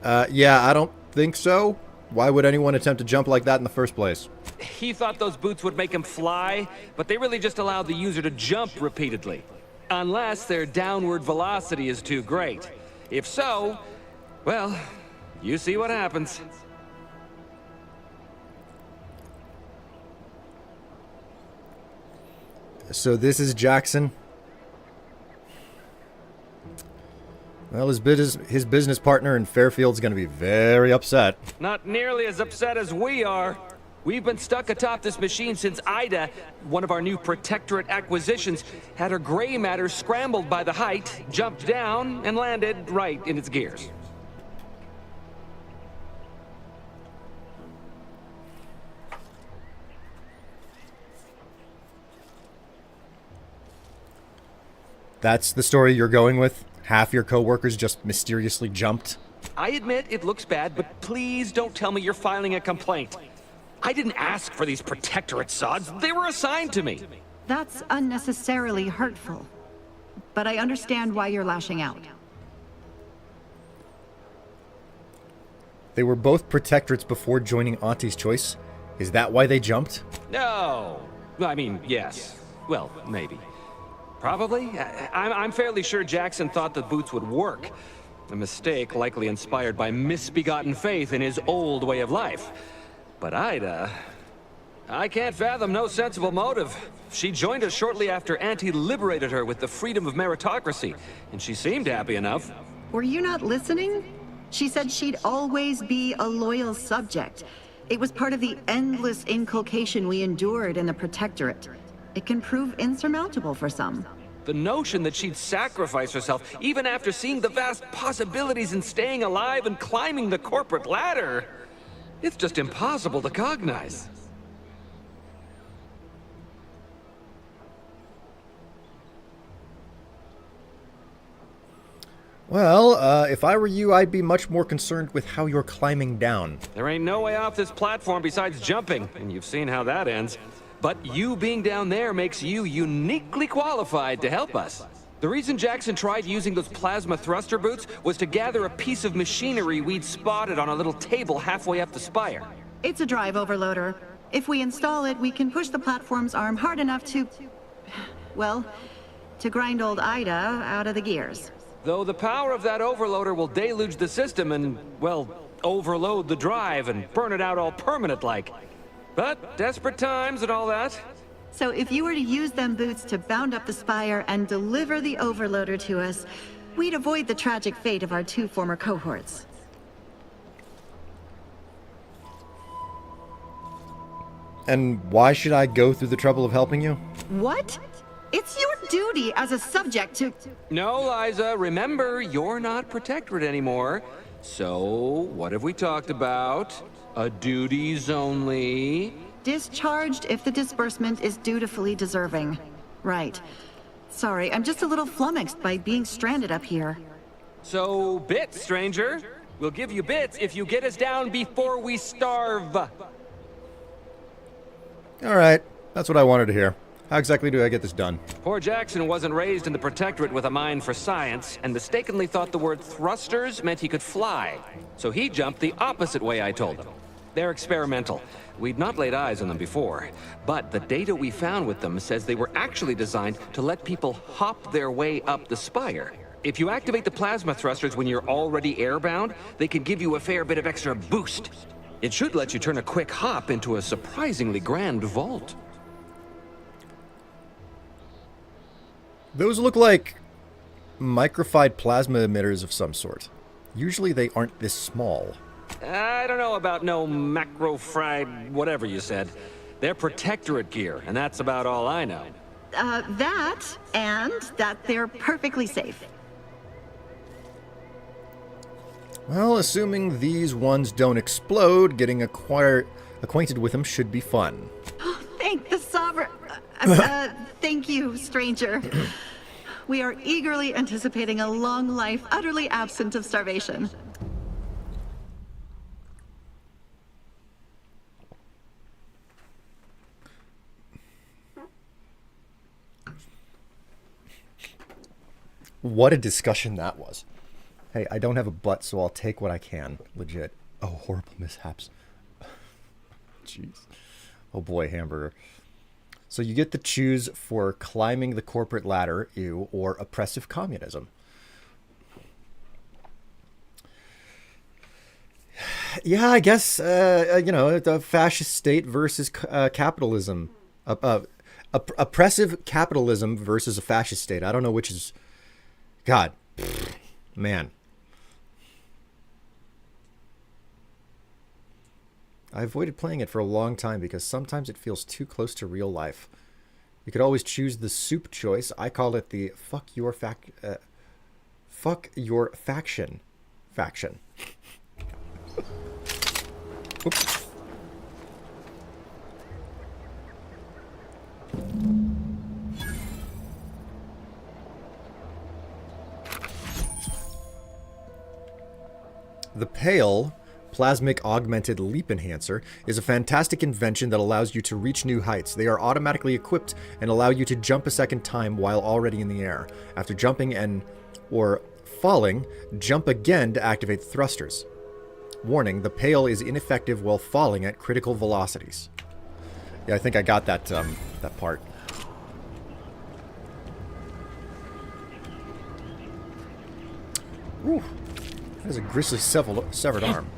Yeah, I don't think so. Why would anyone attempt to jump like that in the first place? He thought those boots would make him fly, but they really just allowed the user to jump repeatedly. Unless their downward velocity is too great. If so, well, you see what happens. So this is Jackson. Well, his business partner in Fairfield's gonna be very upset. Not nearly as upset as we are. We've been stuck atop this machine since Ida, one of our new Protectorate acquisitions, had her gray matter scrambled by the height, jumped down, and landed right in its gears. That's the story you're going with? Half your coworkers just mysteriously jumped? I admit it looks bad, but please don't tell me you're filing a complaint. I didn't ask for these Protectorate sods. They were assigned to me. That's unnecessarily hurtful. But I understand why you're lashing out. They were both protectorates before joining Auntie's Choice. Is that why they jumped? No. I mean, yes. Well, maybe. Probably. I'm fairly sure Jackson thought the boots would work. A mistake likely inspired by misbegotten faith in his old way of life. But Ida... I can't fathom no sensible motive. She joined us shortly after Auntie liberated her with the freedom of meritocracy, and she seemed happy enough. Were you not listening? She said she'd always be a loyal subject. It was part of the endless inculcation we endured in the Protectorate. It can prove insurmountable for some. The notion that she'd sacrifice herself, even after seeing the vast possibilities in staying alive and climbing the corporate ladder, it's just impossible to cognize. Well, if I were you, I'd be much more concerned with how you're climbing down. There ain't no way off this platform besides jumping, and you've seen how that ends. But you being down there makes you uniquely qualified to help us. The reason Jackson tried using those plasma thruster boots was to gather a piece of machinery we'd spotted on a little table halfway up the spire. It's a drive overloader. If we install it, we can push the platform's arm hard enough to... well, to grind old Ida out of the gears. Though the power of that overloader will deluge the system and, well, overload the drive and burn it out all permanent-like. But desperate times and all that. So if you were to use them boots to bound up the spire and deliver the overloader to us, we'd avoid the tragic fate of our 2 former cohorts. And why should I go through the trouble of helping you? What? It's your duty as a subject to... No, Liza, remember, you're not Protectorate anymore. So, what have we talked about? A duties only. Discharged if the disbursement is dutifully deserving. Right. Sorry, I'm just a little flummoxed by being stranded up here. So, bits, stranger. We'll give you bits if you get us down before we starve. Alright, that's what I wanted to hear. How exactly do I get this done? Poor Jackson wasn't raised in the Protectorate with a mind for science, and mistakenly thought the word thrusters meant he could fly. So he jumped the opposite way I told him. They're experimental. We'd not laid eyes on them before, but the data we found with them says they were actually designed to let people hop their way up the spire. If you activate the plasma thrusters when you're already airbound, they can give you a fair bit of extra boost. It should let you turn a quick hop into a surprisingly grand vault. Those look like microfied plasma emitters of some sort. Usually they aren't this small. I don't know about no macro-fried whatever you said. They're Protectorate gear, and that's about all I know. That, and that they're perfectly safe. Well, assuming these ones don't explode, getting acquainted with them should be fun. Thank the Sovereign... thank you, stranger. We are eagerly anticipating a long life utterly absent of starvation. What a discussion that was. Hey, I don't have a butt, so I'll take what I can. Legit. Oh, horrible mishaps. Jeez. Oh boy, hamburger. So you get to choose for climbing the corporate ladder, ew, or oppressive communism. Yeah, I guess, the fascist state versus capitalism. Oppressive capitalism versus a fascist state. I don't know which is... God. Man. I avoided playing it for a long time because sometimes it feels too close to real life. You could always choose the soup choice. I call it the fuck your faction faction. Oops. The Pale Plasmic Augmented Leap Enhancer is a fantastic invention that allows you to reach new heights. They are automatically equipped and allow you to jump a second time while already in the air. After jumping or falling, jump again to activate the thrusters. Warning, the pail is ineffective while falling at critical velocities. Yeah, I think I got that, that part. Ooh, that is a grisly severed arm.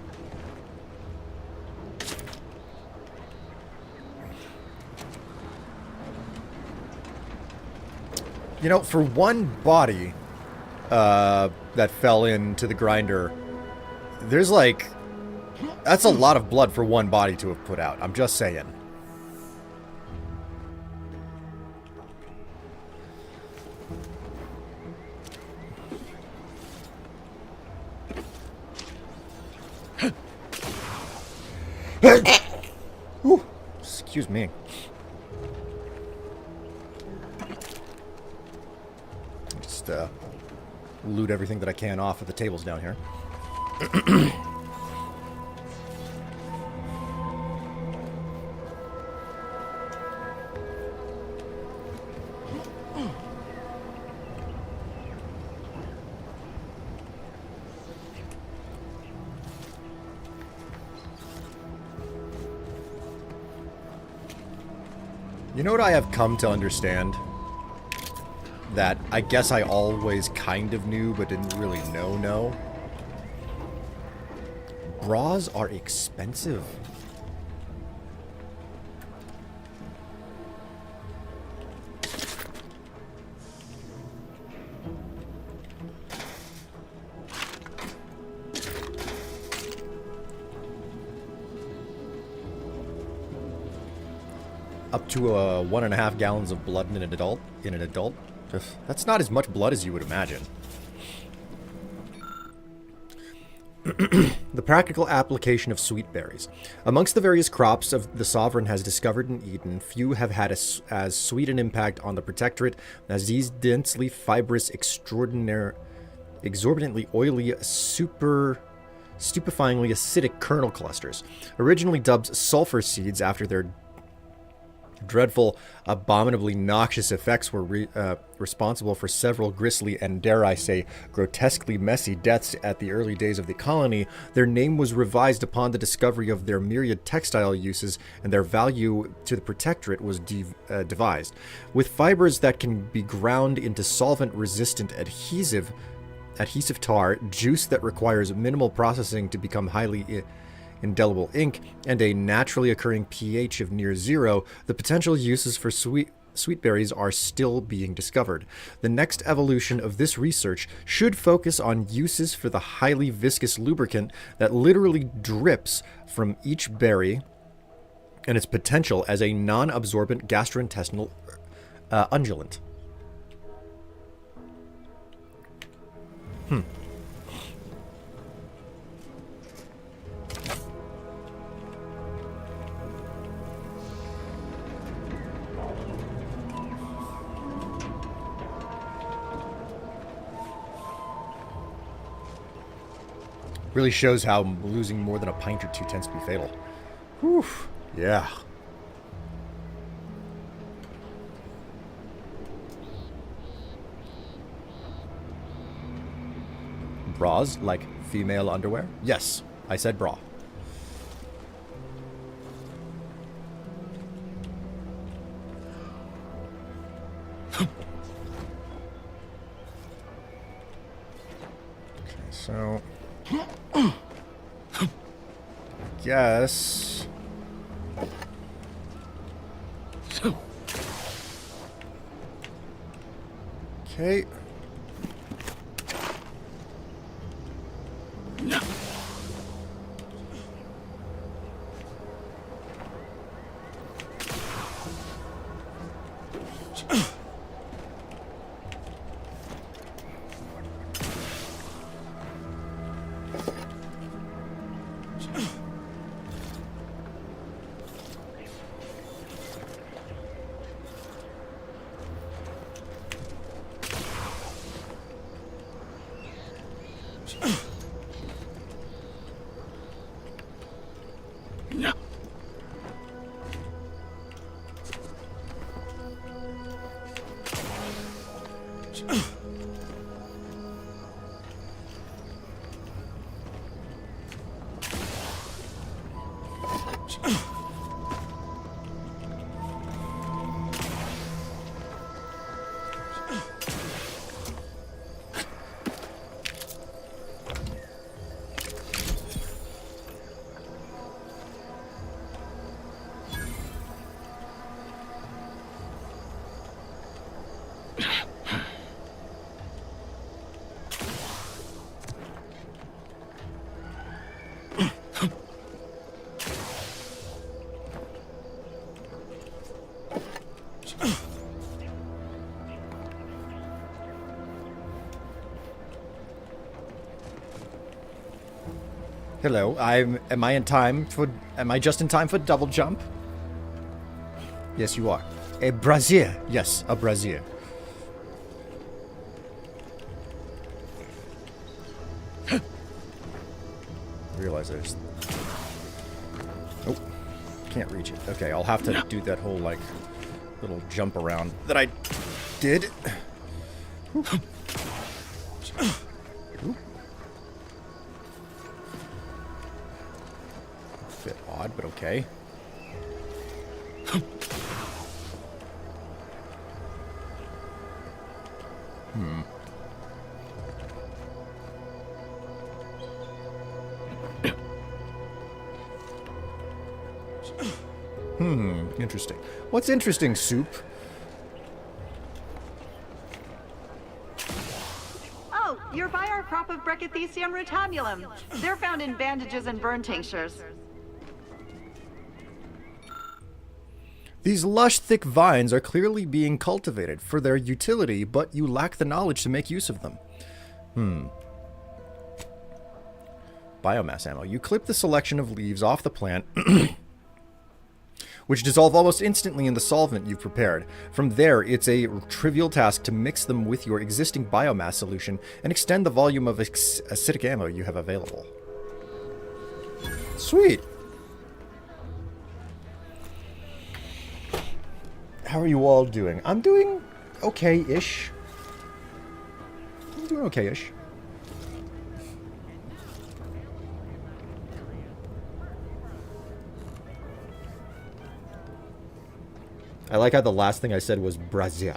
You know, for one body that fell into the grinder, there's like... That's a lot of blood for one body to have put out. I'm just saying. Ooh, excuse me. Just loot everything that I can off of the tables down here. You know what I have come to understand? That I guess I always kind of knew, but didn't really know. Bras are expensive. Up to 1.5 gallons of blood in an adult. That's not as much blood as you would imagine. The practical application of sweet berries. Amongst the various crops of the Sovereign has discovered in Eden, few have had as sweet an impact on the Protectorate as these densely fibrous, exorbitantly oily, stupefyingly acidic kernel clusters. Originally dubbed sulfur seeds after their dreadful, abominably noxious effects were responsible for several grisly and, dare I say, grotesquely messy deaths at the early days of the colony, their name was revised upon the discovery of their myriad textile uses, and their value to the Protectorate was devised. With fibers that can be ground into solvent-resistant adhesive tar, juice that requires minimal processing to become highly indelible ink, and a naturally occurring pH of near 0, the potential uses for sweet berries are still being discovered. The next evolution of this research should focus on uses for the highly viscous lubricant that literally drips from each berry and its potential as a non-absorbent gastrointestinal unguent. Really shows how losing more than a pint or two tends to be fatal. Whew. Yeah. Bras, like female underwear? Yes, I said bra. Okay, so... guess... Okay. Hello, am I just in time for double jump? Yes, you are. A brazier. Yes, a brazier. Realize there's... Oh, can't reach it. Okay, I'll have to do that whole, like, little jump around that I did. Oop. Oop. Bit odd, but okay. Interesting. What's interesting, Soup? Oh, you're by our crop of Brachythecium rutabulum. They're found in bandages and burn tinctures. These lush, thick vines are clearly being cultivated for their utility, but you lack the knowledge to make use of them. Biomass ammo. You clip the selection of leaves off the plant, which dissolve almost instantly in the solvent you've prepared. From there, it's a trivial task to mix them with your existing biomass solution and extend the volume of acidic ammo you have available. Sweet! How are you all doing? I'm doing okay-ish. I'm doing okay-ish. I like how the last thing I said was brazier.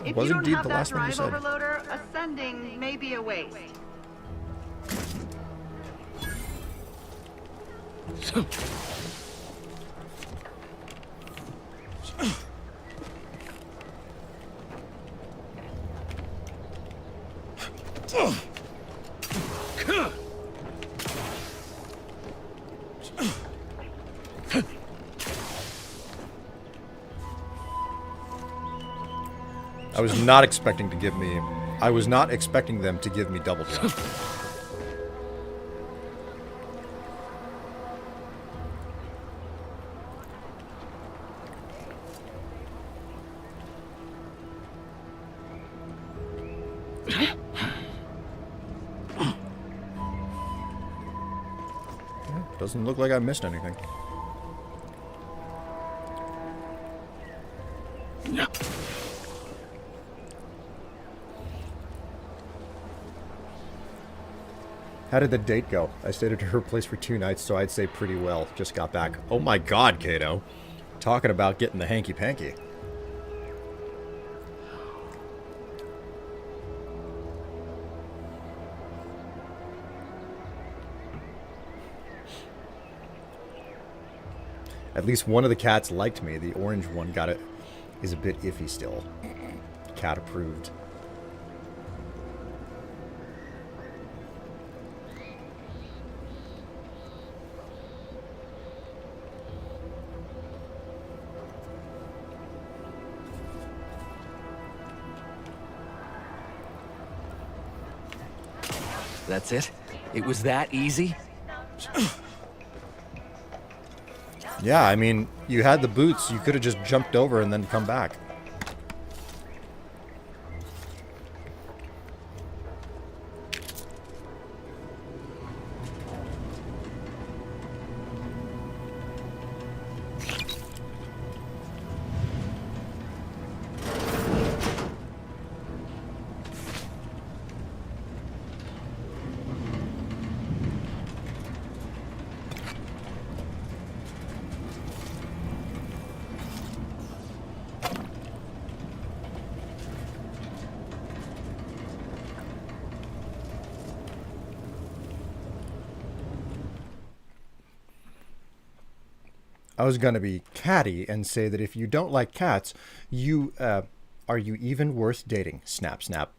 If Was you don't indeed have the that last thing you drive said. overloader, ascending may be a waste. I was not expecting them to give me double jump. Doesn't look like I missed anything. How did the date go? I stayed at her place for 2 nights, so I'd say pretty well. Just got back. Oh my god, Kato. Talking about getting the hanky-panky. At least one of the cats liked me. The orange one is a bit iffy still. Cat approved. That's it? It was that easy? Yeah, I mean, you had the boots. You could have just jumped over and then come back. I was going to be catty and say that if you don't like cats, you, are you even worth dating? Snap, snap.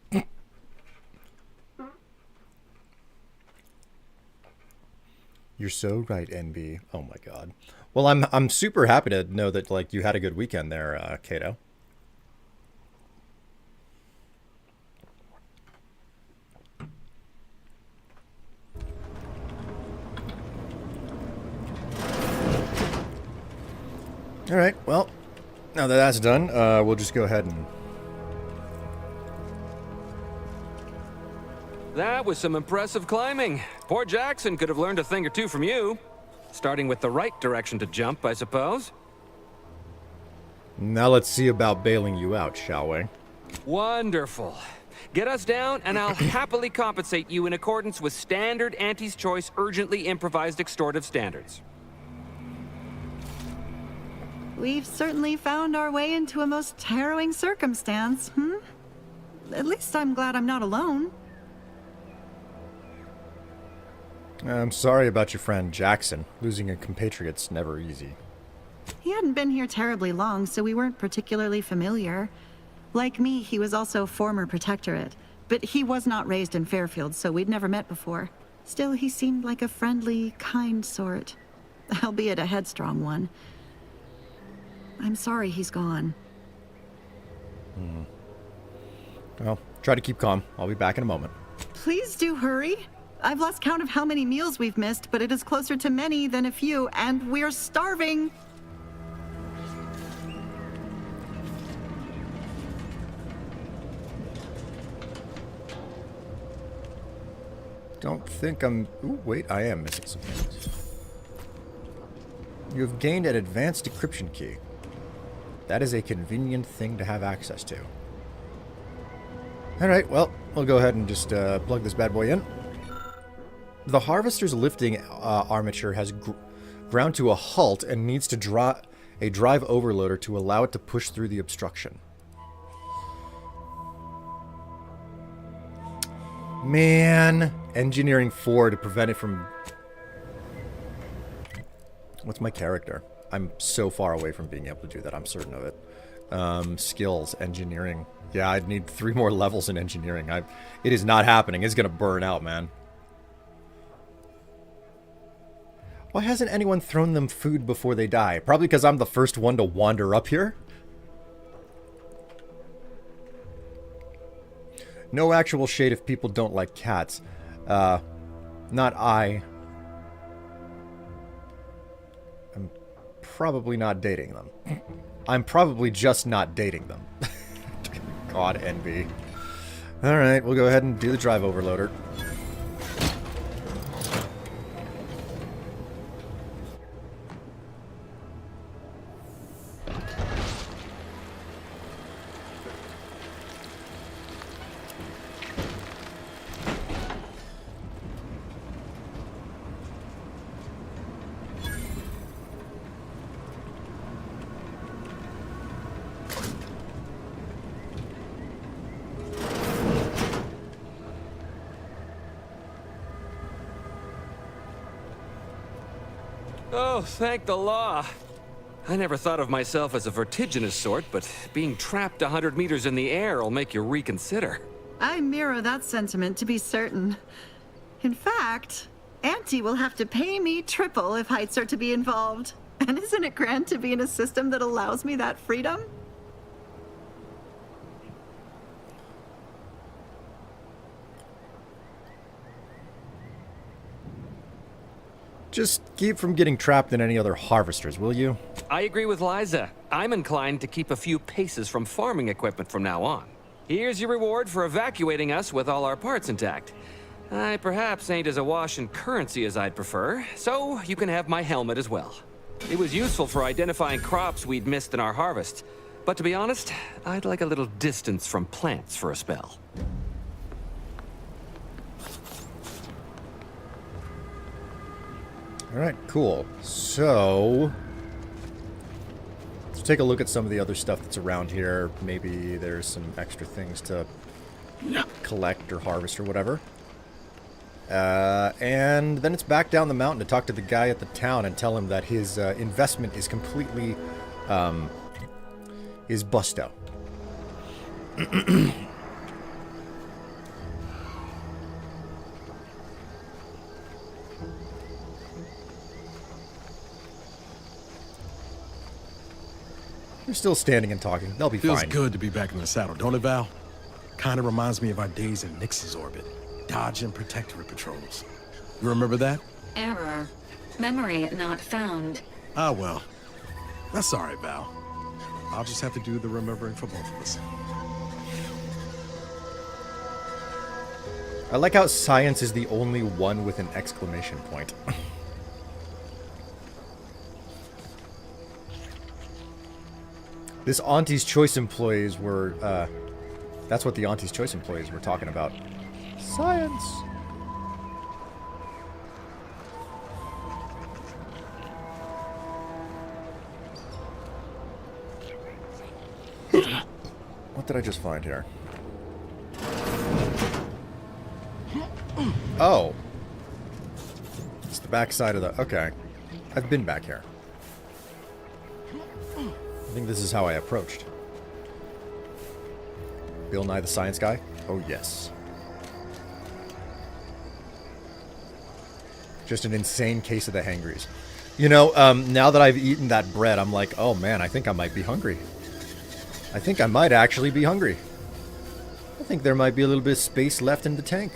You're so right, NB. Oh my god. Well, I'm super happy to know that like you had a good weekend there, Kato. All right. Well, now that that's done, we'll just go ahead and. That was some impressive climbing. Poor Jackson could have learned a thing or two from you. Starting with the right direction to jump, I suppose. Now let's see about bailing you out, shall we? Wonderful. Get us down, and I'll happily compensate you in accordance with standard Auntie's Choice urgently improvised extortive standards. We've certainly found our way into a most harrowing circumstance, At least I'm glad I'm not alone. I'm sorry about your friend Jackson. Losing a compatriot's never easy. He hadn't been here terribly long, so we weren't particularly familiar. Like me, he was also former protectorate, but he was not raised in Fairfield, so we'd never met before. Still, he seemed like a friendly, kind sort, albeit a headstrong one. I'm sorry he's gone. Well, try to keep calm. I'll be back in a moment. Please do hurry. I've lost count of how many meals we've missed, but it is closer to many than a few, and we're starving. Don't think I'm... Ooh, wait, I am missing some things. You have gained an advanced decryption key. That is a convenient thing to have access to. Alright, well, we'll go ahead and just plug this bad boy in. The harvester's lifting armature has ground to a halt and needs to draw a drive overloader to allow it to push through the obstruction. Man, engineering 4 to prevent it from... What's my character? I'm so far away from being able to do that, I'm certain of it. Skills, engineering. Yeah, I'd need 3 more levels in engineering. It is not happening. It's gonna burn out, man. Why hasn't anyone thrown them food before they die? Probably because I'm the first one to wander up here. No actual shade if people don't like cats. Not I. I'm probably not dating them. I'm probably just not dating them. God, envy. Alright, we'll go ahead and do the drive overloader. Oh, thank the law. I never thought of myself as a vertiginous sort, but being trapped 100 meters in the air will make you reconsider. I mirror that sentiment, to be certain. In fact, Auntie will have to pay me triple if heights are to be involved. And isn't it grand to be in a system that allows me that freedom? Just keep from getting trapped in any other harvesters, will you? I agree with Liza. I'm inclined to keep a few paces from farming equipment from now on. Here's your reward for evacuating us with all our parts intact. I perhaps ain't as awash in currency as I'd prefer, so you can have my helmet as well. It was useful for identifying crops we'd missed in our harvest, but to be honest, I'd like a little distance from plants for a spell. Alright, cool. So... let's take a look at some of the other stuff that's around here. Maybe there's some extra things to collect or harvest or whatever. And then it's back down the mountain to talk to the guy at the town and tell him that his investment is completely is busto. They're still standing and talking. They'll be Feels fine. good to be back in the saddle, don't it, Val? Kind of reminds me of our days in Nix's orbit, dodging Protectorate patrols. You remember that? Error. Memory not found. Ah, well. That's all right, Val. I'll just have to do the remembering for both of us. I like how science is the only one with an exclamation point. This Auntie's Choice employees were, that's what the Auntie's Choice employees were talking about. Science! What did I just find here? Oh. It's the back side of the... Okay. I've been back here. I think this is how I approached. Bill Nye the Science Guy? Oh, yes. Just an insane case of the hangries. You know, now that I've eaten that bread, I'm like, oh man, I think I might be hungry. I think I might actually be hungry. I think there might be a little bit of space left in the tank.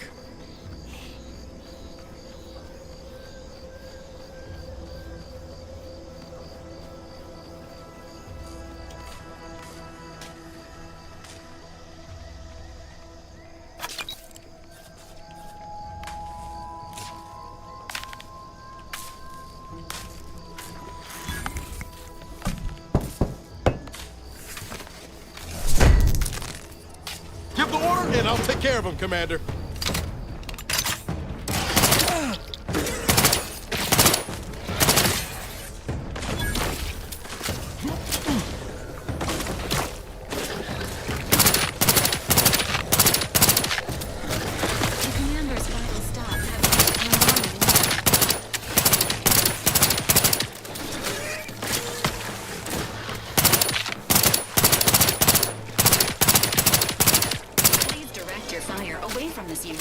Give the order and I'll take care of him, Commander. Please direct your fire away from this unit.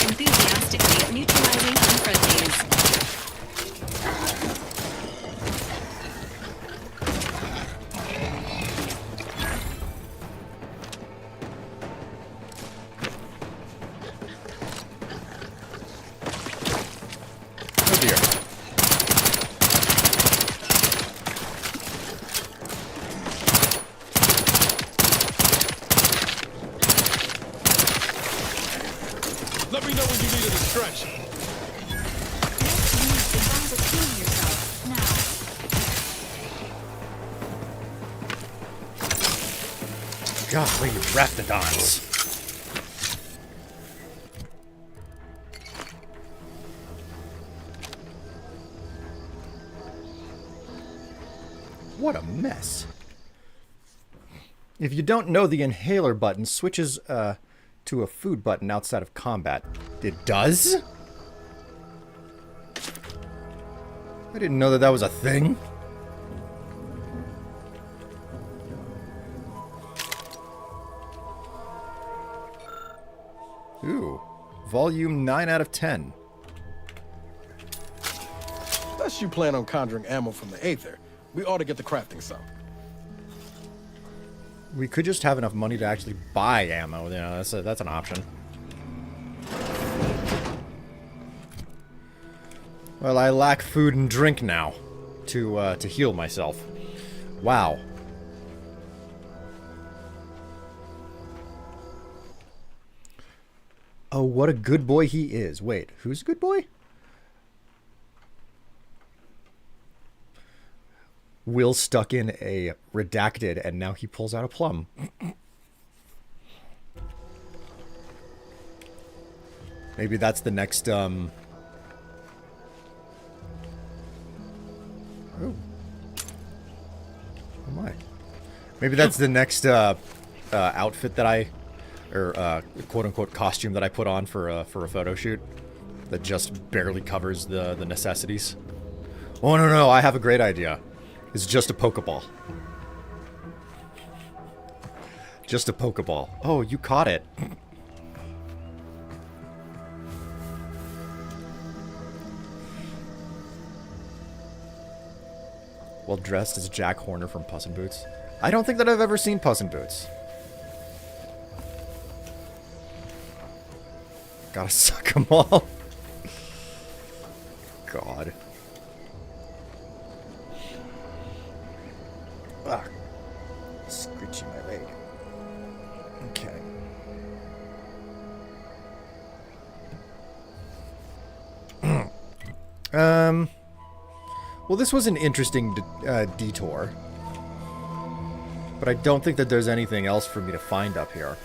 Enthusiastically neutralizing unfriendlies. Oh dear. Let me know when you need a stretch. Golly, raptidons. What a mess. If you don't know, the inhaler button switches to a food button outside of combat. It does? I didn't know that that was a thing. Ooh. Volume 9 out of 10. Unless you plan on conjuring ammo from the Aether, we ought to get the crafting some. We could just have enough money to actually buy ammo. You know, that's an option. Well, I lack food and drink now to heal myself. Wow. Oh, what a good boy he is. Wait, who's a good boy? Will stuck in a redacted, and now he pulls out a plum. Maybe that's the next, Ooh. Oh my. Maybe that's the next, outfit that or quote-unquote costume that I put on for a photo shoot that just barely covers the necessities. Oh, no, I have a great idea. It's just a Pokeball. Just a Pokeball. Oh, you caught it. Well dressed as Jack Horner from Puss in Boots. I don't think that I've ever seen Puss in Boots. Gotta suck them all. God. Ah. Screeching my leg. Okay. Well, this was an interesting detour. But I don't think that there's anything else for me to find up here.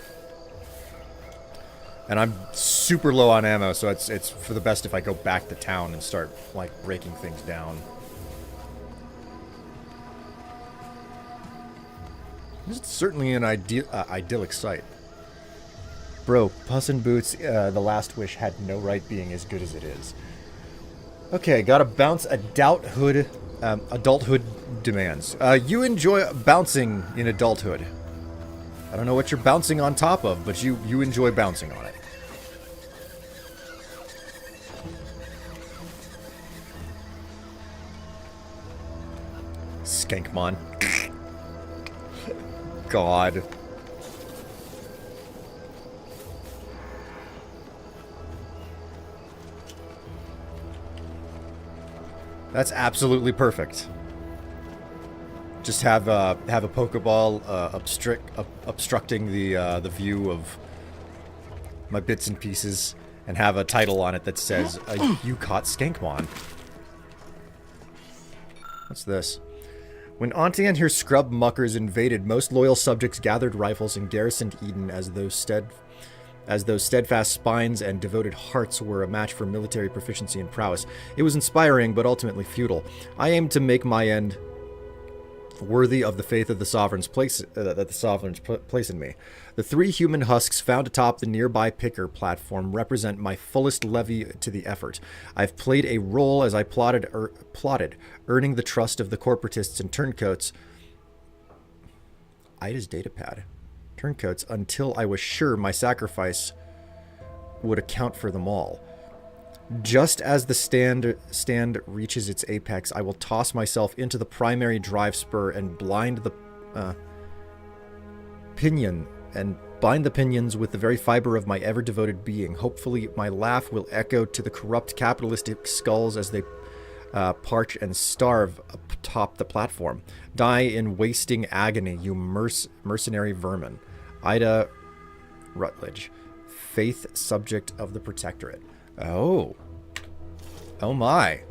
And I'm super low on ammo, so it's for the best if I go back to town and start, like, breaking things down. This is certainly an idyllic sight. Bro, Puss in Boots, The Last Wish had no right being as good as it is. Okay, gotta bounce adulthood demands. You enjoy bouncing in adulthood. I don't know what you're bouncing on top of, but you enjoy bouncing on it. Skankmon. God. That's absolutely perfect. Just have a Pokeball obstructing the view of my bits and pieces, and have a title on it that says, "You caught Skankmon." What's this? When Auntie and her scrub muckers invaded, most loyal subjects gathered rifles and garrisoned Eden as those steadfast spines and devoted hearts were a match for military proficiency and prowess. It was inspiring, but ultimately futile. I aimed to make my end worthy of the faith of the Sovereign's place in me. The 3 human husks found atop the nearby picker platform represent my fullest levy to the effort. I've played a role as I plotted, earning the trust of the corporatists and turncoats. Ida's datapad. Turncoats until I was sure my sacrifice would account for them all. Just as the stand reaches its apex, I will toss myself into the primary drive spur and bind the pinions with the very fiber of my ever-devoted being. Hopefully, my laugh will echo to the corrupt capitalistic skulls as they parch and starve atop the platform. Die in wasting agony, you mercenary vermin. Ida Rutledge, faith subject of the Protectorate. Oh. Oh my.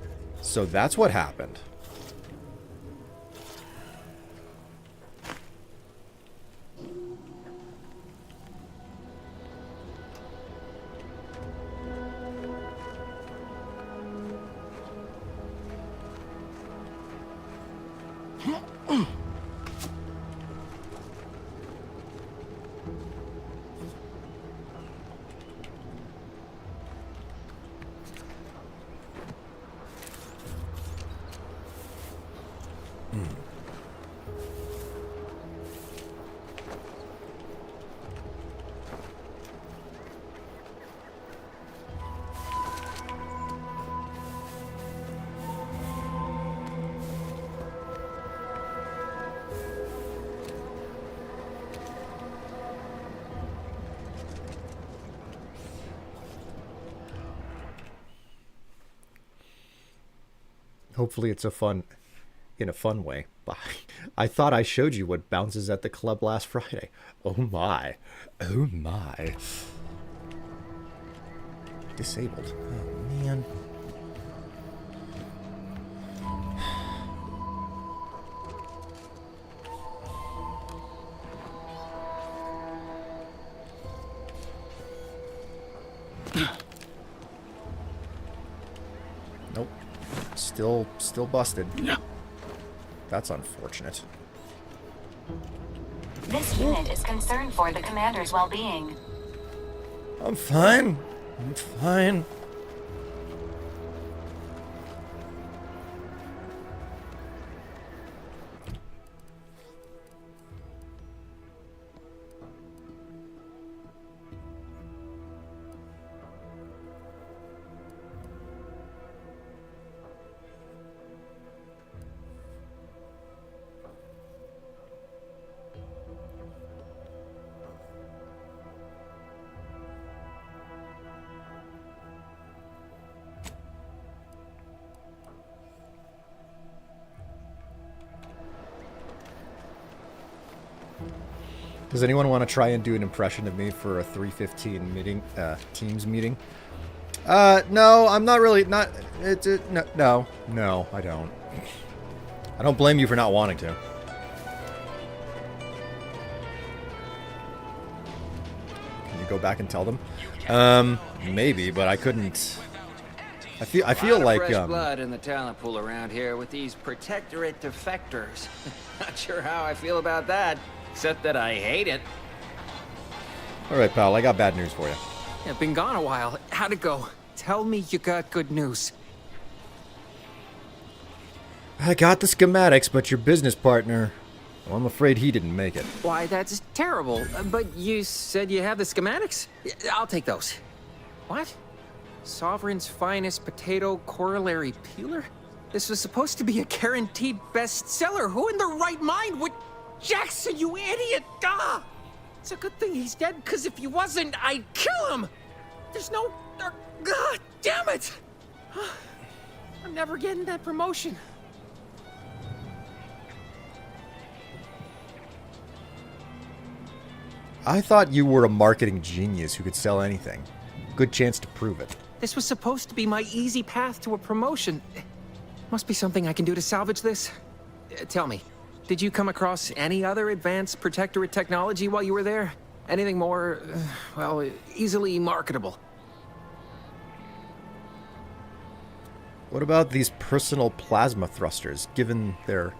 So that's what happened. Hopefully it's in a fun way. I thought I showed you what bounces at the club last Friday. Oh my. Oh my. Disabled. Oh man. Nope. Still busted. Yeah. That's unfortunate. This unit is concerned for the commander's well-being. I'm fine. I'm fine. Does anyone want to try and do an impression of me for a 3:15 meeting, Teams meeting? No, I'm not really, no, I don't. I don't blame you for not wanting to. Can you go back and tell them? Maybe, but I couldn't. I feel like fresh blood in the talent pool around here with these Protectorate defectors. Not sure how I feel about that. Except that I hate it. Alright, pal, I got bad news for you. Yeah, been gone a while. How'd it go? Tell me you got good news. I got the schematics, but your business partner, well, I'm afraid he didn't make it. Why, that's terrible. But you said you have the schematics? I'll take those. What? Sovereign's finest potato corollary peeler? This was supposed to be a guaranteed bestseller. Who in their right mind would... Jackson, you idiot! Ah! It's a good thing he's dead, because if he wasn't, I'd kill him! There's no... God damn it! I'm never getting that promotion. I thought you were a marketing genius who could sell anything. Good chance to prove it. This was supposed to be my easy path to a promotion. Must be something I can do to salvage this. Tell me. Did you come across any other advanced Protectorate technology while you were there? Anything more, well, easily marketable? What about these personal plasma thrusters, given their...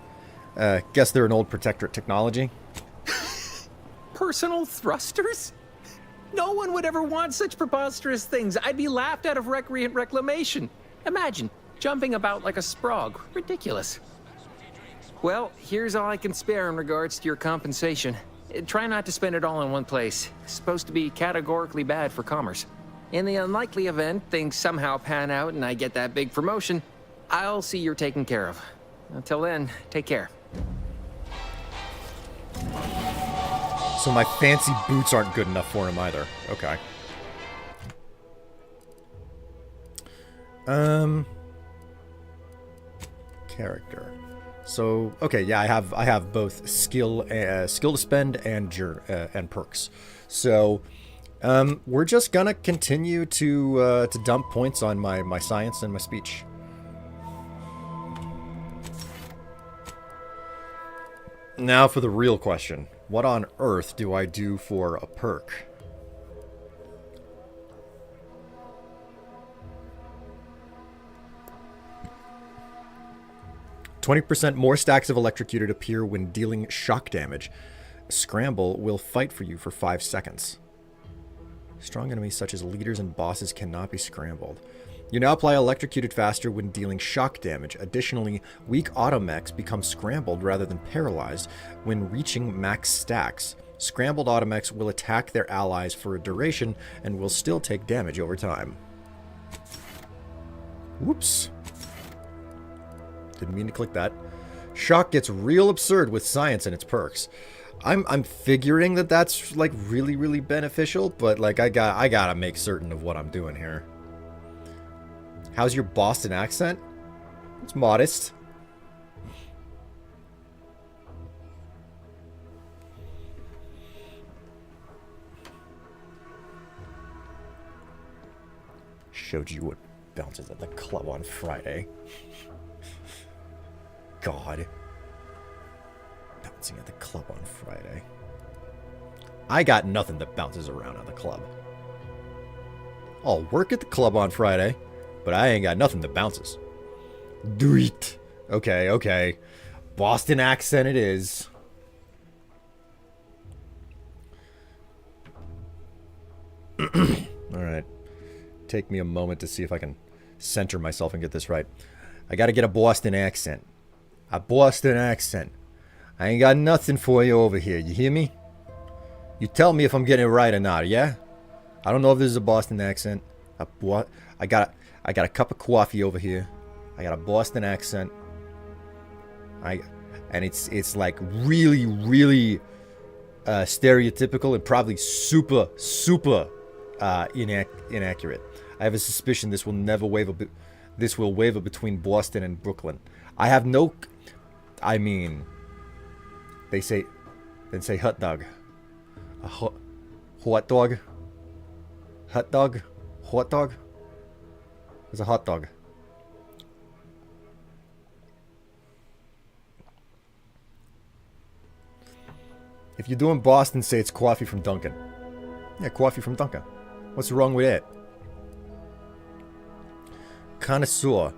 guess they're an old Protectorate technology? Personal thrusters? No one would ever want such preposterous things. I'd be laughed out of recreant reclamation. Imagine, jumping about like a sprog. Ridiculous. Well, here's all I can spare in regards to your compensation. Try not to spend it all in one place. It's supposed to be categorically bad for commerce. In the unlikely event things somehow pan out and I get that big promotion, I'll see you're taken care of. Until then, take care. So my fancy boots aren't good enough for him either. Okay. Character. So okay, yeah, I have both skill to spend and perks. So we're just gonna continue to dump points on my science and my speech. Now for the real question: what on earth do I do for a perk? %, more stacks of electrocuted appear when dealing shock damage. Scramble will fight for you for 5 seconds. Strong enemies such as leaders and bosses cannot be scrambled. You now apply electrocuted faster when dealing shock damage. Additionally, weak automechs become scrambled rather than paralyzed when reaching max stacks. Scrambled automechs will attack their allies for a duration and will still take damage over time. Whoops. Didn't mean to click that. Shock gets real absurd with science and its perks. I'm figuring that that's like really beneficial, but like I gotta make certain of what I'm doing here. How's your Boston accent? It's modest. Showed you what bounces at the club on Friday. God. Bouncing at the club on Friday. I got nothing that bounces around at the club. I'll work at the club on Friday, but I ain't got nothing that bounces. Do it. Okay, okay. Boston accent it is. Alright. Take me a moment to see if I can center myself and get this right. I gotta get a Boston accent. A Boston accent. I ain't got nothing for you over here. You hear me? You tell me if I'm getting it right or not, yeah? I don't know if this is a Boston accent. I got a cup of coffee over here. I got a Boston accent. And it's like really, really stereotypical and probably super inaccurate. I have a suspicion this will never waver. This will waver between Boston and Brooklyn. I have no. I mean, they say hot dog. A hot dog. Hot dog. Hot dog. It's a hot dog. If you're doing Boston, say it's coffee from Dunkin'. Yeah, coffee from Dunkin'. What's wrong with it? Connoisseur.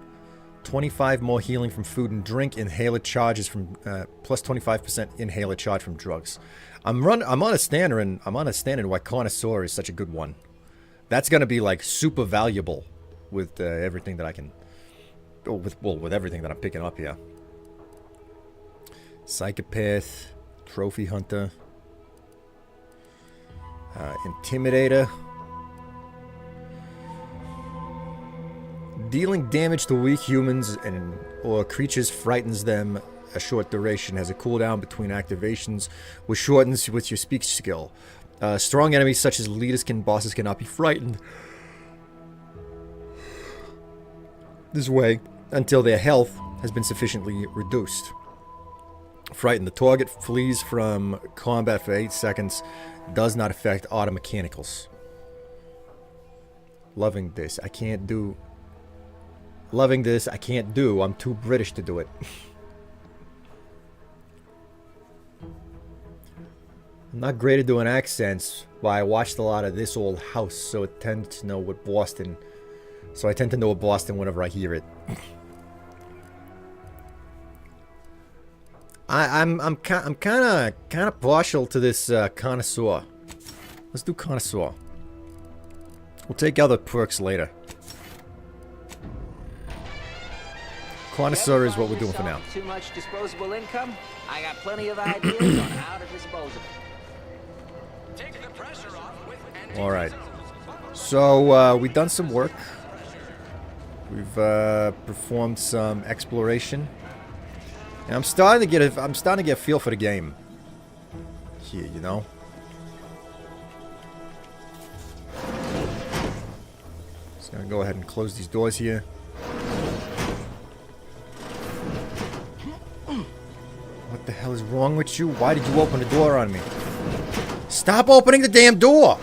25 more healing from food and drink. Inhaler charges from plus 25% inhaler charge from drugs. I'm on a standard, and why Connoisseur is such a good one. That's gonna be like super valuable with everything that I can. With everything that I'm picking up here. Psychopath. Trophy Hunter. Intimidator. Dealing damage to weak humans or creatures frightens them a short duration. Has a cooldown between activations, which shortens with your speech skill. Strong enemies such as leaders and bosses cannot be frightened this way until their health has been sufficiently reduced. Frighten. The target flees from combat for 8 seconds. Does not affect auto mechanicals. Loving this. I can't do. Loving this. I can't do. I'm too British to do it. I'm not great at doing accents, but I watched a lot of This Old House, so I tend to know what Boston. So I tend to know what Boston whenever I hear it. I'm kind of partial to this Connoisseur. Let's do Connoisseur. We'll take other perks later. Connoisseur is what we're doing for now. Too much disposable income? I got plenty of ideas on how to dispose of it. Take the pressure off with All right. So we've done some work. We've performed some exploration. And I'm starting to get a feel for the game here, you know. Just gonna go ahead and close these doors here. What the hell is wrong with you? Why did you open the door on me? Stop opening the damn door!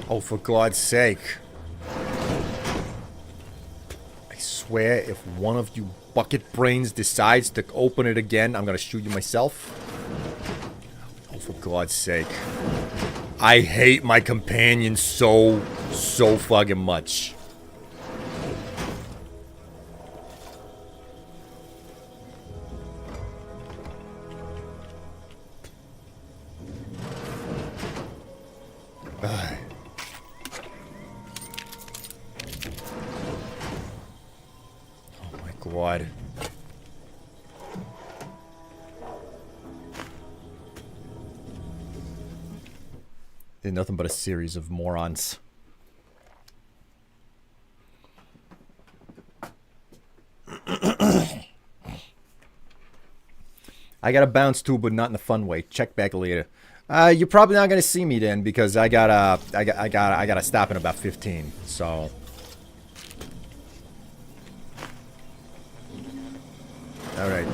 Oh, for God's sake. I swear, if one of you bucket brains decides to open it again, I'm gonna shoot you myself. Oh, for God's sake. I hate my companion so fucking much. God. They're nothing but a series of morons. I gotta bounce too, but not in a fun way. Check back later. You're probably not gonna see me then because I gotta stop in about 15. So. Alright.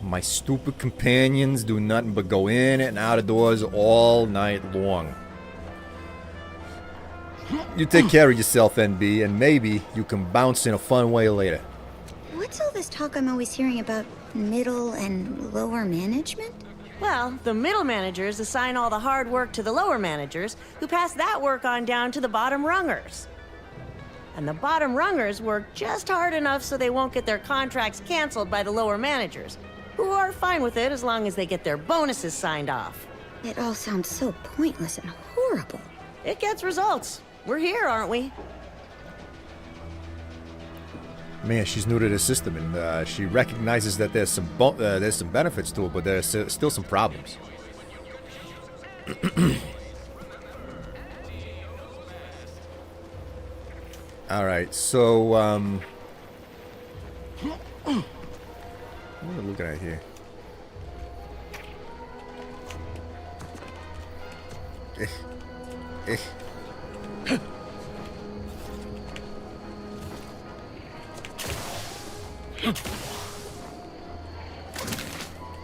My stupid companions do nothing but go in and out of doors all night long. You take care of yourself, NB, and maybe you can bounce in a fun way later. What's all this talk I'm always hearing about middle and lower management? Well, the middle managers assign all the hard work to the lower managers, who pass that work on down to the bottom rungers. And the bottom rungers work just hard enough so they won't get their contracts canceled by the lower managers, who are fine with it as long as they get their bonuses signed off. It all sounds so pointless and horrible. It gets results. We're here, aren't we? Man, she's new to the system, and she recognizes that there's some benefits to it, but there's still some problems. All right, so what am I looking at here?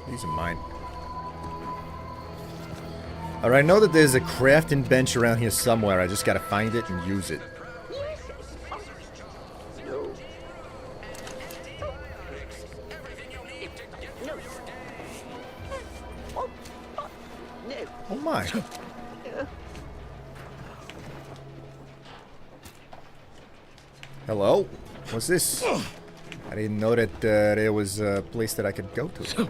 These are mine. Alright, I know that there's a crafting bench around here somewhere. I just gotta find it and use it. Oh my. Hello? What's this? I didn't know that there was a place that I could go to.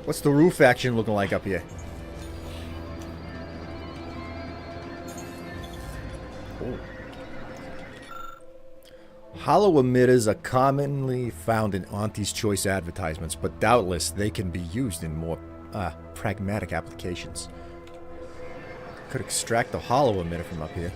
What's the roof action looking like up here? Oh. Hollow emitters are commonly found in Auntie's Choice advertisements, but doubtless they can be used in more pragmatic applications. Could extract the hollow emitter from up here.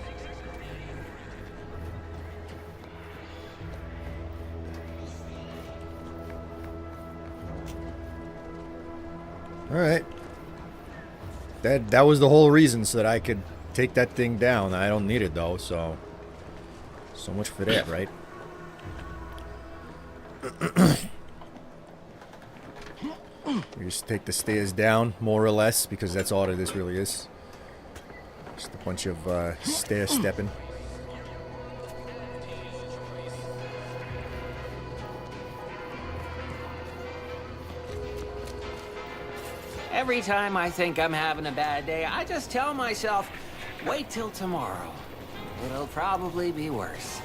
Alright. That was the whole reason, so that I could take that thing down. I don't need it though, so much for that, right? We just take the stairs down, more or less, because that's all that this really is. Just a bunch of stair stepping. Every time I think I'm having a bad day, I just tell myself, wait till tomorrow. It'll probably be worse.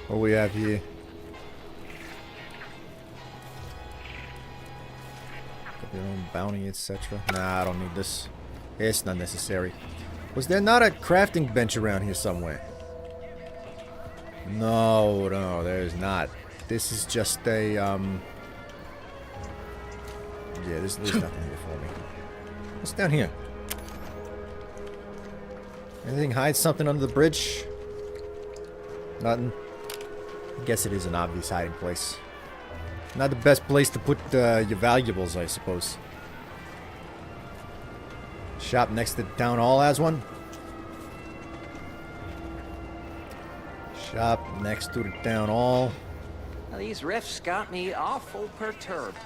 What we have here? Your own bounty, etc. Nah, I don't need this. It's not necessary. Was there not a crafting bench around here somewhere? No, there's not. This is just a, yeah, there's nothing here for me. What's down here? Anything hide something under the bridge? Nothing. I guess it is an obvious hiding place. Not the best place to put your valuables, I suppose. Shop next to the town hall has one. Shop next to the town hall. Now, these riffs got me awful perturbed.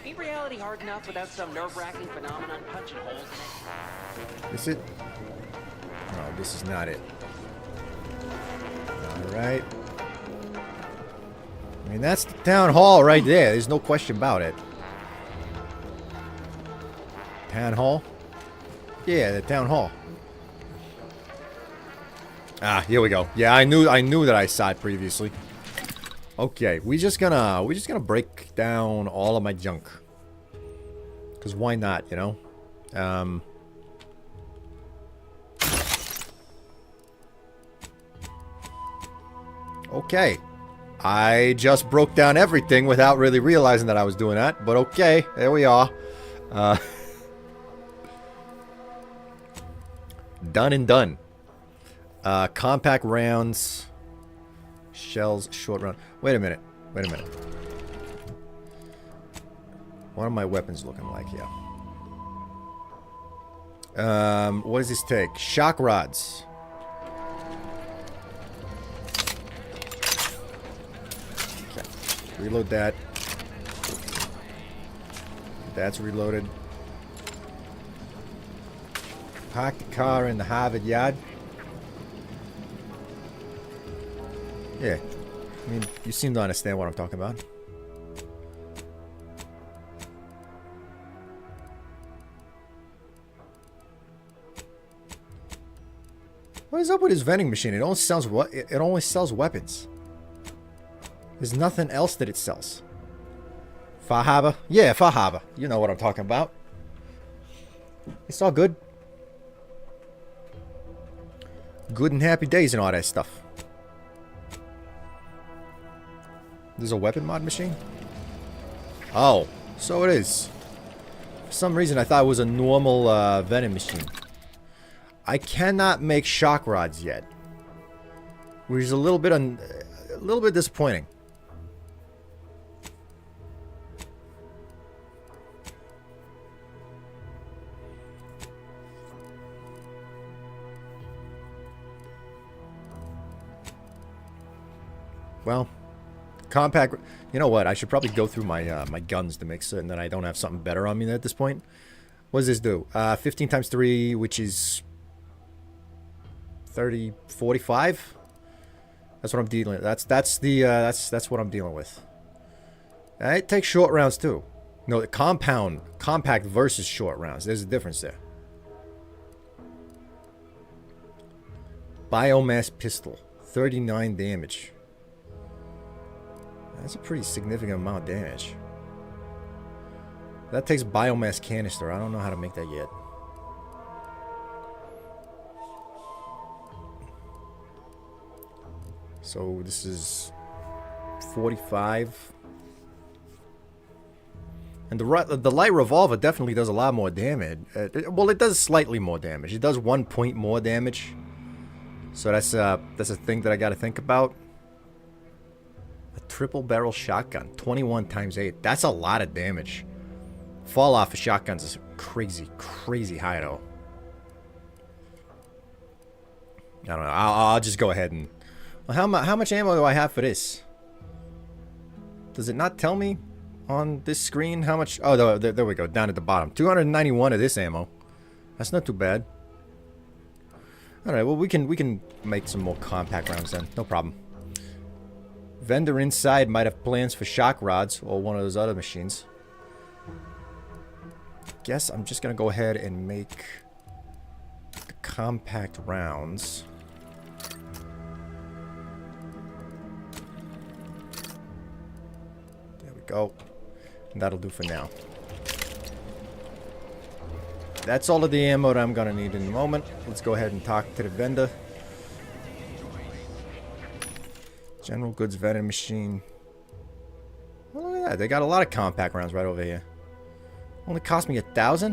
Ain't reality hard enough without some nerve-wracking phenomenon punching holes in it? Is it? No, this is not it. Alright. I mean, that's the town hall right there. There's no question about it. Town hall? Yeah, the town hall. Ah, here we go. Yeah, I knew that I saw it previously. Okay, we're just gonna break down all of my junk. Cause why not, you know? Okay. I just broke down everything without really realizing that I was doing that, but okay, there we are. Done and done. Compact rounds. Shells, short round. Wait a minute. What are my weapons looking like here? What does this take? Shock rods. Okay. Reload that. That's reloaded. Park the car in the Harvard yard. Yeah. I mean, you seem to understand what I'm talking about. What is up with his vending machine? It only sells it only sells weapons. There's nothing else that it sells. Fahaba? Yeah, Fahaba. You know what I'm talking about. It's all good. Good and happy days and all that stuff. There's a weapon mod machine? Oh, so it is. For some reason I thought it was a normal vending machine. I cannot make shock rods yet, which is a little bit disappointing. Well, compact. You know what? I should probably go through my my guns to make certain that I don't have something better on me at this point. What does this do? 15 times 3, which is 30, 45. That's what I'm dealing with. That's what I'm dealing with. It takes short rounds too. No, the compact versus short rounds. There's a difference there. Biomass pistol, 39 damage. That's a pretty significant amount of damage. That takes biomass canister. I don't know how to make that yet. So this is 45. And the light revolver definitely does a lot more damage. Well, it does slightly more damage. It does 1 point more damage. So that's a thing that I got to think about. A triple barrel shotgun, 21 times 8. That's a lot of damage. Fall off of shotguns is crazy, crazy high though. I don't know. I'll just go ahead and. Well, how much ammo do I have for this? Does it not tell me on this screen how much? Oh, there we go. Down at the bottom. 291 of this ammo. That's not too bad. All right. Well, we can make some more compact rounds then. No problem. Vendor inside might have plans for shock rods or one of those other machines. Guess I'm just gonna go ahead and make the compact rounds. There we go. And that'll do for now. That's all of the ammo that I'm gonna need in a moment. Let's go ahead and talk to the vendor. General goods vending machine. Oh, look at that. They got a lot of compact rounds right over here. Only cost me 1,000?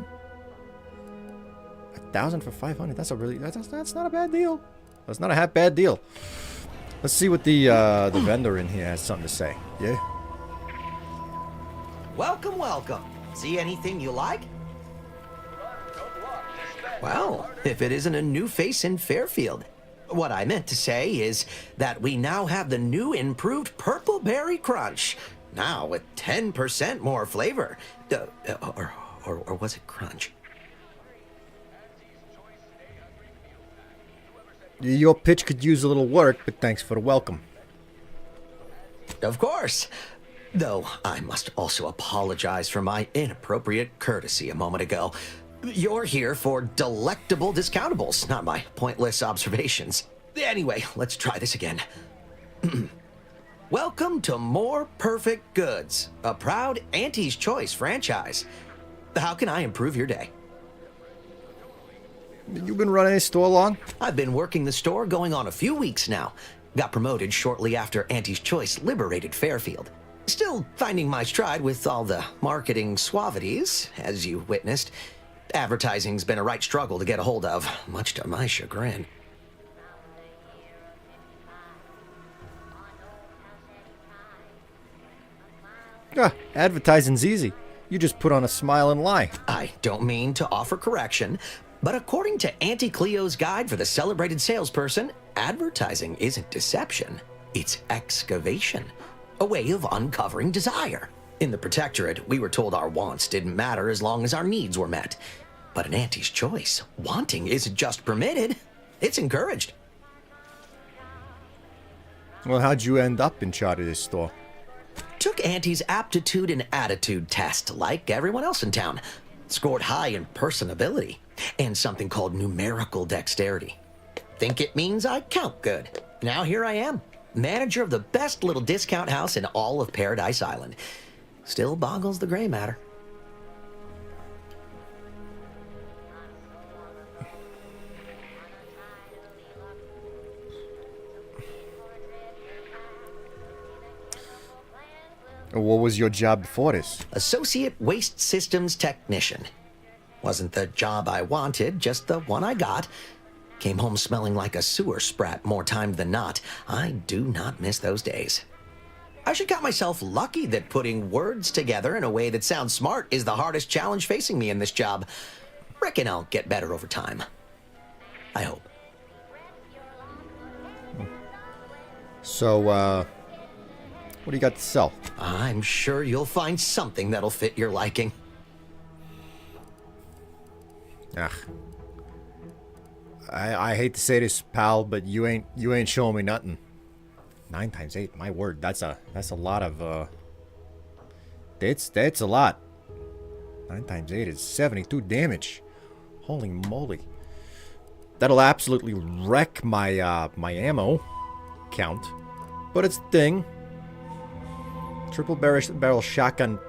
1,000 for 500. That's not a bad deal. That's not a half bad deal. Let's see what the vendor in here has something to say. Yeah. Welcome, welcome. See anything you like? Well, if it isn't a new face in Fairfield. What I meant to say is that we now have the new improved Purple Berry Crunch. Now with 10% more flavor. Or was it crunch? Your pitch could use a little work, but thanks for the welcome. Of course. Though I must also apologize for my inappropriate courtesy a moment ago. You're here for delectable discountables, not my pointless observations. Anyway, let's try this again. Welcome to More Perfect Goods, a proud Auntie's Choice franchise. How can I improve your day? You've been running this store long? I've been working the store going on a few weeks now. Got promoted shortly after Auntie's Choice liberated Fairfield. Still finding my stride with all the marketing suavities, as you witnessed. Advertising's been a right struggle to get a hold of, much to my chagrin. Advertising's easy. You just put on a smile and lie. I don't mean to offer correction, but according to Auntie Cleo's guide for the celebrated salesperson, advertising isn't deception, it's excavation. A way of uncovering desire. In the Protectorate, we were told our wants didn't matter as long as our needs were met. But in Auntie's Choice, wanting isn't just permitted, it's encouraged. Well, how'd you end up in charge of this store? Took Auntie's aptitude and attitude test like everyone else in town. Scored high in personability and something called numerical dexterity. think it means I count good. Now here I am, manager of the best little discount house in all of Paradise Island. Still boggles the gray matter. What was your job before this? Associate Waste Systems Technician. Wasn't the job I wanted, just the one I got. Came home smelling like a sewer sprat more time than not. I do not miss those days. I should count myself lucky that putting words together in a way that sounds smart is the hardest challenge facing me in this job. Reckon I'll get better over time. I hope. So, what do you got to sell? I'm sure you'll find something that'll fit your liking. Ugh. I hate to say this, pal, but you ain't showing me nothing. 9 times 8, my word, that's a lot of that's a lot. 9 times 8 is 72 damage. Holy moly. That'll absolutely wreck my my ammo count. But it's a thing. Triple barrel shotgun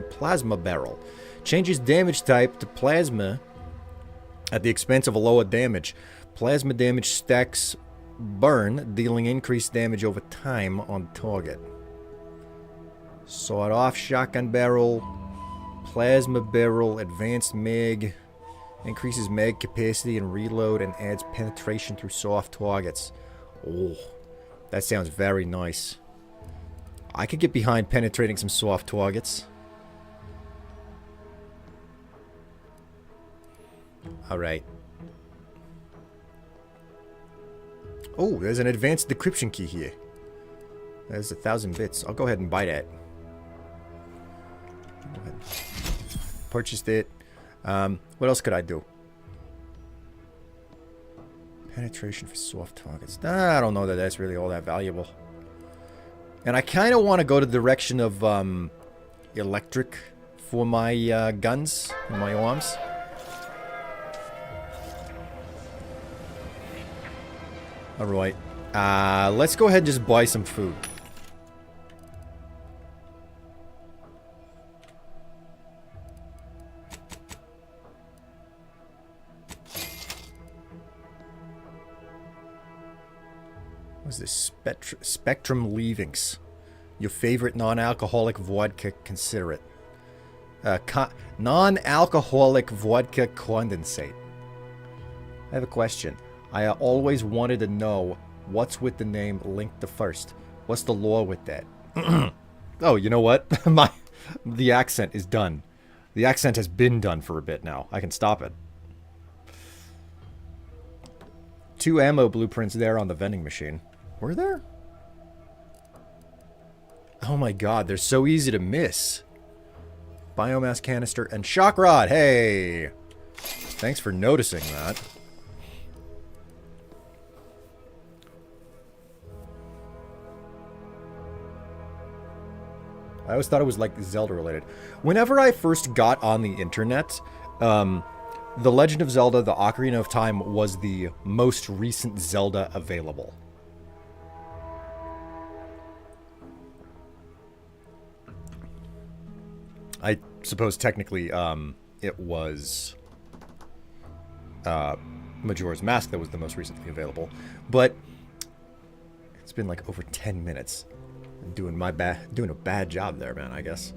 plasma barrel. Changes damage type to plasma at the expense of a lower damage. Plasma damage stacks burn, dealing increased damage over time on target. Sawed-off shotgun barrel, plasma barrel, advanced mag, increases mag capacity and reload and adds penetration through soft targets. Oh, that sounds very nice. I could get behind penetrating some soft targets. Alright. Oh, there's an advanced decryption key here. There's 1,000 bits. I'll go ahead and buy that. Go ahead. Purchased it. What else could I do? Penetration for soft targets. I don't know that that's really all that valuable. And I kind of want to go to the direction of electric for my guns and my arms. Alright. Let's go ahead and just buy some food. What's this? Spectrum Leavings. Your favorite non-alcoholic vodka, consider it. Non-alcoholic vodka condensate. I have a question. I always wanted to know what's with the name Link the First. What's the lore with that? Oh, you know what? The accent is done. The accent has been done for a bit now. I can stop it. 2 ammo blueprints there on the vending machine. Were there? Oh my god, they're so easy to miss. Biomass canister and shock rod. Hey! Thanks for noticing that. I always thought it was like Zelda related. Whenever I first got on the internet, The Legend of Zelda: The Ocarina of Time was the most recent Zelda available. I suppose technically it was Majora's Mask that was the most recently available, but it's been like over 10 minutes. I'm doing a bad job there, man, I guess.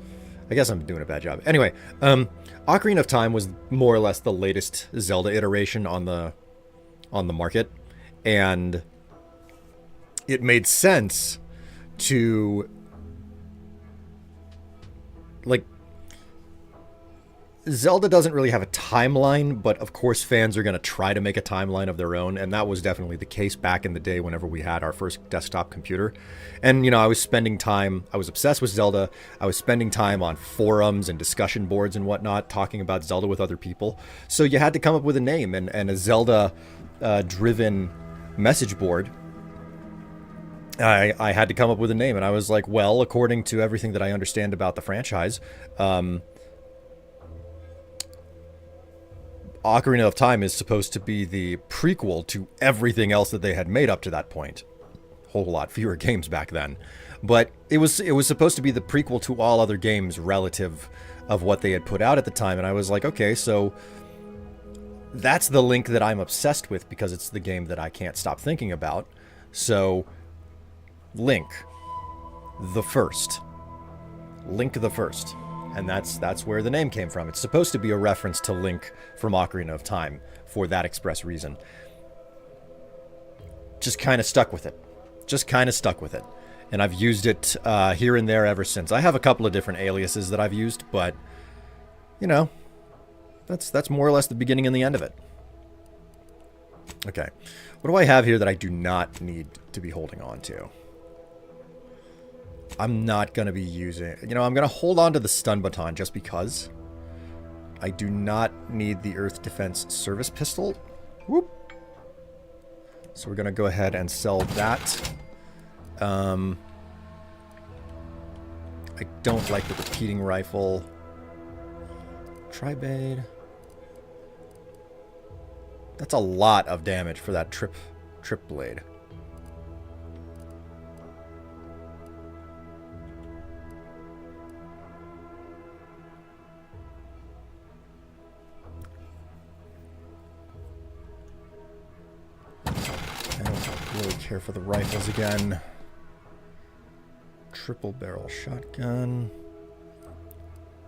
I'm doing a bad job. Anyway, Ocarina of Time was more or less the latest Zelda iteration on the market, and it made sense to, like, Zelda doesn't really have a timeline, but of course fans are going to try to make a timeline of their own, and that was definitely the case back in the day whenever we had our first desktop computer. And, you know, I was obsessed with Zelda. I was spending time on forums and discussion boards and whatnot, talking about Zelda with other people. So you had to come up with a name, and a Zelda-driven message board. I had to come up with a name, and I was like, well, according to everything that I understand about the franchise, Ocarina of Time is supposed to be the prequel to everything else that they had made up to that point. Whole lot fewer games back then. But it was supposed to be the prequel to all other games relative of what they had put out at the time. And I was like, okay, so that's the Link that I'm obsessed with because it's the game that I can't stop thinking about. So Link the First. Link the First. And that's where the name came from. It's supposed to be a reference to Link from Ocarina of Time for that express reason. Just kind of stuck with it. And I've used it here and there ever since. I have a couple of different aliases that I've used, but, you know, that's more or less the beginning and the end of it. Okay. What do I have here that I do not need to be holding on to? I'm not going to be using... You know, I'm going to hold on to the stun baton just because. I do not need the Earth Defense Service Pistol. Whoop. So we're going to go ahead and sell that. I don't like the repeating rifle. Tribade. That's a lot of damage for that trip blade. I don't really care for the rifles again. Triple barrel shotgun.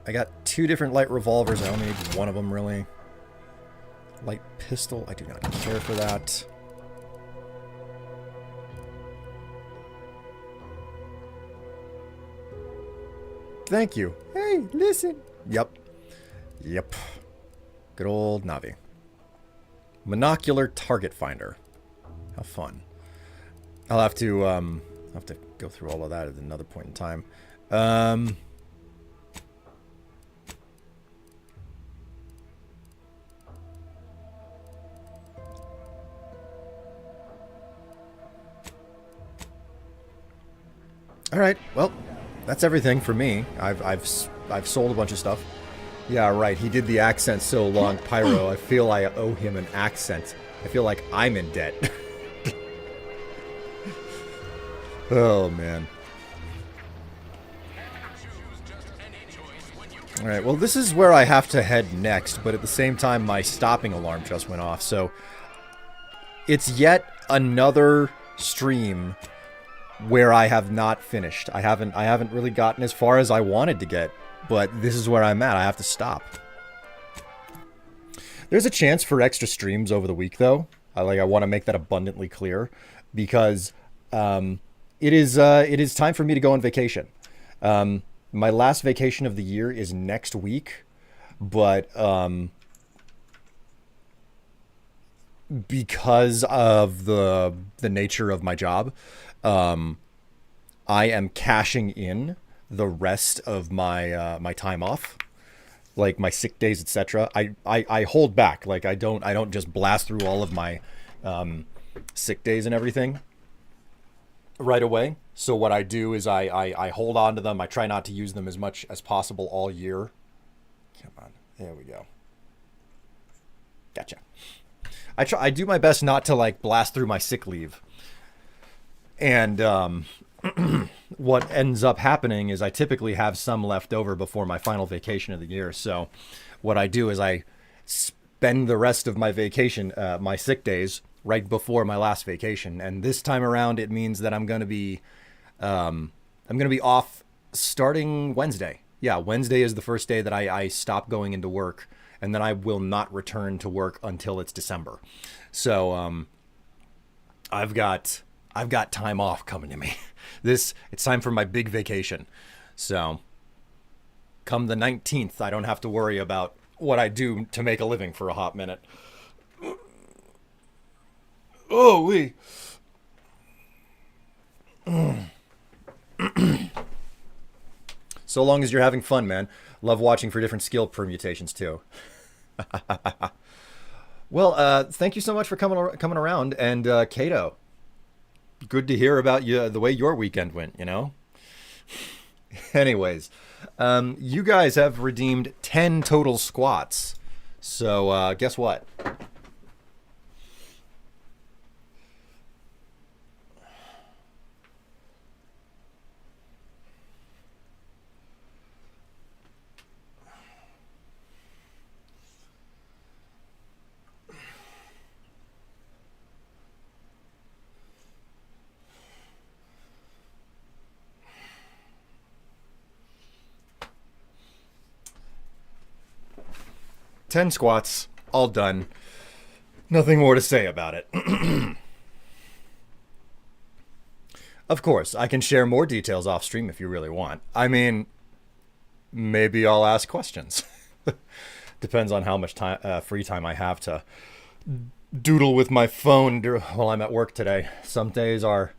I got 2 different light revolvers. I only need one of them, really. Light pistol. I do not care for that. Thank you. Hey, listen. Yep. Good old Navi. Monocular target finder. How fun. I'll have to go through all of that at another point in time. All right. Well, that's everything for me. I've sold a bunch of stuff. Yeah, right. He did the accent so long, Pyro. I feel I owe him an accent. I feel like I'm in debt. Oh, man. Alright, well, this is where I have to head next, but at the same time, my stopping alarm just went off, so... It's yet another stream where I have not finished. I haven't really gotten as far as I wanted to get, but this is where I'm at. I have to stop. There's a chance for extra streams over the week, though. I want to make that abundantly clear, because... It is time for me to go on vacation. My last vacation of the year is next week, but because of the nature of my job, I am cashing in the rest of my my time off, like my sick days, etc. I hold back. Like I don't just blast through all of my sick days and everything right away. So what I do is I hold on to them. I try not to use them as much as possible all year. Come on. There we go. Gotcha. I do my best not to like blast through my sick leave. And what ends up happening is I typically have some left over before my final vacation of the year. So what I do is I spend the rest of my vacation, my sick days, right before my last vacation. And this time around, it means that I'm going to be off starting Wednesday. Yeah, Wednesday is the first day that I stop going into work, and then I will not return to work until it's December. So I've got time off coming to me. It's time for my big vacation. So come the 19th, I don't have to worry about what I do to make a living for a hot minute. Oh, wee. So long as you're having fun, man. Love watching for different skill permutations, too. Well, thank you so much for coming around. And, Kato, good to hear about you, the way your weekend went, you know? Anyways, you guys have redeemed 10 total squats So guess what? Ten squats, all done. Nothing more to say about it. Of course, I can share more details off stream if you really want. I mean, maybe I'll ask questions. Depends on how much time, free time I have to doodle with my phone while I'm at work today. Some days are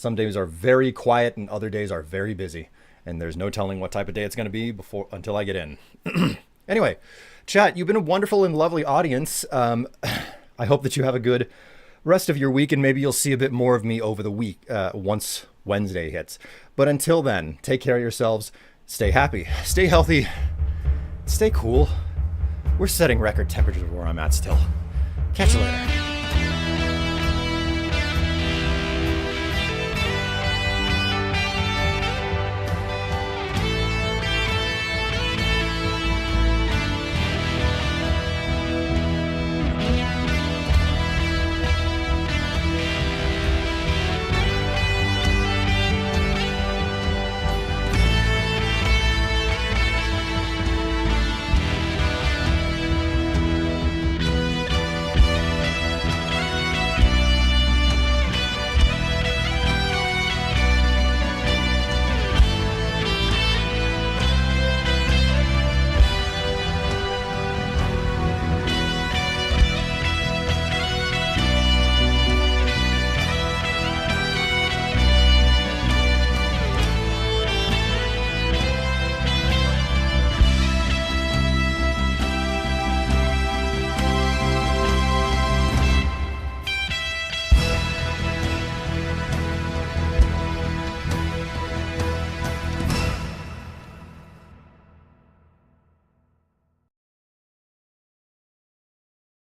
very quiet and other days are very busy, and there's no telling what type of day it's going to be until I get in. Anyway, chat, you've been a wonderful and lovely audience. I hope that you have a good rest of your week, and maybe you'll see a bit more of me over the week once Wednesday hits. But until then, take care of yourselves, stay happy, stay healthy, stay cool. We're setting record temperatures where I'm at still. Catch you later.